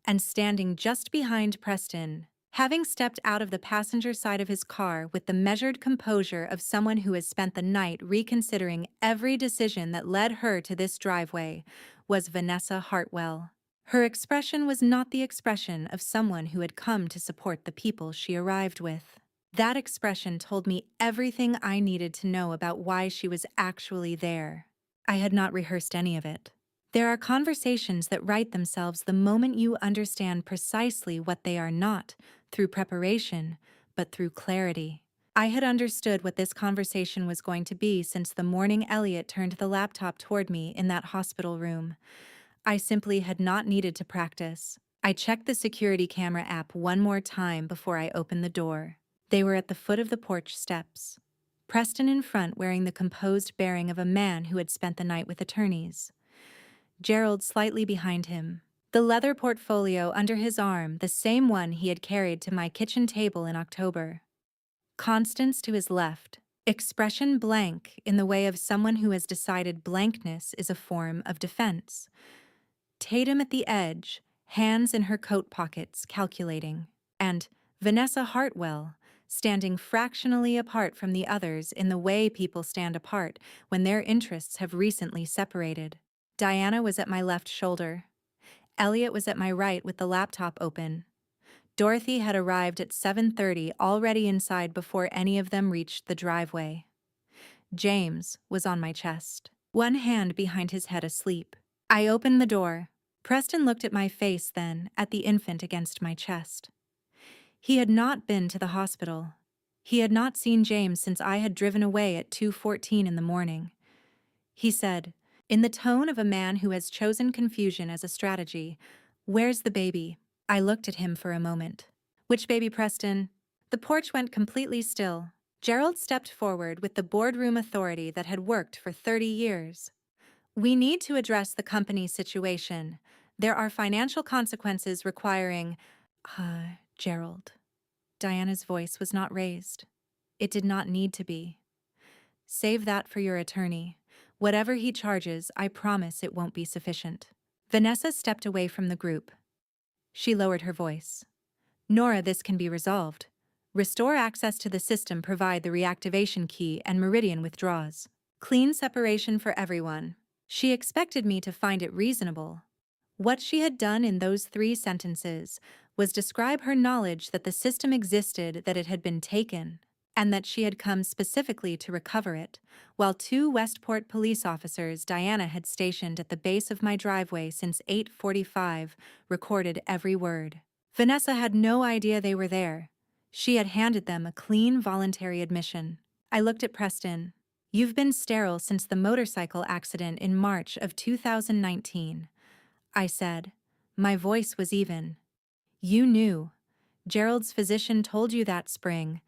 And standing just behind Preston, having stepped out of the passenger side of his car with the measured composure of someone who has spent the night reconsidering every decision that led her to this driveway, was Vanessa Hartwell. Her expression was not the expression of someone who had come to support the people she arrived with. That expression told me everything I needed to know about why she was actually there. I had not rehearsed any of it. There are conversations that write themselves the moment you understand precisely what they are, not through preparation, but through clarity. I had understood what this conversation was going to be since the morning Elliot turned the laptop toward me in that hospital room. I simply had not needed to practice. I checked the security camera app one more time before I opened the door. They were at the foot of the porch steps. Preston in front, wearing the composed bearing of a man who had spent the night with attorneys. Gerald slightly behind him. The leather portfolio under his arm, the same one he had carried to my kitchen table in October. Constance to his left, expression blank in the way of someone who has decided blankness is a form of defense. Tatum at the edge, hands in her coat pockets, calculating. And Vanessa Hartwell, standing fractionally apart from the others in the way people stand apart when their interests have recently separated. Diana was at my left shoulder. Elliot was at my right with the laptop open. Dorothy had arrived at 7:30, already inside before any of them reached the driveway. James was on my chest, one hand behind his head asleep. I opened the door. Preston looked at my face, then at the infant against my chest. He had not been to the hospital. He had not seen James since I had driven away at 2:14 in the morning. He said, in the tone of a man who has chosen confusion as a strategy, "Where's the baby?" I looked at him for a moment. "Which baby, Preston?" The porch went completely still. Gerald stepped forward with the boardroom authority that had worked for 30 years. "We need to address the company's situation. There are financial consequences requiring—" Gerald. Diana's voice was not raised. It did not need to be. "Save that for your attorney. Whatever he charges, I promise it won't be sufficient." Vanessa stepped away from the group. She lowered her voice. "Nora, this can be resolved. Restore access to the system, provide the reactivation key, and Meridian withdraws. Clean separation for everyone." She expected me to find it reasonable. What she had done in those 3 sentences was describe her knowledge that the system existed, that it had been taken, and that she had come specifically to recover it, while 2 Westport police officers Diana had stationed at the base of my driveway since 8:45 recorded every word. Vanessa had no idea they were there. She had handed them a clean, voluntary admission. I looked at Preston. "You've been sterile since the motorcycle accident in March of 2019. I said. My voice was even. "You knew. Gerald's physician told you that spring.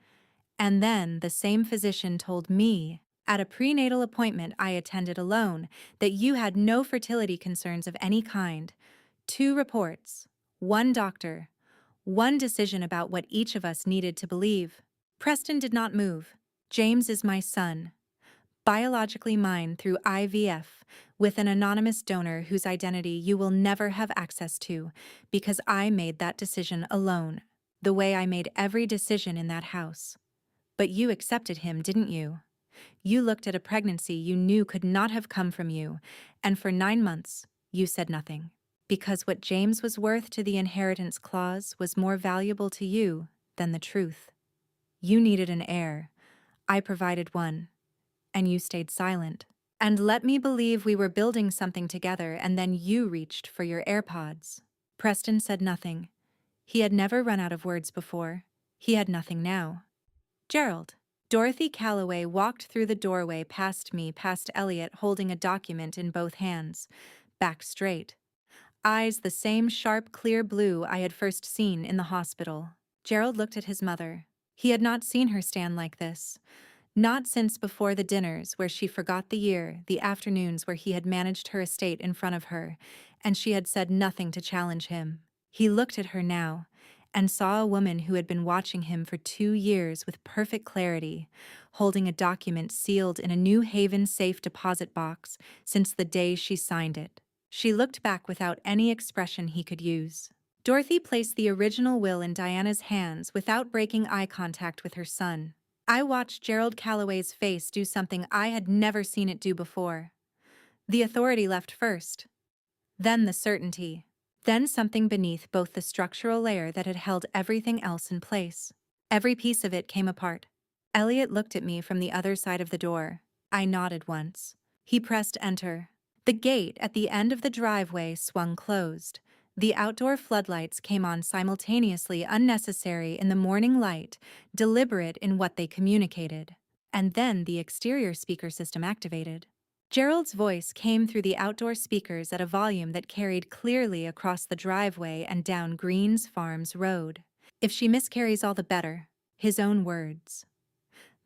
And then the same physician told me, at a prenatal appointment I attended alone, that you had no fertility concerns of any kind. 2 reports, 1 doctor, 1 decision about what each of us needed to believe." Preston did not move. "James is my son. Biologically mine through IVF, with an anonymous donor whose identity you will never have access to, because I made that decision alone, the way I made every decision in that house. But you accepted him, didn't you? You looked at a pregnancy you knew could not have come from you, and for 9 months, you said nothing. Because what James was worth to the inheritance clause was more valuable to you than the truth. You needed an heir. I provided one. And you stayed silent. And let me believe we were building something together, and then you reached for your AirPods." Preston said nothing. He had never run out of words before. He had nothing now. "Gerald." Dorothy Calloway walked through the doorway past me, past Elliot holding a document in both hands, back straight. Eyes the same sharp, clear blue I had first seen in the hospital. Gerald looked at his mother. He had not seen her stand like this. Not since before the dinners where she forgot the year, the afternoons where he had managed her estate in front of her, and she had said nothing to challenge him. He looked at her now, and saw a woman who had been watching him for 2 years with perfect clarity, holding a document sealed in a New Haven safe deposit box since the day she signed it. She looked back without any expression he could use. Dorothy placed the original will in Diana's hands without breaking eye contact with her son. I watched Gerald Calloway's face do something I had never seen it do before. The authority left first. Then the certainty. Then something beneath both the structural layer that had held everything else in place. Every piece of it came apart. Elliot looked at me from the other side of the door. I nodded once. He pressed enter. The gate at the end of the driveway swung closed. The outdoor floodlights came on simultaneously, unnecessary in the morning light, deliberate in what they communicated. And then the exterior speaker system activated. Gerald's voice came through the outdoor speakers at a volume that carried clearly across the driveway and down Greens Farms Road. "If she miscarries, all the better." His own words.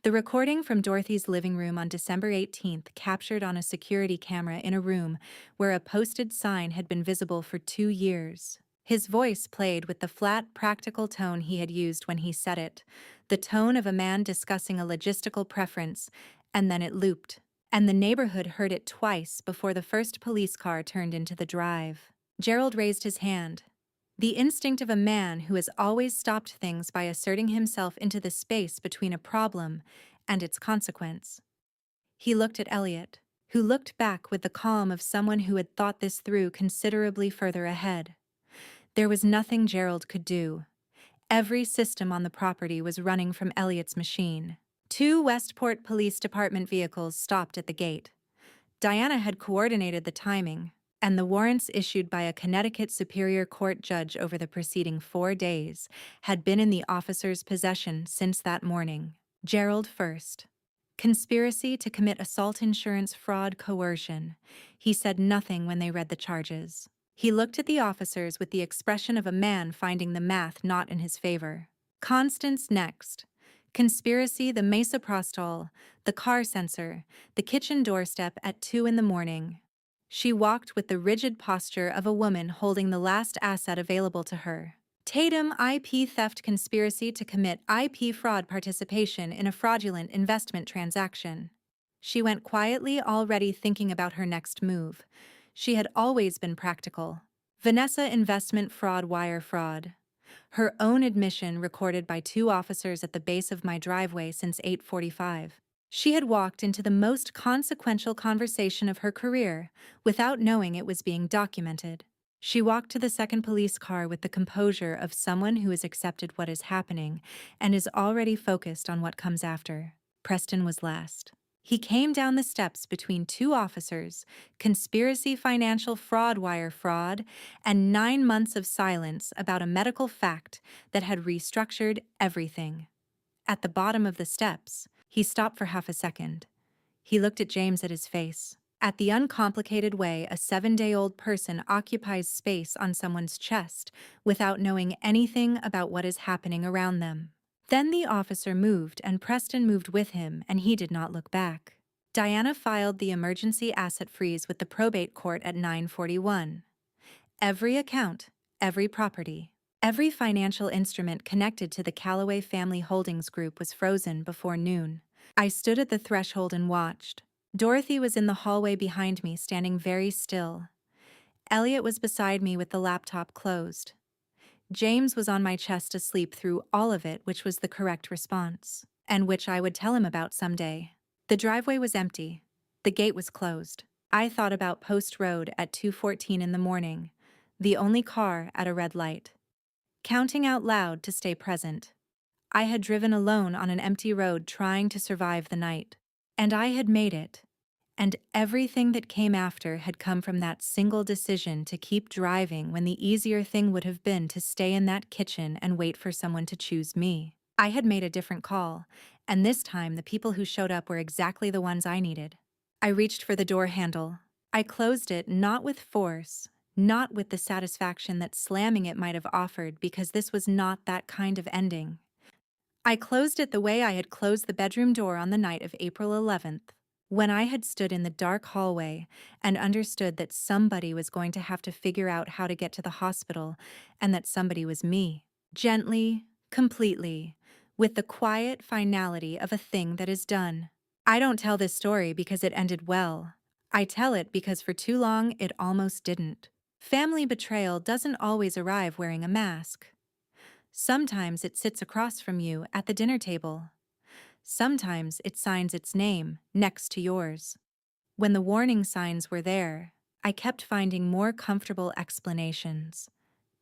The recording from Dorothy's living room on December 18th captured on a security camera in a room where a posted sign had been visible for 2 years. His voice played with the flat, practical tone he had used when he said it, the tone of a man discussing a logistical preference, and then it looped. And the neighborhood heard it twice before the first police car turned into the drive. Gerald raised his hand. The instinct of a man who has always stopped things by asserting himself into the space between a problem and its consequence. He looked at Elliot, who looked back with the calm of someone who had thought this through considerably further ahead. There was nothing Gerald could do. Every system on the property was running from Elliot's machine. 2 Westport Police Department vehicles stopped at the gate. Diana had coordinated the timing, and the warrants issued by a Connecticut Superior Court judge over the preceding 4 days had been in the officers' possession since that morning. Gerald first. Conspiracy to commit assault insurance fraud coercion. He said nothing when they read the charges. He looked at the officers with the expression of a man finding the math not in his favor. Constance next. Conspiracy, the misoprostol, the car sensor, the kitchen doorstep at 2 in the morning. She walked with the rigid posture of a woman holding the last asset available to her. Tatum, IP theft conspiracy to commit IP fraud participation in a fraudulent investment transaction. She went quietly, already thinking about her next move. She had always been practical. Vanessa investment fraud, wire fraud. Her own admission recorded by 2 officers at the base of my driveway since 8:45. She had walked into the most consequential conversation of her career without knowing it was being documented. She walked to the second police car with the composure of someone who has accepted what is happening and is already focused on what comes after. Preston was last. He came down the steps between 2 officers, conspiracy, financial fraud, wire fraud, and 9 months of silence about a medical fact that had restructured everything. At the bottom of the steps, he stopped for half a second. He looked at James at his face. At the uncomplicated way a 7-day-old person occupies space on someone's chest without knowing anything about what is happening around them. Then the officer moved and Preston moved with him, and he did not look back. Diana filed the emergency asset freeze with the probate court at 9:41. Every account, every property, every financial instrument connected to the Calloway Family Holdings Group was frozen before noon. I stood at the threshold and watched. Dorothy was in the hallway behind me, standing very still. Elliot was beside me with the laptop closed. James was on my chest asleep through all of it, which was the correct response, and which I would tell him about someday. The driveway was empty. The gate was closed. I thought about Post Road at 2:14 in the morning, the only car at a red light. Counting out loud to stay present. I had driven alone on an empty road trying to survive the night. And I had made it. And everything that came after had come from that single decision to keep driving when the easier thing would have been to stay in that kitchen and wait for someone to choose me. I had made a different call, and this time the people who showed up were exactly the ones I needed. I reached for the door handle. I closed it not with force, not with the satisfaction that slamming it might have offered, because this was not that kind of ending. I closed it the way I had closed the bedroom door on the night of April 11th, when I had stood in the dark hallway and understood that somebody was going to have to figure out how to get to the hospital and that somebody was me. Gently, completely, with the quiet finality of a thing that is done. I don't tell this story because it ended well. I tell it because for too long it almost didn't. Family betrayal doesn't always arrive wearing a mask. Sometimes it sits across from you at the dinner table. Sometimes it signs its name next to yours. When the warning signs were there, I kept finding more comfortable explanations.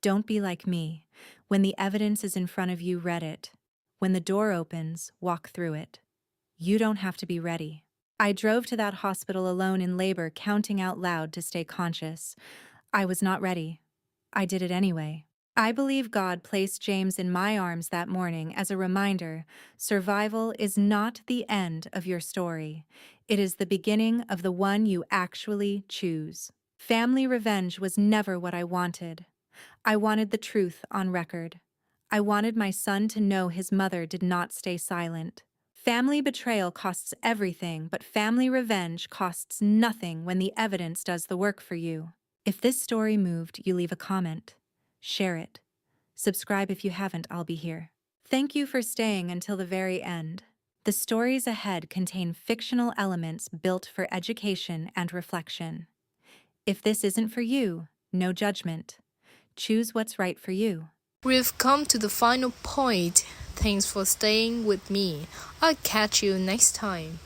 Don't be like me. When the evidence is in front of you, read it. When the door opens, walk through it. You don't have to be ready. I drove to that hospital alone in labor, counting out loud to stay conscious. I was not ready. I did it anyway. I believe God placed James in my arms that morning as a reminder: survival is not the end of your story. It is the beginning of the one you actually choose. Family revenge was never what I wanted. I wanted the truth on record. I wanted my son to know his mother did not stay silent. Family betrayal costs everything, but family revenge costs nothing when the evidence does the work for you. If this story moved you, leave a comment. Share it. Subscribe if you haven't, I'll be here. Thank you for staying until the very end. The stories ahead contain fictional elements built for education and reflection. If this isn't for you, no judgment. Choose what's right for you. We've come to the final point. Thanks for staying with me. I'll catch you next time.